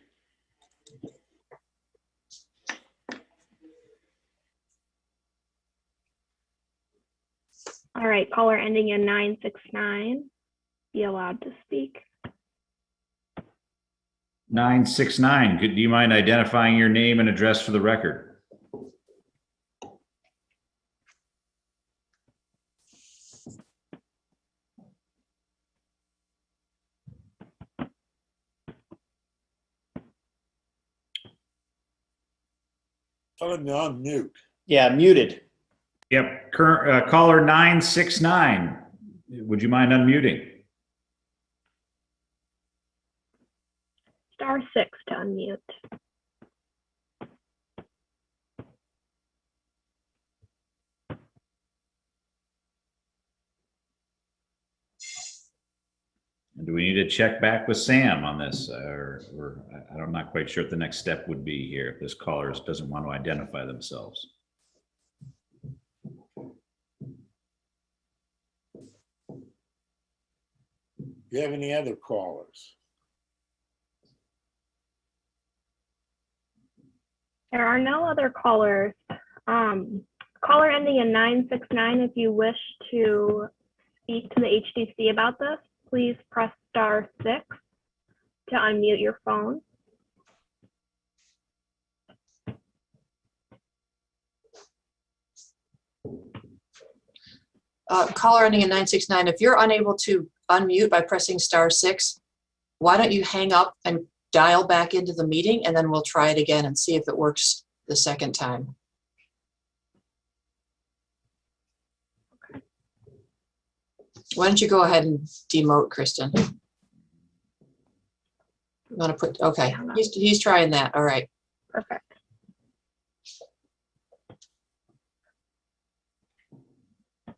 All right, caller ending in 969, be allowed to speak. 969, do you mind identifying your name and address for the record? Tell him to unmute. Yeah, muted. Yep, current caller 969. Would you mind unmuting? *6 to unmute. Do we need to check back with Sam on this? Or I'm not quite sure what the next step would be here if this caller doesn't want to identify themselves. Do you have any other callers? There are no other callers. Caller ending in 969, if you wish to speak to the HDC about this, please press *6 to unmute your phone. Caller ending in 969, if you're unable to unmute by pressing *6, why don't you hang up and dial back into the meeting, and then we'll try it again and see if it works the second time. Okay. Why don't you go ahead and demote Kristen? You want to put, okay, he's trying that, all right. Perfect. Do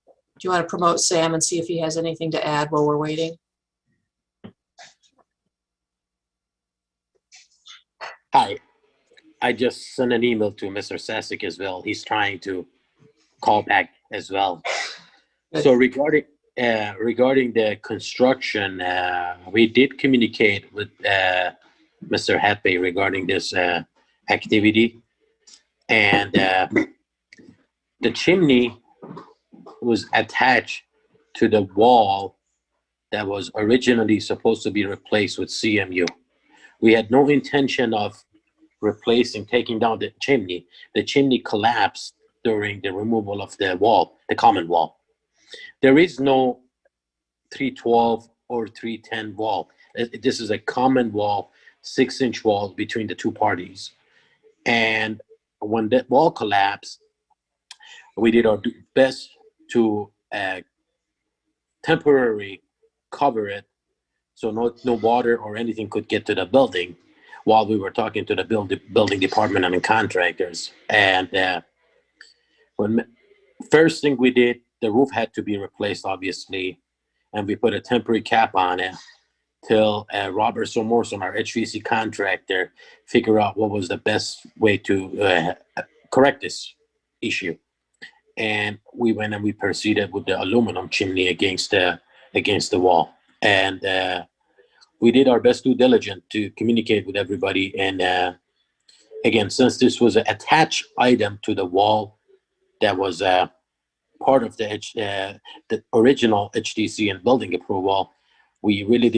you want to promote Sam and see if he has anything to add while we're waiting? Hi. I just sent an email to Mr. Sasek as well. He's trying to call back as well. Good. So regarding the construction, we did communicate with Mr. Happy regarding this activity, and the chimney was attached to the wall that was originally supposed to be replaced with CMU. We had no intention of taking down the chimney. The chimney collapsed during the removal of the wall, the common wall. There is no 312 or 310 wall. This is a common wall, 6-inch wall between the two parties. And when that wall collapsed, we did our best to temporarily cover it so no water or anything could get to the building while we were talking to the building department and the contractors. And first thing we did, the roof had to be replaced, obviously, and we put a temporary cap on it till Robert Somorson, our HVAC contractor, figure out what was the best way to correct this issue. And we went and we proceeded with the aluminum chimney against the wall. And we did our best due diligence to communicate with everybody. And again, since this was an attached item to the wall that was part of the original HDC and building approval, we really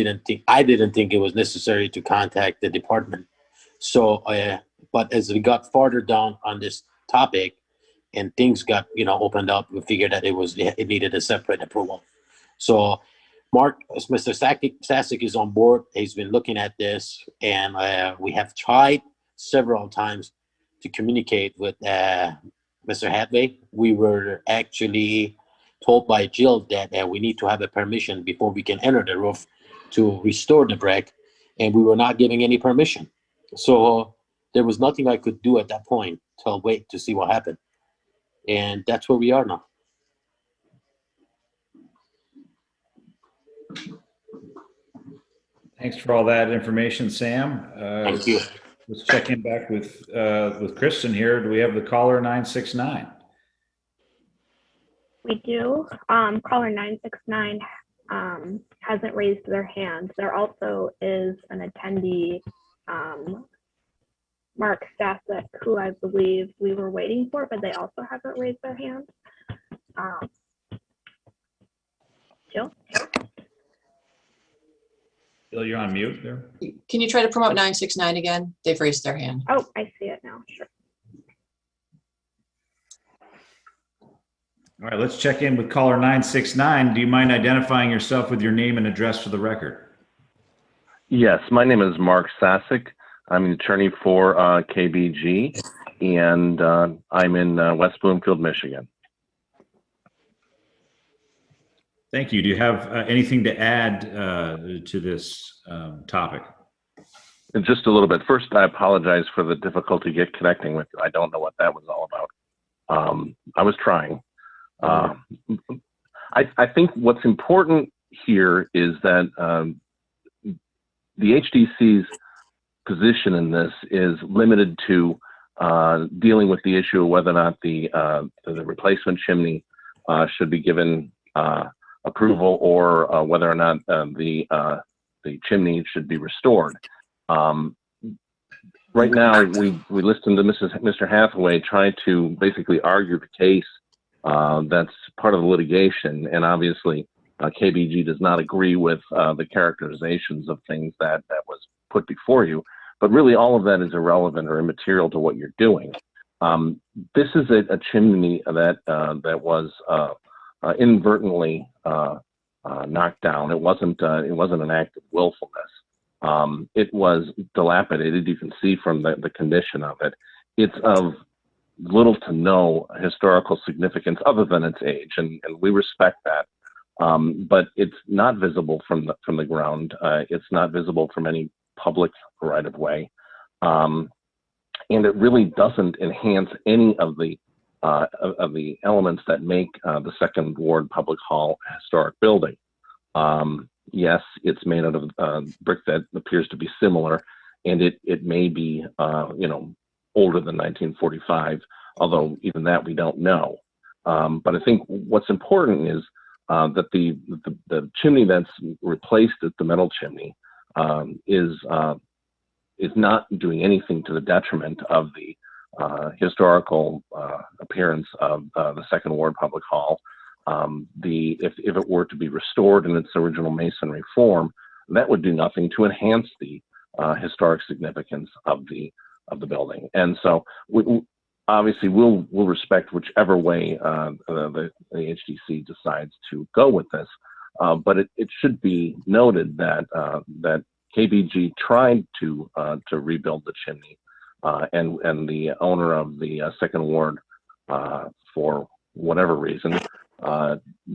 I didn't think it was necessary to contact the department. So, but as we got farther down on this topic and things got, opened up, we figured that it needed a separate approval. So Mark, Mr. Sasek is on board. He's been looking at this, and we have tried several times to communicate with Mr. Hathaway. We were actually told by Jill that we need to have a permission before we can enter the roof to restore the brick, and we were not giving any permission. So there was nothing I could do at that point till wait to see what happened. And that's where we are now. Thanks for all that information, Sam. Thank you. Let's check in back with Kristen here. Do we have the caller 969? We do. Caller 969 hasn't raised their hand. There also is an attendee, Mark Stasek, who I believe we were waiting for, but they also haven't raised their hand. Jill? Bill, you're on mute there. Can you try to promote 969 again? They've raised their hand. Oh, I see it now. Sure. All right, let's check in with caller 969. Do you mind identifying yourself with your name and address for the record? Yes, my name is Mark Sasek. I'm an attorney for KBG, and I'm in West Bloomfield, Michigan. Thank you. Do you have anything to add to this topic? And just a little bit. First, I apologize for the difficulty connecting with you. I don't know what that was all about. I was trying. I think what's important here is that the HDC's position in this is limited to dealing with the issue of whether or not the replacement chimney should be given approval, or whether or not the chimney should be restored. Right now, we listened to Mr. Hathaway try to basically argue the case that's part of the litigation, and obviously KBG does not agree with the characterizations of things that was put before you. But really, all of that is irrelevant or immaterial to what you're doing. This is a chimney that was inadvertently knocked down. It wasn't an act of willfulness. It was dilapidated. You can see from the condition of it. It's of little to no historical significance other than its age, and we respect that. But it's not visible from the ground. It's not visible from any public right of way, and it really doesn't enhance any of the elements that make the Second Ward Public Hall a historic building. Yes, it's made out of brick that appears to be similar, and it may be older than 1945, although even that we don't know. But I think what's important is that the chimney that's replaced as the metal chimney is not doing anything to the detriment of the historical appearance of the Second Ward Public Hall. If it were to be restored in its original masonry form, that would do nothing to enhance the historic significance of the building. And so obviously we'll respect whichever way the HDC decides to go with this. But it should be noted that KBG tried to rebuild the chimney, and the owner of the Second Ward, for whatever reason,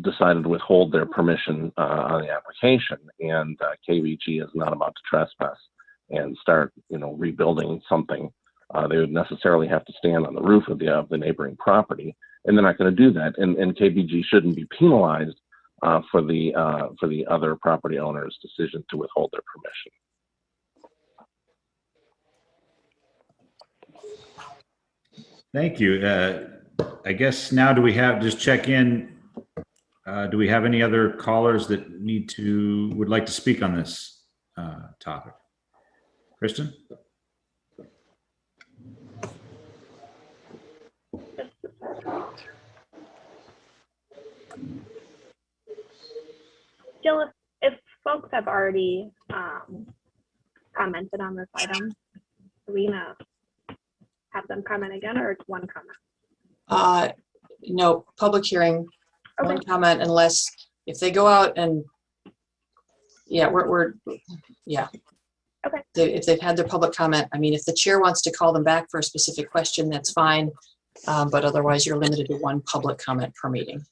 decided to withhold their permission on the application. And KBG is not about to trespass and start, rebuilding something. They would necessarily have to stand on the roof of the neighboring property and they're not going to do that. And KBG shouldn't be penalized for the other property owner's decision to withhold their permission. Thank you. I guess now do we have, just check in, do we have any other callers that would like to speak on this topic? Kristen? Jill, if folks have already commented on this item, are we gonna have them comment again, or it's one comment? No, public hearing, Okay. one comment, unless if they go out and, yeah, yeah. Okay. If they've had their public comment, I mean, if the chair wants to call them back for a specific question, that's fine. But otherwise, you're limited to one public comment per meeting.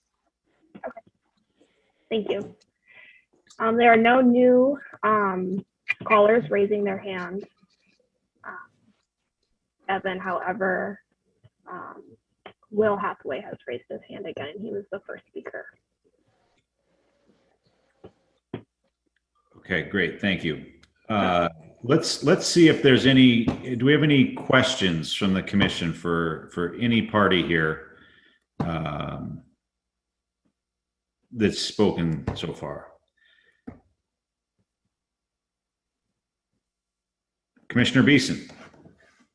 Okay. Thank you. There are no new callers raising their hands. Evan, however, Will Hathaway has raised his hand again. He was the first speaker. Okay, great. Thank you. Let's see if there's any, do we have any questions from the commission for any party here that's spoken so far? Commissioner Beeson.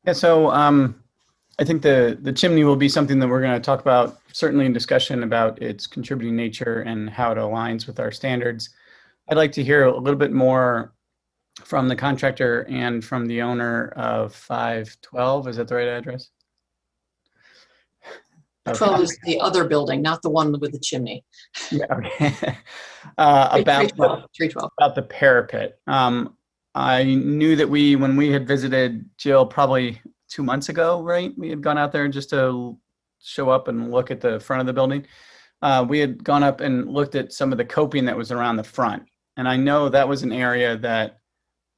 Yeah, so I think the chimney will be something that we're going to talk about, certainly in discussion about its contributing nature and how it aligns with our standards. I'd like to hear a little bit more from the contractor and from the owner of 512. Is that the right address? 12 is the other building, not the one with the chimney. Yeah, okay. 312. About the parapet. I knew that when we had visited Jill probably 2 months ago, right? We had gone out there just to show up and look at the front of the building. We had gone up and looked at some of the coping that was around the front. And I know that was an area that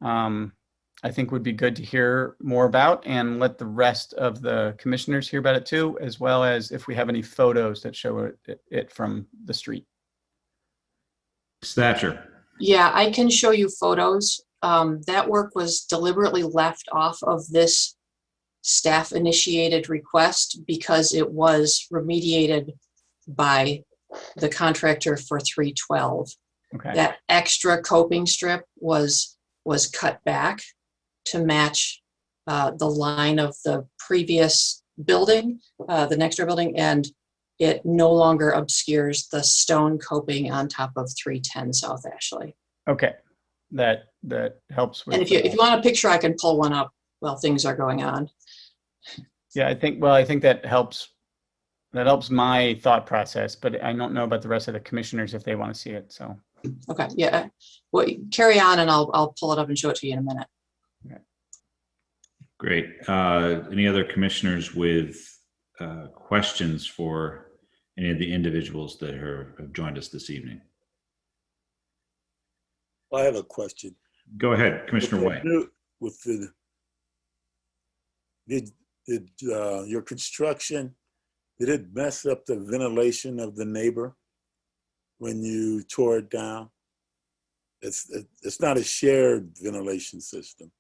I think would be good to hear more about, and let the rest of the commissioners hear about it too, as well as if we have any photos that show it from the street. Misstatcher. Yeah, I can show you photos. That work was deliberately left off of this staff initiated request because it was remediated by the contractor for 312. Okay. That extra coping strip was cut back to match the line of the previous building, the next door building, and it no longer obscures the stone coping on top of 310 South Ashley. Okay, that helps with. And if you want a picture, I can pull one up while things are going on. Yeah, I think that helps. That helps my thought process, but I don't know about the rest of the commissioners if they want to see it. So. Okay, yeah. Well, carry on, and I'll pull it up and show it to you in a minute. Okay. Great. Any other commissioners with questions for any of the individuals that have joined us this evening? I have a question. Go ahead, Commissioner White. Did your construction, did it mess up the ventilation of the neighbor when you tore it down? It's not a shared ventilation system.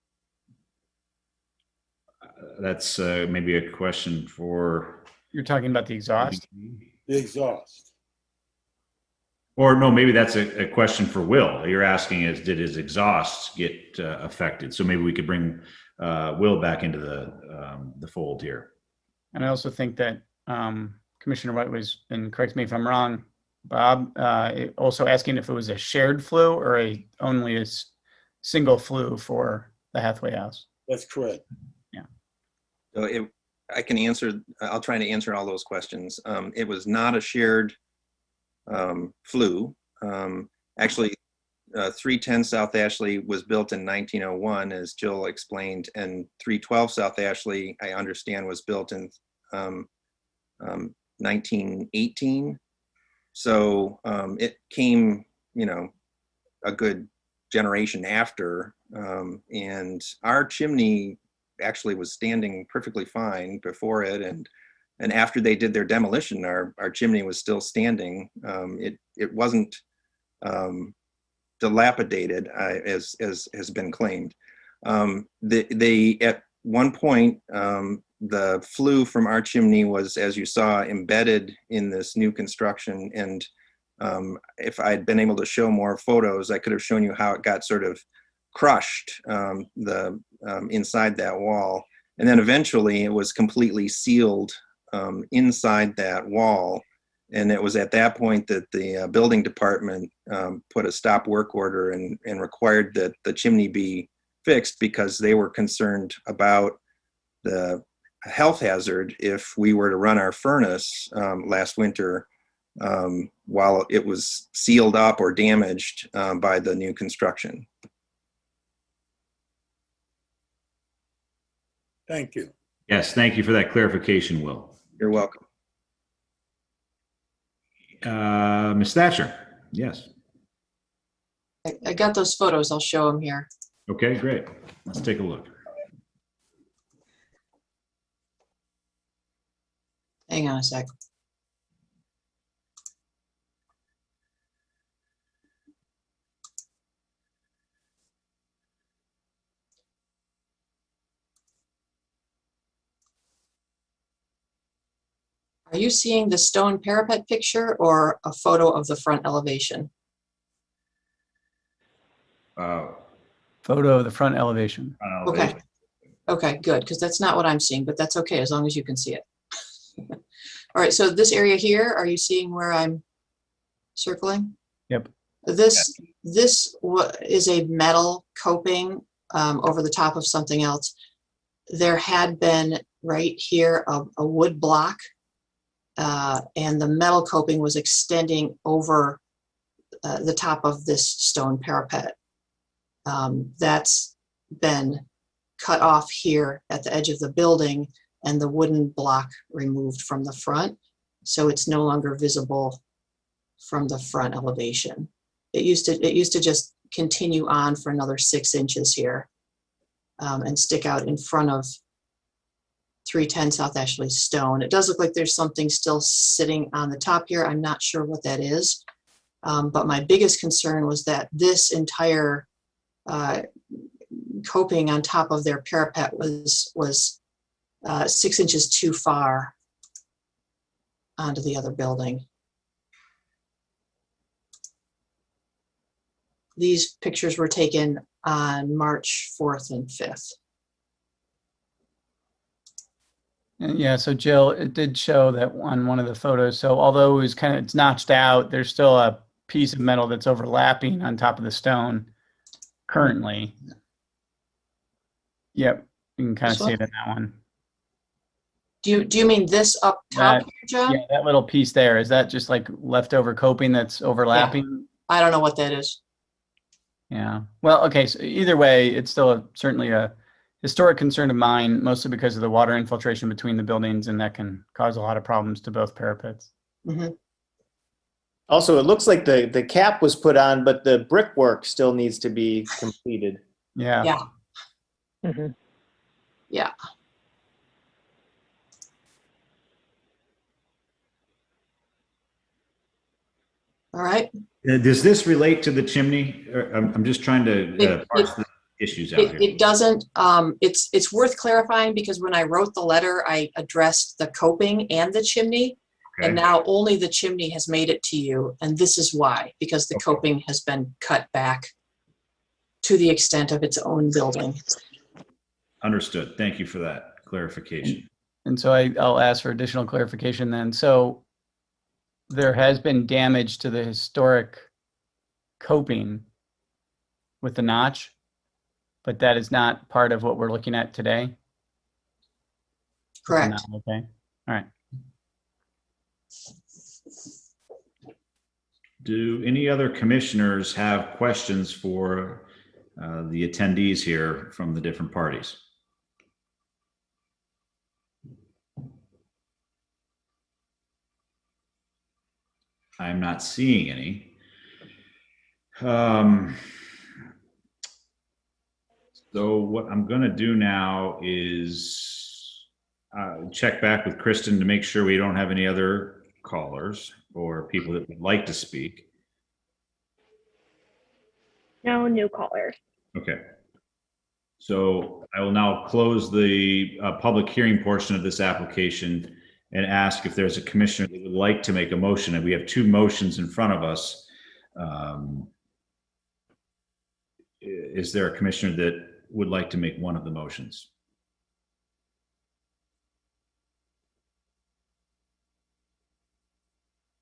That's maybe a question for. You're talking about the exhaust? The exhaust. Or no, maybe that's a question for Will. You're asking did his exhaust get affected? So maybe we could bring Will back into the fold here. And I also think that Commissioner White was, and correct me if I'm wrong, Bob, also asking if it was a shared flue or only a single flue for the Hathaway house. That's correct. Yeah. So I can answer, I'll try to answer all those questions. It was not a shared flue. Actually, 310 South Ashley was built in 1901, as Jill explained, and 312 South Ashley, I understand, was built in 1918. So it came, a good generation after, and our chimney actually was standing perfectly fine before it, and and after they did their demolition, our chimney was still standing. It wasn't dilapidated as has been claimed. They at one point, the flue from our chimney was, as you saw, embedded in this new construction. And if I'd been able to show more photos, I could have shown you how it got sort of crushed inside that wall. And then eventually it was completely sealed inside that wall. And it was at that point that the building department put a stop work order and required that the chimney be fixed, because they were concerned about the health hazard if we were to run our furnace last winter while it was sealed up or damaged by the new construction. Thank you. Yes, thank you for that clarification, Will. You're welcome. Ms. Thatcher, yes. I got those photos. I'll show them here. Okay, great. Let's take a look. Hang on a sec. Are you seeing the stone parapet picture or a photo of the front elevation? Photo of the front elevation. Okay. Okay, good, because that's not what I'm seeing, but that's okay as long as you can see it. All right, so this area here, are you seeing where I'm circling? Yep. This is a metal coping over the top of something else. There had been right here a wood block, and the metal coping was extending over the top of this stone parapet. That's been cut off here at the edge of the building and the wooden block removed from the front. So it's no longer visible from the front elevation. It used to just continue on for another 6 inches here and stick out in front of 310 South Ashley Stone. It does look like there's something still sitting on the top here. I'm not sure what that is. But my biggest concern was that this entire coping on top of their parapet was 6 inches too far onto the other building. These pictures were taken on March 4th and 5th. Yeah, so Jill, it did show that on one of the photos. So although it's notched out, there's still a piece of metal that's overlapping on top of the stone currently. Yep, you can kind of see it in that one. Do you mean this up top here, John? Yeah, that little piece there, is that just like leftover coping that's overlapping? I don't know what that is. Yeah. Well, okay. So either way, it's still certainly a historic concern of mine, mostly because of the water infiltration between the buildings, and that can cause a lot of problems to both parapets. Mm-hmm. Also, it looks like the cap was put on, but the brickwork still needs to be completed. Yeah. Yeah. Mm-hmm. Yeah. All right. Does this relate to the chimney? I'm just trying to parse the issues out here. It doesn't. It's worth clarifying because when I wrote the letter, I addressed the coping and the chimney, Okay. and now only the chimney has made it to you, and this is why, because the coping has been cut back to the extent of its own building. Understood. Thank you for that clarification. And so I'll ask for additional clarification then. So there has been damage to the historic coping with the notch, but that is not part of what we're looking at today? Correct. Okay. All right. Do any other commissioners have questions for the attendees here from the different parties? I'm not seeing any. So what I'm going to do now is check back with Kristen to make sure we don't have any other callers or people that would like to speak. No new callers. Okay. So I will now close the public hearing portion of this application and ask if there's a commissioner that would like to make a motion. And we have two motions in front of us. Is there a commissioner that would like to make one of the motions?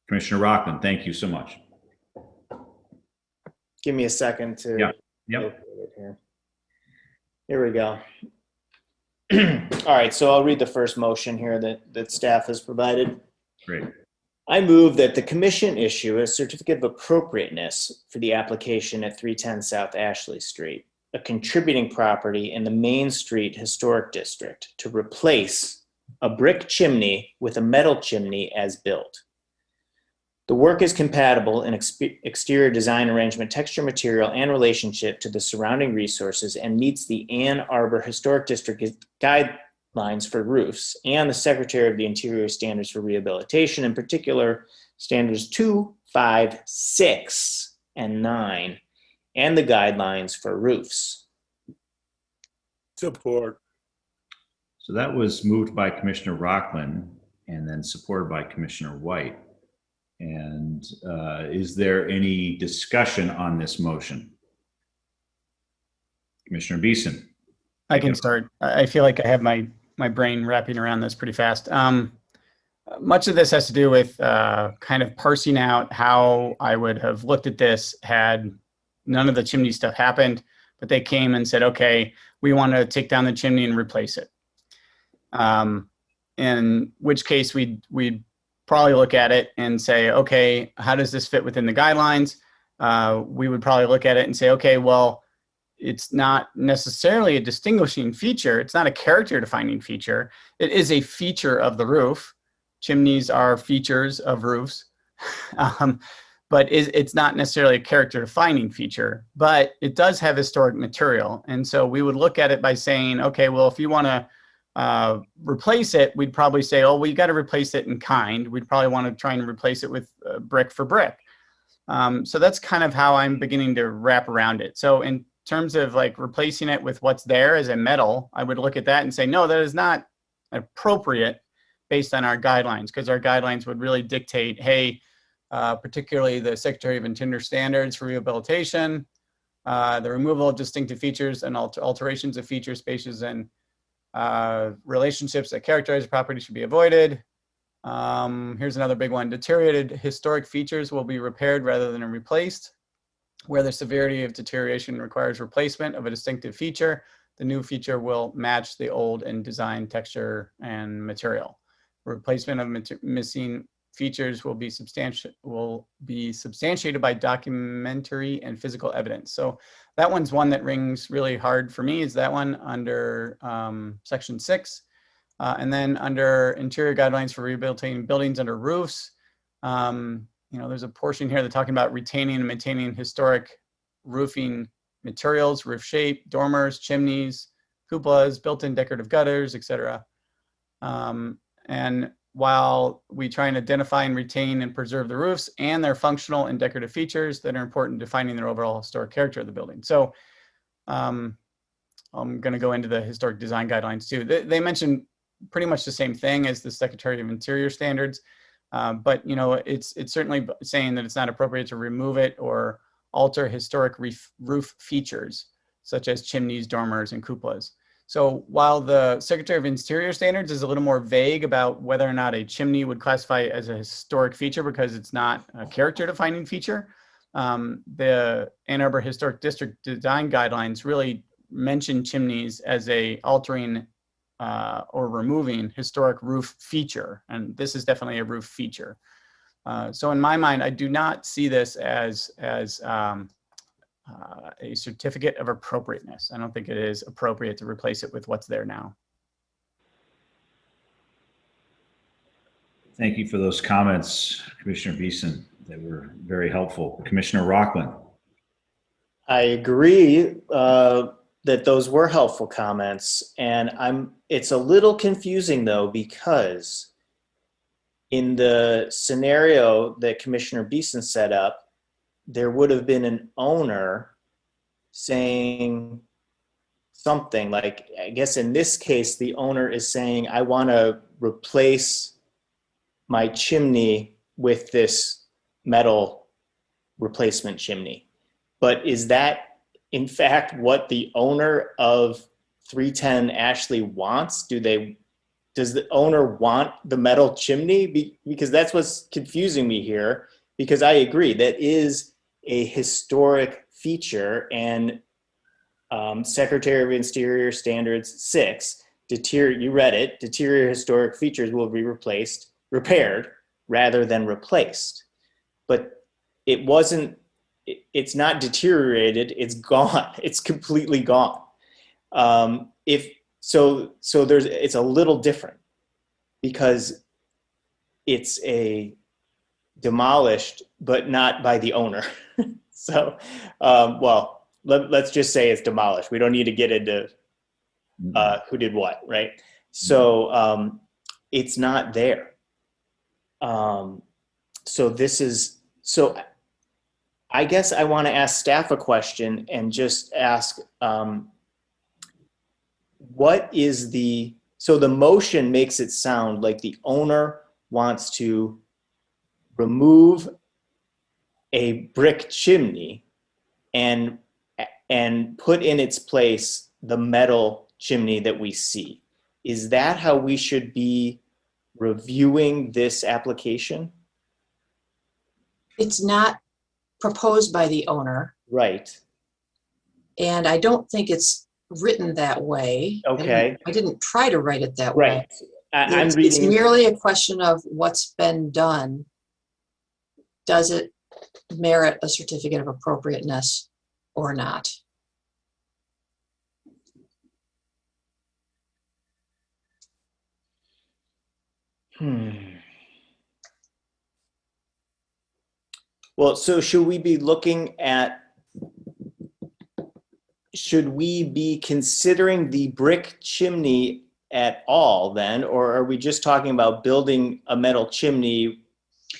Commissioner Rockland, thank you so much. Give me a second to. Yep. locate it here. Here we go. All right, so I'll read the first motion here that staff has provided. Great. I move that the commission issue a certificate of appropriateness for the application at 310 South Ashley Street, a contributing property in the Main Street Historic District, to replace a brick chimney with a metal chimney as built. The work is compatible in exterior design arrangement, texture, material, and relationship to the surrounding resources and meets the Ann Arbor Historic District guidelines for roofs and the Secretary of the Interior standards for rehabilitation, in particular standards 2, 5, 6, and 9, and the guidelines for roofs. Support. So that was moved by Commissioner Rockland and then supported by Commissioner White. And is there any discussion on this motion? Commissioner Beeson. I can start. I feel like I have my brain wrapping around this pretty fast. Much of this has to do with kind of parsing out how I would have looked at this had none of the chimney stuff happened, but they came and said, okay, we want to take down the chimney and replace it. In which case we'd probably look at it and say, okay, how does this fit within the guidelines? We would probably look at it and say, okay, well, it's not necessarily a distinguishing feature. It's not a character defining feature. It is a feature of the roof. Chimneys are features of roofs, but it's not necessarily a character defining feature, but it does have historic material. And so we would look at it by saying, okay, well, if you want to replace it, we'd probably say, oh, we got to replace it in kind. We'd probably want to try and replace it with brick for brick. So that's kind of how I'm beginning to wrap around it. So in terms of like replacing it with what's there as a metal, I would look at that and say, no, that is not appropriate based on our guidelines, because our guidelines would really dictate, hey, particularly the Secretary of Interior standards for rehabilitation, the removal of distinctive features and alterations of features, spaces, and relationships that characterize a property should be avoided. Here's another big one. Deteriorated historic features will be repaired rather than replaced. Where the severity of deterioration requires replacement of a distinctive feature, the new feature will match the old in design, texture, and material. Replacement of missing features will be substantiated by documentary and physical evidence. So that one's one that rings really hard for me, is that one under section 6. And then under interior guidelines for rehabilitating buildings under roofs, there's a portion here that's talking about retaining and maintaining historic roofing materials, roof shape, dormers, chimneys, cupolas, built-in decorative gutters, etc. And while we try and identify and retain and preserve the roofs and their functional and decorative features that are important to defining their overall historic character of the building. So I'm going to go into the historic design guidelines too. They mention pretty much the same thing as the Secretary of Interior standards, but it's certainly saying that it's not appropriate to remove it or alter historic roof features such as chimneys, dormers, and cupolas. So while the Secretary of Interior standards is a little more vague about whether or not a chimney would classify as a historic feature because it's not a character defining feature, the Ann Arbor Historic District design guidelines really mention chimneys as a altering or removing historic roof feature. And this is definitely a roof feature. So in my mind, I do not see this as a certificate of appropriateness. I don't think it is appropriate to replace it with what's there now. Thank you for those comments, Commissioner Beeson. They were very helpful. Commissioner Rockland. I agree that those were helpful comments, and it's a little confusing though, because in the scenario that Commissioner Beeson set up, there would have been an owner saying something like, I guess in this case, the owner is saying, I want to replace my chimney with this metal replacement chimney. But is that in fact what the owner of 310 Ashley wants? Does the owner want the metal chimney? Because that's what's confusing me here, because I agree that is a historic feature, and Secretary of Interior Standards 6, you read it, deteriorate historic features will be repaired rather than replaced. But it's not deteriorated, it's gone. It's completely gone. It's a little different because it's a demolished, but not by the owner. So, let's just say it's demolished. We don't need to get into who did what, right? So it's not there. So I guess I want to ask staff a question and just ask, so the motion makes it sound like the owner wants to remove a brick chimney and put in its place the metal chimney that we see. Is that how we should be reviewing this application? It's not proposed by the owner. Right. And I don't think it's written that way. Okay. I didn't try to write it that way. Right. It's merely a question of what's been done. Does it merit a certificate of appropriateness or not? Well, so should we be considering the brick chimney at all then, or are we just talking about building a metal chimney?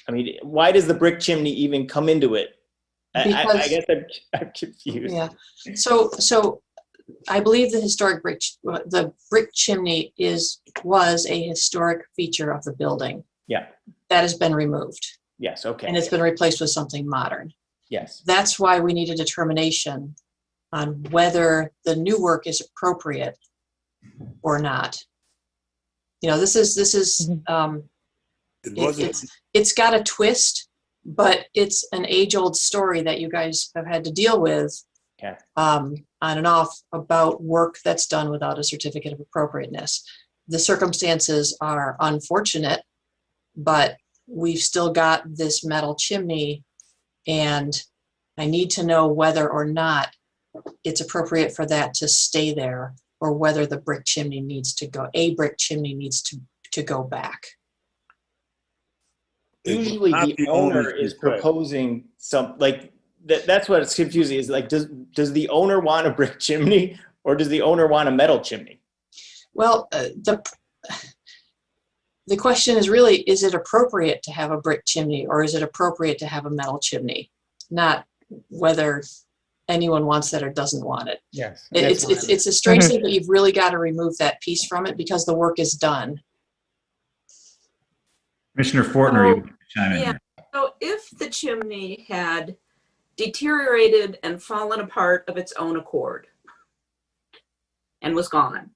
I mean, why does the brick chimney even come into it? I guess I'm confused. Yeah. So I believe the brick chimney was a historic feature of the building. Yeah. That has been removed. Yes. Okay. And it's been replaced with something modern. Yes. That's why we need a determination on whether the new work is appropriate or not. You know, this is it's got a twist, but it's an age-old story that you guys have had to deal with on and off about work that's done without a certificate of appropriateness. The circumstances are unfortunate, but we've still got this metal chimney, and I need to know whether or not it's appropriate for that to stay there, or whether the brick chimney needs to go, to go back. Usually the owner is proposing that's what it's confusing, is like, does the owner want a brick chimney or does the owner want a metal chimney? Well, the question is really, is it appropriate to have a brick chimney or is it appropriate to have a metal chimney? Not whether anyone wants that or doesn't want it. Yes. It's a strange thing, but you've really got to remove that piece from it because the work is done. Commissioner Fortner, you want to chime in here. So if the chimney had deteriorated and fallen apart of its own accord and was gone,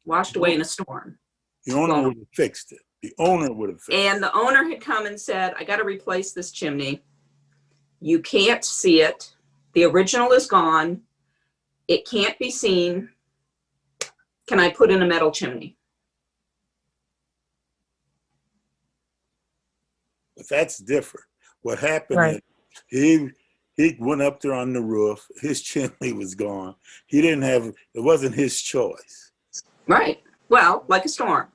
washed away in a storm. The owner would have fixed it. The owner would have fixed it. And the owner had come and said, I got to replace this chimney. You can't see it. The original is gone. It can't be seen. Can I put in a metal chimney? But that's different. What happened is he went up there on the roof. His chimney was gone. It wasn't his choice. Right. Well, like a storm.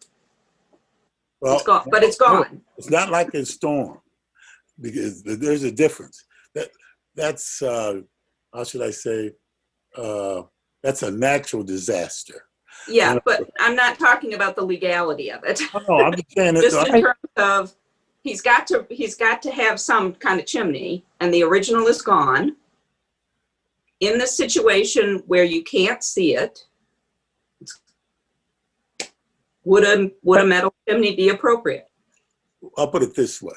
Well, it's gone, but it's gone. It's not like a storm, because there's a difference. That's how should I say? that's a natural disaster. Yeah, but I'm not talking about the legality of it. No, I'm just saying Just that. in terms of, he's got to have some kind of chimney, and the original is gone. In the situation where you can't see it, would a metal chimney be appropriate? I'll put it this way.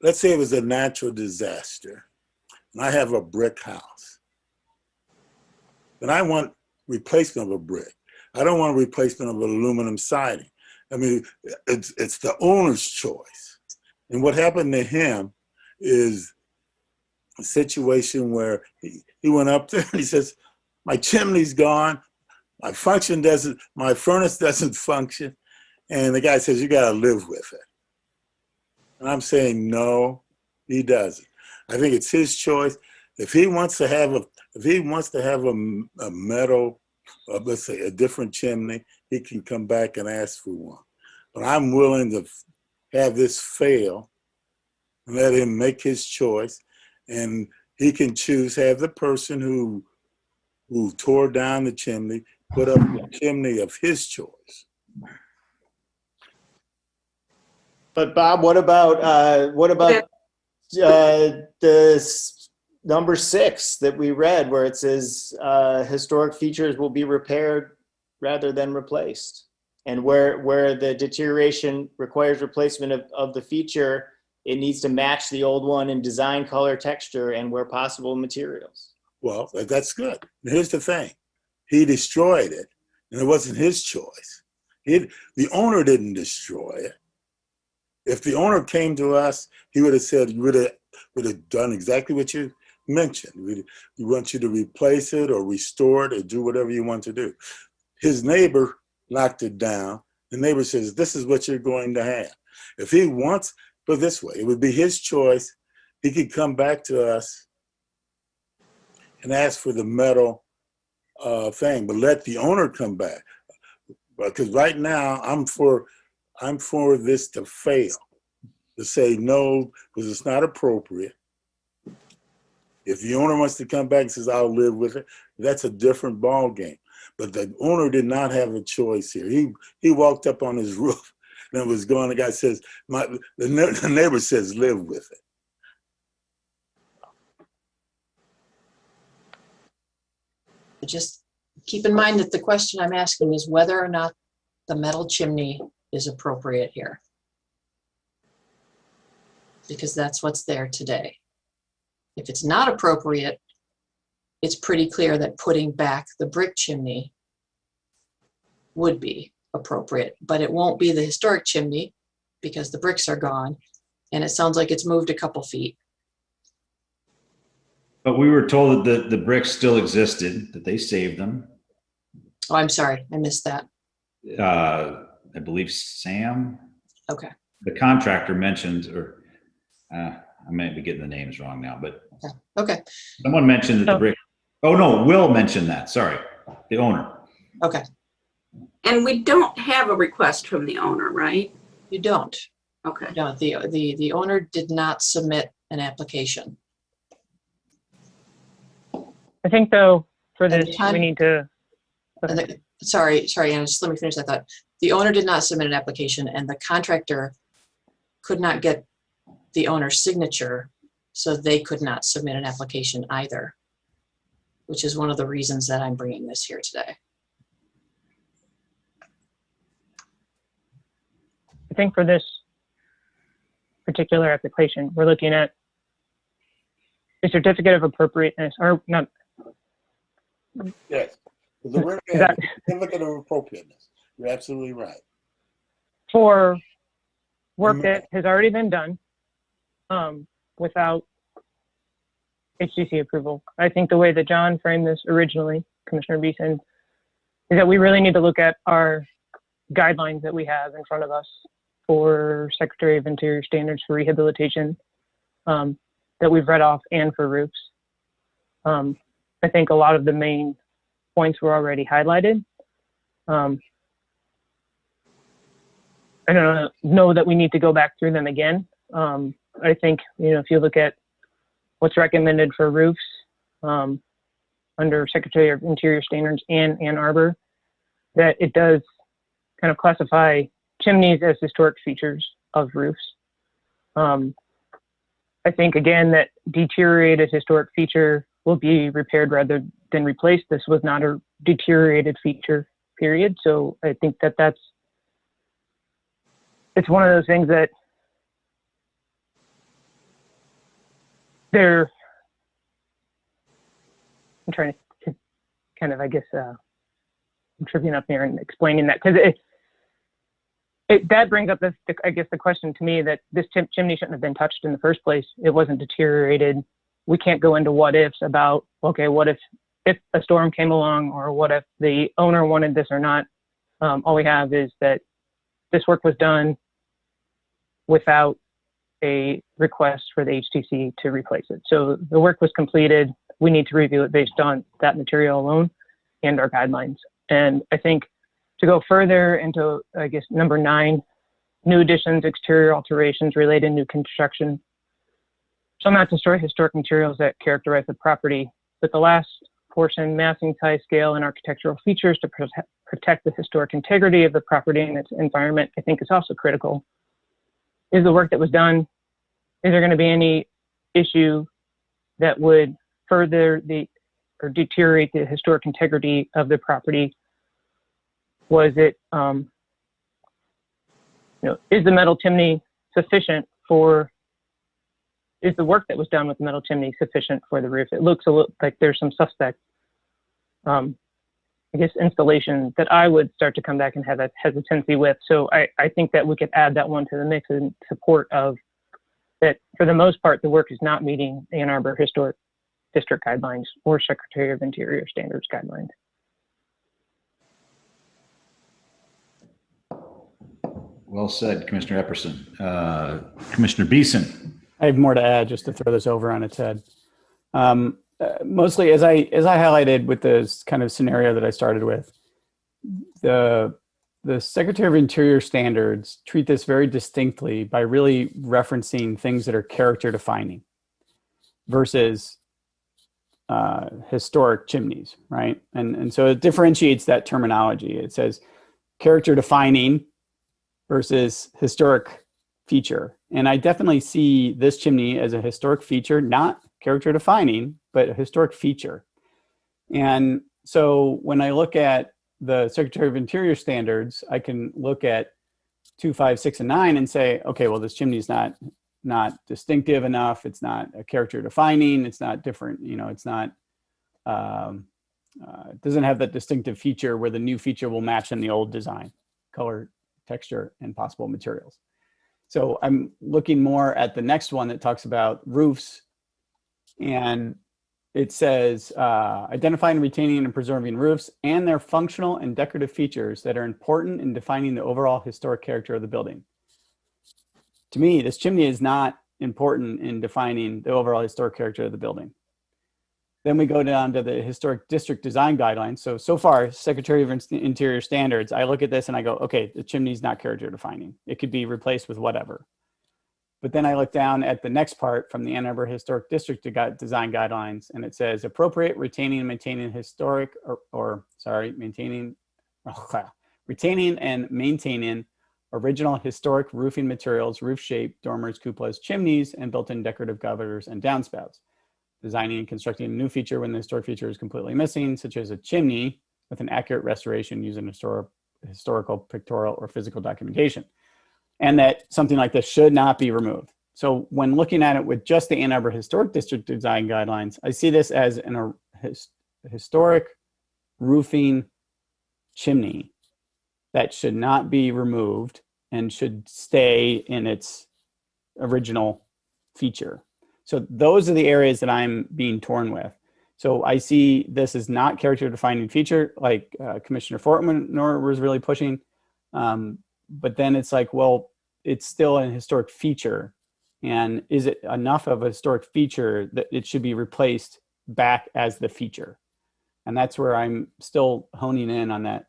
Let's say it was a natural disaster, and I have a brick house. And I want replacement of a brick. I don't want a replacement of aluminum siding. I mean, it's the owner's choice. And what happened to him is a situation where he went up there and he says, my chimney's gone, my furnace doesn't function. And the guy says, you gotta live with it. And I'm saying, no, he doesn't. I think it's his choice. If he wants to have a metal, let's say a different chimney, he can come back and ask for one. But I'm willing to have this fail and let him make his choice. And he can choose, have the person who tore down the chimney put up a chimney of his choice. But Bob, what about this number 6 that we read, where it says historic features will be repaired rather than replaced, and where the deterioration requires replacement of the feature, it needs to match the old one in design, color, texture, and where possible, materials. Well, that's good. And here's the thing. He destroyed it, and it wasn't his choice. The owner didn't destroy it. If the owner came to us, he would have said, would have done exactly what you mentioned. We want you to replace it or restore it or do whatever you want to do. His neighbor knocked it down. The neighbor says, this is what you're going to have. If he wants, put it this way, it would be his choice. He could come back to us and ask for the metal thing, but let the owner come back. Because right now I'm for this to fail, to say no, because it's not appropriate. If the owner wants to come back and says, I'll live with it, that's a different ball game. But the owner did not have a choice here. He walked up on his roof and was gone. The guy says, the neighbor says, live with it. Just keep in mind that the question I'm asking is whether or not the metal chimney is appropriate here. Because that's what's there today. If it's not appropriate, it's pretty clear that putting back the brick chimney would be appropriate, but it won't be the historic chimney because the bricks are gone, and it sounds like it's moved a couple feet. But we were told that the bricks still existed, that they saved them. Oh, I'm sorry, I missed that. I believe Sam, Okay, the contractor, mentioned, or I might be getting the names wrong now, but okay, someone mentioned that the brick, oh no, Will mentioned that, sorry, the owner. okay. And we don't have a request from the owner, right? You don't. Okay. No, the owner did not submit an application. I think though, for And this, we need to, Sorry, Anna, just let me finish that thought. The owner did not submit an application, and the contractor could not get the owner's signature, so they could not submit an application either, which is one of the reasons that I'm bringing this here today. I think for this particular application, we're looking at a certificate of appropriateness, or not. Yes, the certificate of appropriateness. You're absolutely right. For work that has already been done without HDC approval. I think the way that John framed this originally, Commissioner Beeson, is that we really need to look at our guidelines that we have in front of us for Secretary of Interior standards for rehabilitation that we've read off, and for roofs. I think a lot of the main points were already highlighted. I don't know that we need to go back through them again. I think, if you look at what's recommended for roofs, under Secretary of Interior Standards and Ann Arbor, that it does kind of classify chimneys as historic features of roofs. I think, again, that deteriorated historic feature will be repaired rather than replaced. This was not a deteriorated feature, period. So I think that it's one of those things that I'm trying to kind of, I guess, I'm tripping up here and explaining that, because that brings up I guess the question to me that this chimney shouldn't have been touched in the first place. It wasn't deteriorated. We can't go into what ifs about, okay, what if a storm came along, or what if the owner wanted this or not. All we have is that this work was done without a request for the HTC to replace it. So the work was completed. We need to review it based on that material alone and our guidelines. And I think to go further into, I guess, number 9, new additions, exterior alterations related new construction shall not destroy historic materials that characterize the property. But the last portion, massing, size, scale, and architectural features to protect the historic integrity of the property and its environment, I think is also critical. Is the work that was done, is there going to be any issue that would further or deteriorate the historic integrity of the property? Was it, is the metal chimney sufficient is the work that was done with the metal chimney sufficient for the roof? It looks a little like there's some suspect, I guess, installation that I would start to come back and have a hesitancy with. So I think that we could add that one to the mix in support of that. For the most part, the work is not meeting Ann Arbor Historic District guidelines or Secretary of Interior Standards guidelines. Well said, Commissioner Epperson. Commissioner Beeson. I have more to add, just to throw this over on its head. Mostly, as I highlighted with this kind of scenario that I started with, the Secretary of Interior Standards treat this very distinctly by really referencing things that are character defining versus historic chimneys, right? And so it differentiates that terminology. It says character defining versus historic feature. And I definitely see this chimney as a historic feature, not character defining, but a historic feature. And so when I look at the Secretary of Interior Standards, I can look at 2, 5, 6, and 9 and say, okay, well, this chimney is not distinctive enough. It's not a character defining. It's not different. It's not, it doesn't have that distinctive feature where the new feature will match in the old design, color, texture, and possible materials. So I'm looking more at the next one that talks about roofs, and it says identifying, retaining, and preserving roofs and their functional and decorative features that are important in defining the overall historic character of the building. To me, this chimney is not important in defining the overall historic character of the building. Then we go down to the Historic District Design Guidelines. So far, Secretary of Interior Standards, I look at this and I go, okay, the chimney is not character defining. It could be replaced with whatever. But then I look down at the next part from the Ann Arbor Historic District Design Guidelines, and it says appropriate, retaining, and maintaining retaining and maintaining original historic roofing materials, roof shape, dormers, cupolas, chimneys, and built-in decorative gutters and downspouts. Designing and constructing a new feature when the historic feature is completely missing, such as a chimney with an accurate restoration using historical, pictorial, or physical documentation. And that something like this should not be removed. So when looking at it with just the Ann Arbor Historic District Design Guidelines, I see this as a historic roofing chimney that should not be removed and should stay in its original feature. So those are the areas that I'm being torn with. So I see this as not character defining feature, like Commissioner Fortman was really pushing. But then it's like, well, it's still an historic feature. And is it enough of a historic feature that it should be replaced back as the feature? And that's where I'm still honing in on that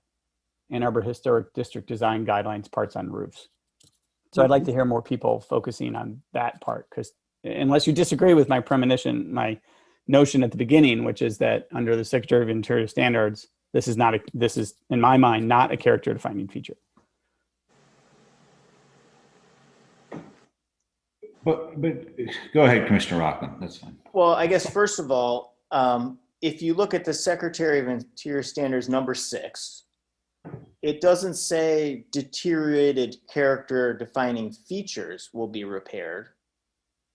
Ann Arbor Historic District Design Guidelines parts on roofs. So I'd like to hear more people focusing on that part, because unless you disagree with my premonition, my notion at the beginning, which is that under the Secretary of Interior standards, this is in my mind not a character defining feature. But go ahead, Commissioner Rockland. That's fine. Well, I guess first of all, if you look at the Secretary of Interior Standards number 6, it doesn't say deteriorated character defining features will be repaired.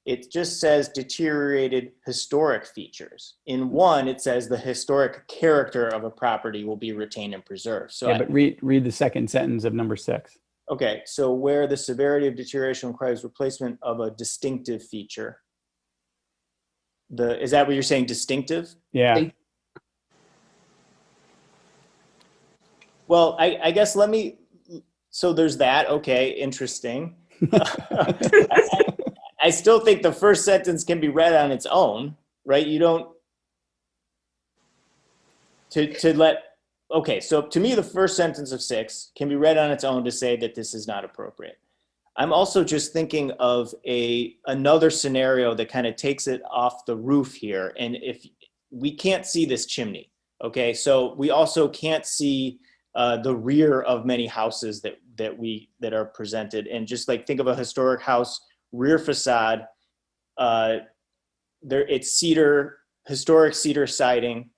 It just says deteriorated historic features. In 1, it says the historic character of a property will be retained and preserved. So yeah, but read the second sentence of number 6. okay, so where the severity of deterioration requires replacement of a distinctive feature. Is that what you're saying, distinctive? Yeah. Well, I guess so there's that. Okay, interesting. I still think the first sentence can be read on its own, right? You don't, okay, so to me, the first sentence of 6 can be read on its own to say that this is not appropriate. I'm also just thinking of another scenario that kind of takes it off the roof here. And if we can't see this chimney, okay, so we also can't see the rear of many houses that are presented. And just like think of a historic house rear facade, it's historic cedar siding.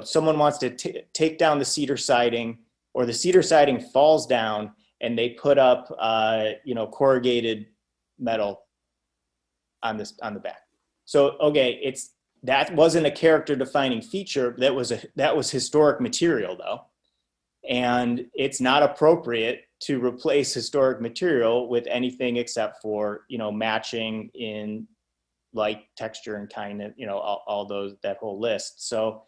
Someone wants to take down the cedar siding, or the cedar siding falls down, and they put up corrugated metal on the back. So okay, that wasn't a character defining feature. That was historic material though, and it's not appropriate to replace historic material with anything except for matching in light, texture, and kind of all that whole list. So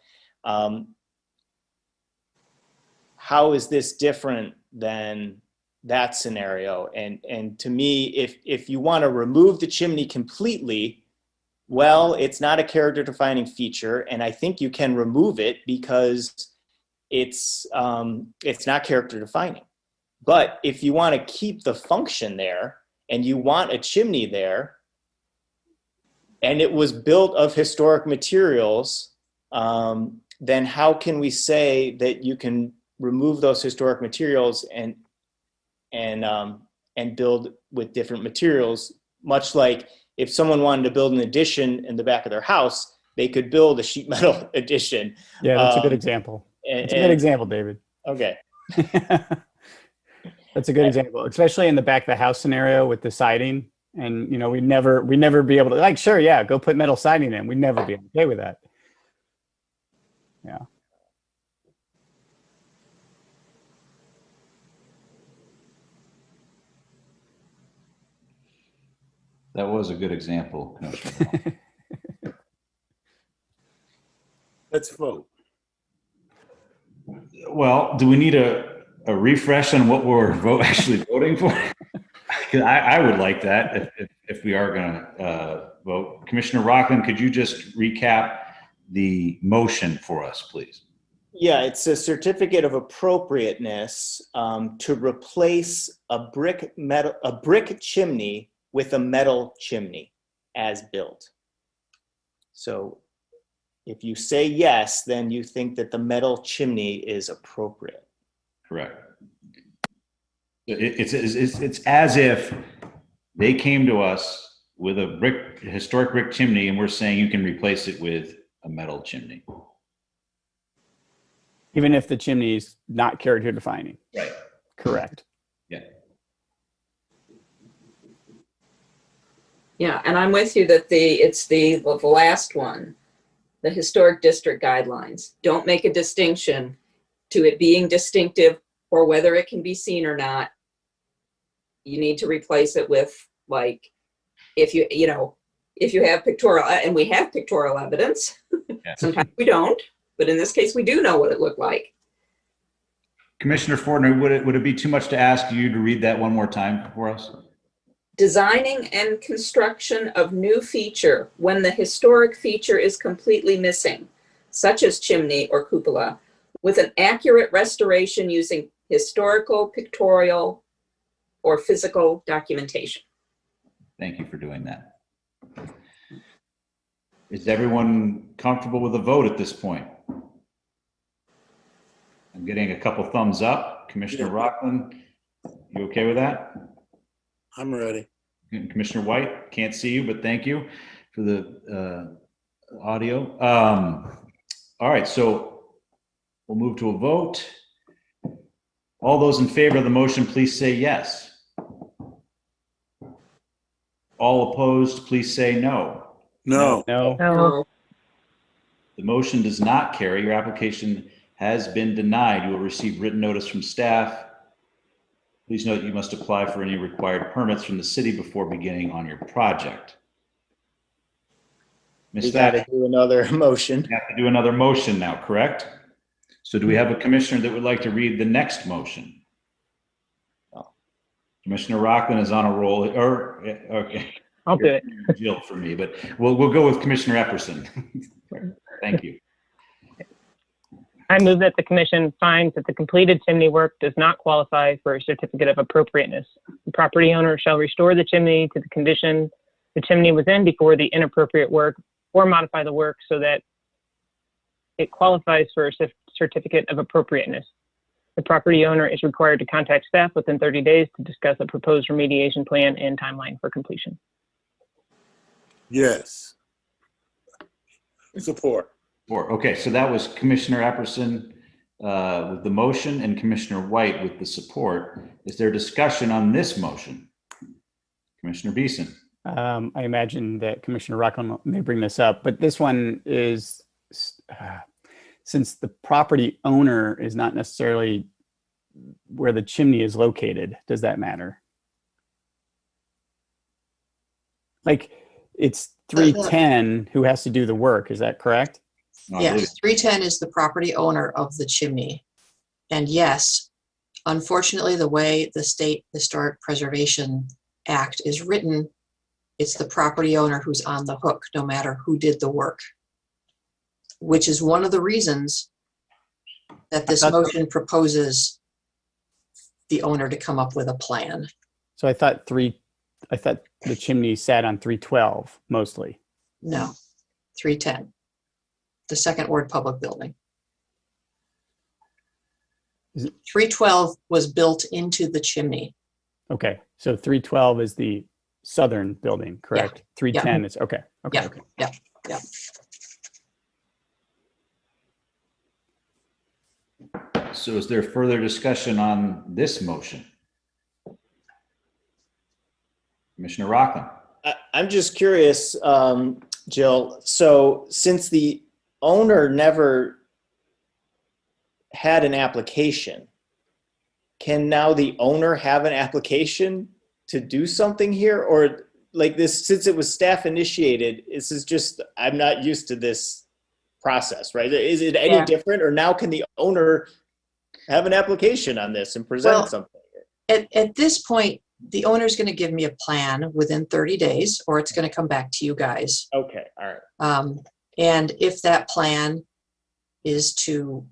how is this different than that scenario? And to me, if you want to remove the chimney completely, well, it's not a character defining feature, and I think you can remove it because it's not character defining. But if you want to keep the function there and you want a chimney there, and it was built of historic materials, then how can we say that you can remove those historic materials and build with different materials? Much like if someone wanted to build an addition in the back of their house, they could build a sheet metal addition. Yeah, that's a good example. It's a good example, David. Okay. That's a good example, especially in the back of the house scenario with the siding. And we'd never be able to, sure, yeah, go put metal siding in. We'd never be okay with that. Yeah. That was a good example, Commissioner. Let's vote. Well, do we need a refresh on what we're actually voting for? Because I would like that if we are going to vote. Commissioner Rockland, could you just recap the motion for us, please? Yeah, it's a certificate of appropriateness to replace a brick chimney with a metal chimney as built. So if you say yes, then you think that the metal chimney is appropriate. Correct. It's as if they came to us with a historic brick chimney, and we're saying you can replace it with a metal chimney. Even if the chimney is not character defining. Right. Correct. Yeah. Yeah, and I'm with you that it's the last one, the historic district guidelines. Don't make a distinction to it being distinctive or whether it can be seen or not. You need to replace it with, like, if you have pictorial, and we have pictorial evidence. Yeah. Sometimes we don't, but in this case, we do know what it looked like. Commissioner Fortner, would it be too much to ask you to read that one more time for us? Designing and construction of new feature when the historic feature is completely missing, such as chimney or cupola, with an accurate restoration using historical, pictorial, or physical documentation. Thank you for doing that. Is everyone comfortable with the vote at this point? I'm getting a couple thumbs up. Commissioner Rockland, you okay with that? I'm ready. And Commissioner White, can't see you, but thank you for the audio. All right, so we'll move to a vote. All those in favor of the motion, please say yes. All opposed, please say no. No. No. No. The motion does not carry. Your application has been denied. You will receive written notice from staff. Please note you must apply for any required permits from the city before beginning on your project. We Ms. got to Thatcher, do another motion. we have to do another motion now, correct? So do we have a commissioner that would like to read the next motion? Commissioner Rockland is on a roll, or, okay. I'll do it. Jill for me, but we'll go with Commissioner Epperson. Thank you. I move that the commission finds that the completed chimney work does not qualify for a certificate of appropriateness. The property owner shall restore the chimney to the condition the chimney was in before the inappropriate work, or modify the work so that it qualifies for a certificate of appropriateness. The property owner is required to contact staff within 30 days to discuss a proposed remediation plan and timeline for completion. Yes. Support. Okay, so that was Commissioner Epperson with the motion and Commissioner White with the support. Is there discussion on this motion? Commissioner Beeson. I imagine that Commissioner Rockland may bring this up, but this one is, since the property owner is not necessarily where the chimney is located, does that matter? Like, it's 310 who has to do the work, is that correct? Yes, 310 is the property owner of the chimney. And yes, unfortunately, the way the State Historic Preservation Act is written, it's the property owner who's on the hook, no matter who did the work. Which is one of the reasons that this motion proposes the owner to come up with a plan. So I thought the chimney sat on 312 mostly. No, 310. The Second Ward Public Building. 312 was built into the chimney. Okay, so 312 is the southern building, correct? 310 is, okay. Yeah. So is there further discussion on this motion? Commissioner Rockland. I'm just curious, Jill. So since the owner never had an application, can now the owner have an application to do something here? Or like this, since it was staff initiated, this is just, I'm not used to this process, right? Is it any different, or now can the owner have an application on this and present something? At this point, the owner's going to give me a plan within 30 days, or it's going to come back to you guys. Okay, all right. And if that plan is to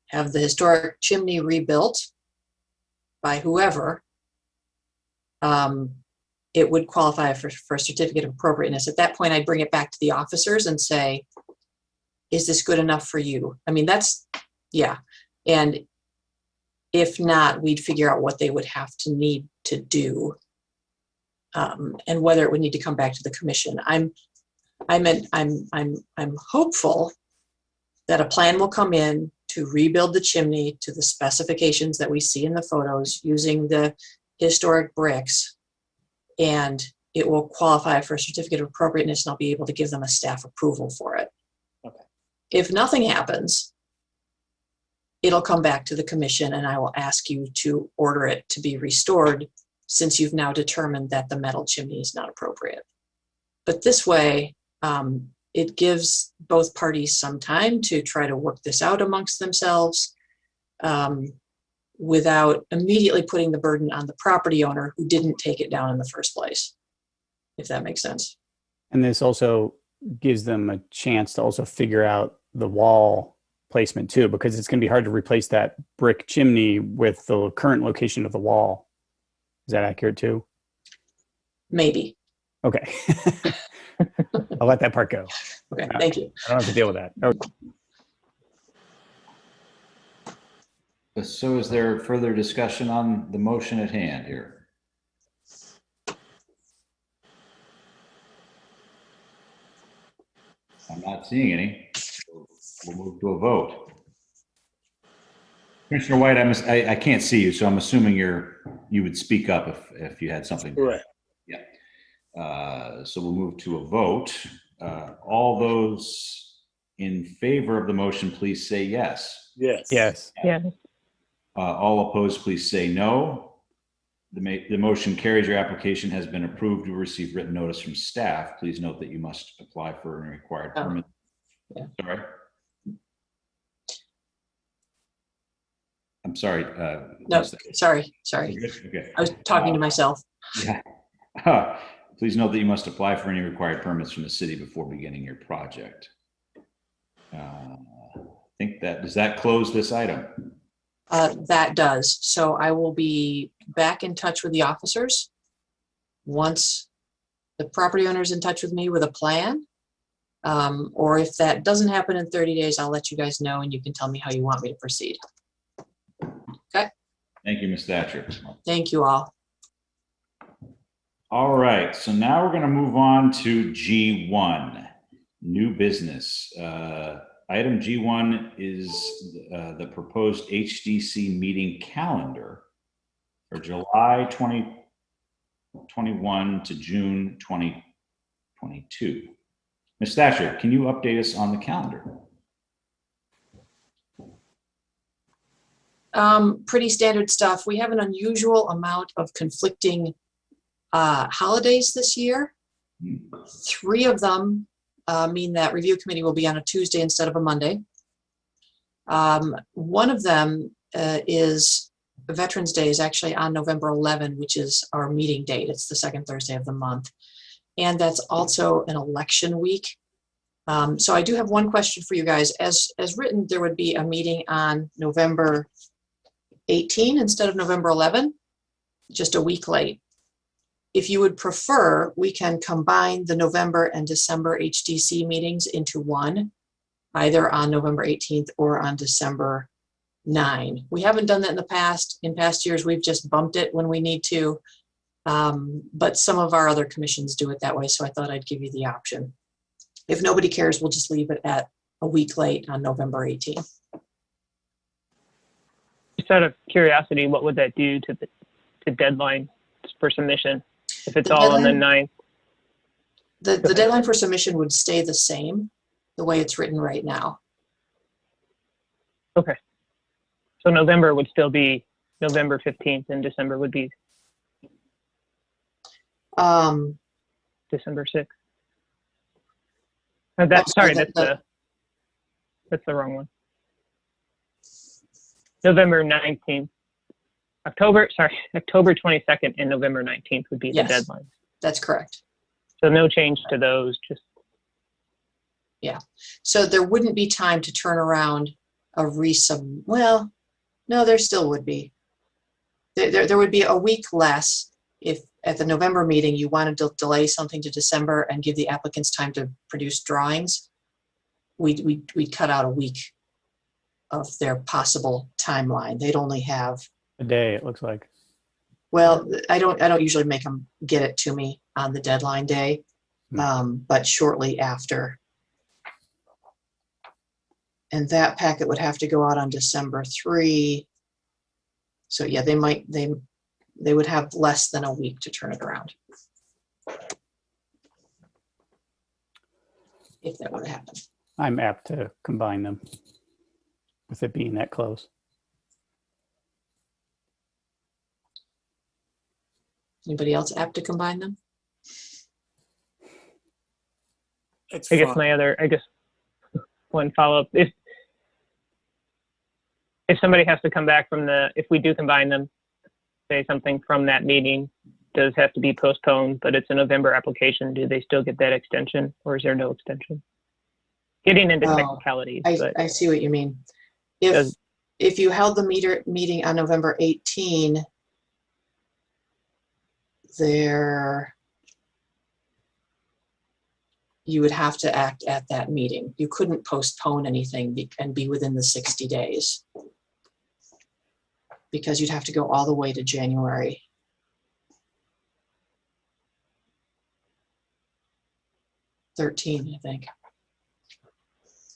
have the historic chimney rebuilt by whoever, it would qualify for a certificate of appropriateness. At that point, I'd bring it back to the officers and say, is this good enough for you? I mean, yeah. And if not, we'd figure out what they would have to need to do, and whether it would need to come back to the commission. I'm hopeful that a plan will come in to rebuild the chimney to the specifications that we see in the photos using the historic bricks, and it will qualify for a certificate of appropriateness, and I'll be able to give them a staff approval for it. Okay. If nothing happens, it'll come back to the commission, and I will ask you to order it to be restored, since you've now determined that the metal chimney is not appropriate. But this way, it gives both parties some time to try to work this out amongst themselves, without immediately putting the burden on the property owner who didn't take it down in the first place, if that makes sense. And this also gives them a chance to also figure out the wall placement too, because it's going to be hard to replace that brick chimney with the current location of the wall. Is that accurate too? Maybe. Okay. I'll let that part go. Okay, thank you. I don't have to deal with that. Oh, So is there further discussion on the motion at hand here? I'm not seeing any. We'll move to a vote. Commissioner White, I can't see you, so I'm assuming you would speak up if you had something. Correct. Yeah. So we'll move to a vote. All those in favor of the motion, please say yes. Yes. yes. Yeah. All opposed, please say no. The motion carries. Your application has been approved. You will receive written notice from staff. Please note that you must apply for an required permit. Yeah. Sorry. I'm sorry. No, sorry. Okay. I was talking to myself. Yeah. Please note that you must apply for any required permits from the city before beginning your project. I think does that close this item? That does. So I will be back in touch with the officers once the property owner's in touch with me with a plan. Or if that doesn't happen in 30 days, I'll let you guys know and you can tell me how you want me to proceed. Okay. Thank you, Ms. Thatcher. Thank you all. All right, so now we're going to move on to G1, new business. Item G1 is the proposed HDC meeting calendar for July 2021 to June 2022. Ms. Thatcher, can you update us on the calendar? Pretty standard stuff. We have an unusual amount of conflicting holidays this year. 3 of them mean that review committee will be on a Tuesday instead of a Monday. One of them is Veterans Day is actually on November 11, which is our meeting date. It's the second Thursday of the month. And that's also an election week. So I do have one question for you guys. As written, there would be a meeting on November 18 instead of November 11, just a week late. If you would prefer, we can combine the November and December HDC meetings into one, either on November 18th or on December 9. We haven't done that in the past. In past years, we've just bumped it when we need to. But some of our other commissions do it that way, so I thought I'd give you the option. If nobody cares, we'll just leave it at a week late on November 18th. Just out of curiosity, what would that do to the deadline for submission if it's all on the 9th? The deadline for submission would stay the same, the way it's written right now. Okay. So November would still be November 15th and December would be December 6th. That's the wrong one. November 19th. October 22nd and November 19th would be the deadline. That's correct. So no change to those, just. Yeah. So there wouldn't be time to turn around a well, no, there still would be. There would be a week less if at the November meeting you wanted to delay something to December and give the applicants time to produce drawings. We'd cut out a week of their possible timeline. They'd only have A day, it looks like. well, I don't usually make them get it to me on the deadline day, but shortly after. And that packet would have to go out on December 3. So yeah, they would have less than a week to turn it around. If that were to happen. I'm apt to combine them with it being that close. Anybody else apt to combine them? I guess one follow-up. If somebody has to come back if we do combine them, say something from that meeting does have to be postponed, but it's a November application, do they still get that extension or is there no extension? Getting into technicalities. I see what you mean. If you held the meeting on November 18, you would have to act at that meeting. You couldn't postpone anything and be within the 60 days. Because you'd have to go all the way to January. '13, I think.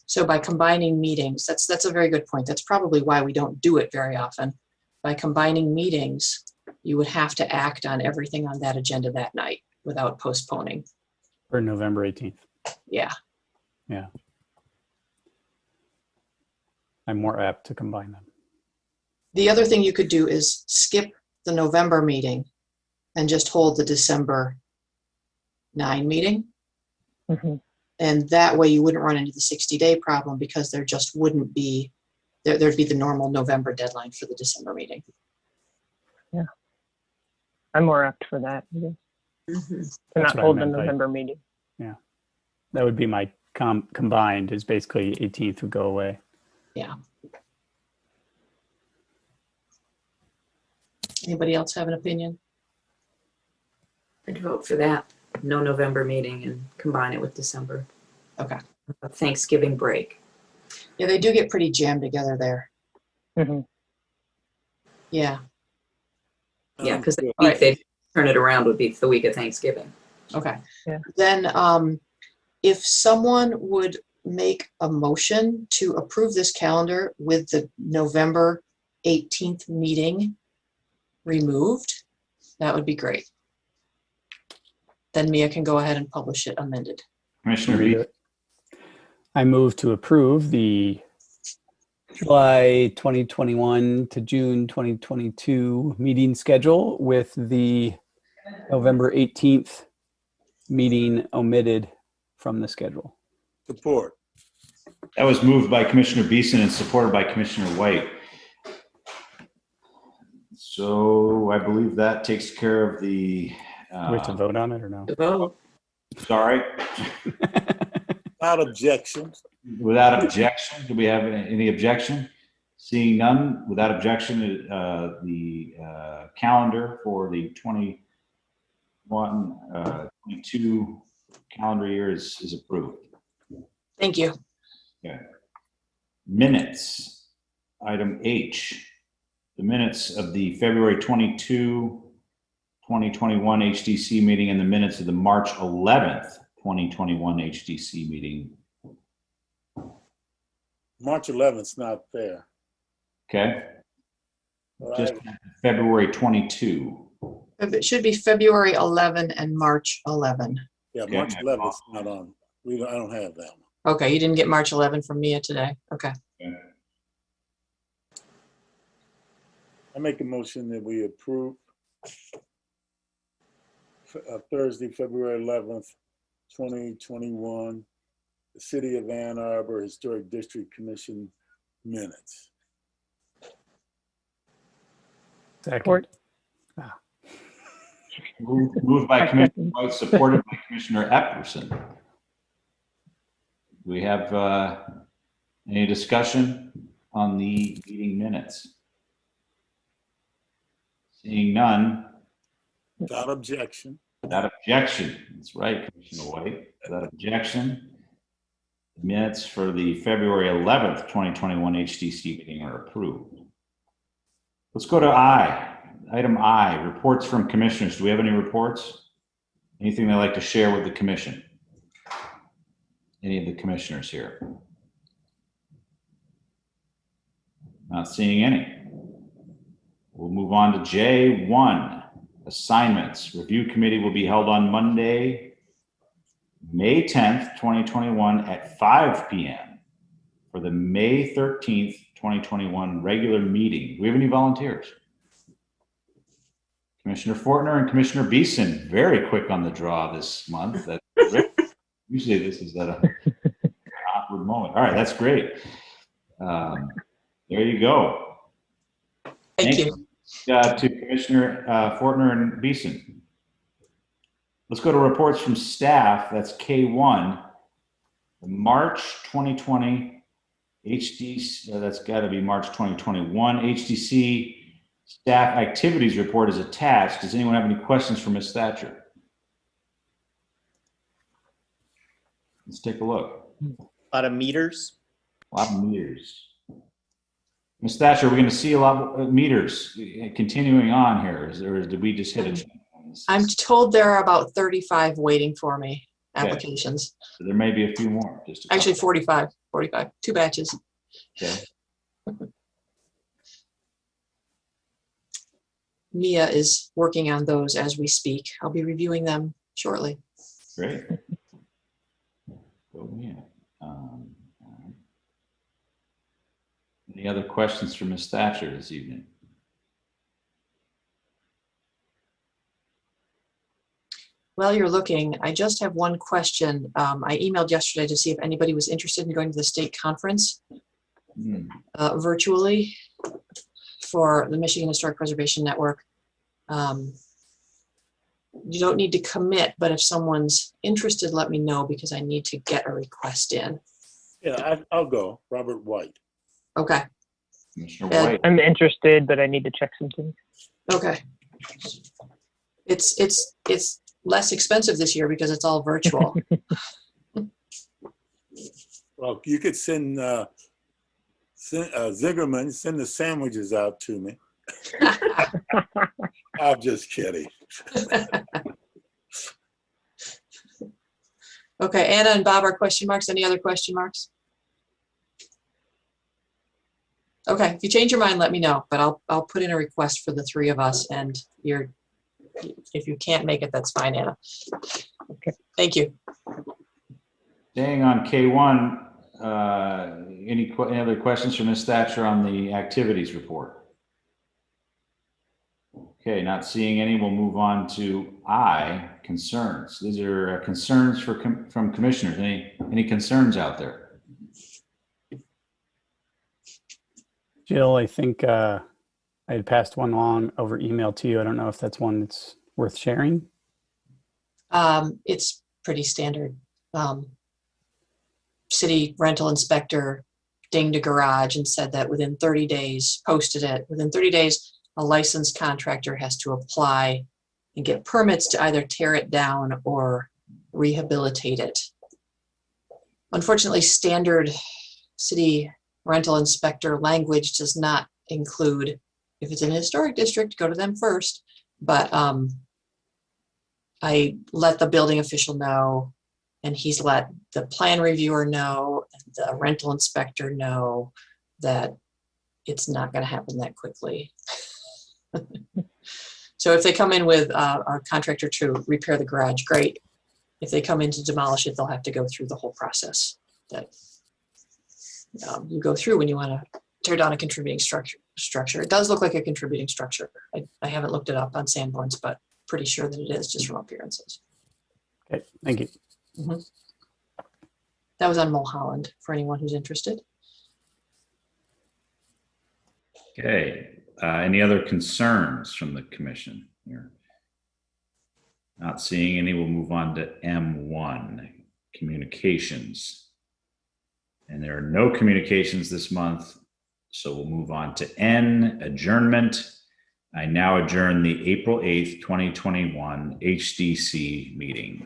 So by combining meetings, that's a very good point. That's probably why we don't do it very often. By combining meetings, you would have to act on everything on that agenda that night without postponing. For November 18th. Yeah. Yeah. I'm more apt to combine them. The other thing you could do is skip the November meeting and just hold the December 9 meeting. Mm-hmm. And that way you wouldn't run into the 60-day problem because there just wouldn't be, there'd be the normal November deadline for the December meeting. Yeah. I'm more apt for that. I guess. Mhm. To That's not what I hold the meant by- November meeting. Yeah. That would be my combined is basically 18th would go away. Yeah. Anybody else have an opinion? I'd vote for that. No November meeting and combine it with December. Okay. A Thanksgiving break. Yeah, they do get pretty jammed together there. Mm-hmm. Yeah. Yeah, because the All week right. they turn it around would be the week of Thanksgiving. Okay. Yeah. Then if someone would make a motion to approve this calendar with the November 18th meeting removed, that would be great. Then Mia can go ahead and publish it amended. Commissioner Beaton. I move to approve the July 2021 to June 2022 meeting schedule with the November 18th meeting omitted from the schedule. Support. That was moved by Commissioner Beeson and supported by Commissioner White. So I believe that takes care of the. We have to vote on it or no? To vote. Sorry. Without objection. Without objection, do we have any objection? Seeing none, without objection, the calendar for the 22 calendar year is approved. Thank you. Okay. Minutes, item H. The minutes of the February 22, 2021 HDC meeting and the minutes of the March 11th, 2021 HDC meeting. March 11th not fair. Okay. All Just right. February 22. It should be February 11 and March 11. Yeah, Okay. March 11th not on. I don't have that one. Okay, you didn't get March 11 from Mia today. Okay. I make a motion that we approve Thursday, February 11th, 2021, the City of Ann Arbor Historic District Commission minutes. Second. Moved by Commissioner White, supported by Commissioner Epperson. Do we have any discussion on the meeting minutes? Seeing none. Without objection. Without objection. That's right, Commissioner White. Without objection. The minutes for the February 11th, 2021 HDC meeting are approved. Let's go to I. Item I, reports from commissioners. Do we have any reports? Anything they'd like to share with the commission? Any of the commissioners here? Not seeing any. We'll move on to J1, assignments. Review committee will be held on Monday, May 10th, 2021 at 5 p.m. for the May 13th, 2021 regular meeting. Do we have any volunteers? Commissioner Fortner and Commissioner Beeson, very quick on the draw this month. That's great. Usually this is at an awkward moment. All right, that's great. There you go. Thank you. To Commissioner Fortner and Beeson. Let's go to reports from staff. That's K1. The March 2020 HDC, that's got to be March 2021 HDC staff activities report is attached. Does anyone have any questions for Ms. Thatcher? Let's take a look. A lot of meters. A lot of meters. Misstatcher, we're going to see a lot of meters continuing on here, or did we just hit a check on this? I'm told there are about 35 waiting for me, Okay. applications. So there may be a few more. Just a Actually, couple. 45, 2 batches. Okay. Mia is working on those as we speak. I'll be reviewing them shortly. Great. Go Mia. Any other questions for Ms. Thatcher this evening? While you're looking, I just have one question. I emailed yesterday to see if anybody was interested in going to the state conference virtually for the Michigan Historic Preservation Network. You don't need to commit, but if someone's interested, let me know because I need to get a request in. Yeah, I'll go. Robert White. Okay. Commissioner Ed. White. I'm interested, but I need to check some things. Okay. It's less expensive this year because it's all virtual. Well, you could send Zingerman, send the sandwiches out to me. I'm just kidding. Okay, Anna and Bob are question marks. Any other question marks? Okay, if you change your mind, let me know, but I'll put in a request for the 3 of us, and if you can't make it, that's fine, Anna. Okay, thank you. Staying on K1, any other questions for Ms. Thatcher on the activities report? Okay, not seeing any, we'll move on to I, concerns. These are concerns from commissioners. Any concerns out there? Jill, I think I had passed one along over email to you. I don't know if that's one that's worth sharing. It's pretty standard. City rental inspector dinged a garage and said that within 30 days, posted it, within 30 days, a licensed contractor has to apply and get permits to either tear it down or rehabilitate it. Unfortunately, standard city rental inspector language does not include, if it's in a historic district, go to them first. But I let the building official know, and he's let the plan reviewer know, and the rental inspector know that it's not going to happen that quickly. So if they come in with our contractor to repair the garage, great. If they come in to demolish it, they'll have to go through the whole process that you go through when you want to tear down a contributing structure. It does look like a contributing structure. I haven't looked it up on Sanborn's, but pretty sure that it is just from appearances. Okay, thank you. Mm-hmm. That was on Mulholland for anyone who's interested. Okay, any other concerns from the commission here? Not seeing any, we'll move on to M1, communications. And there are no communications this month, so we'll move on to N, adjournment. I now adjourn the April 8th, 2021 HDC meeting.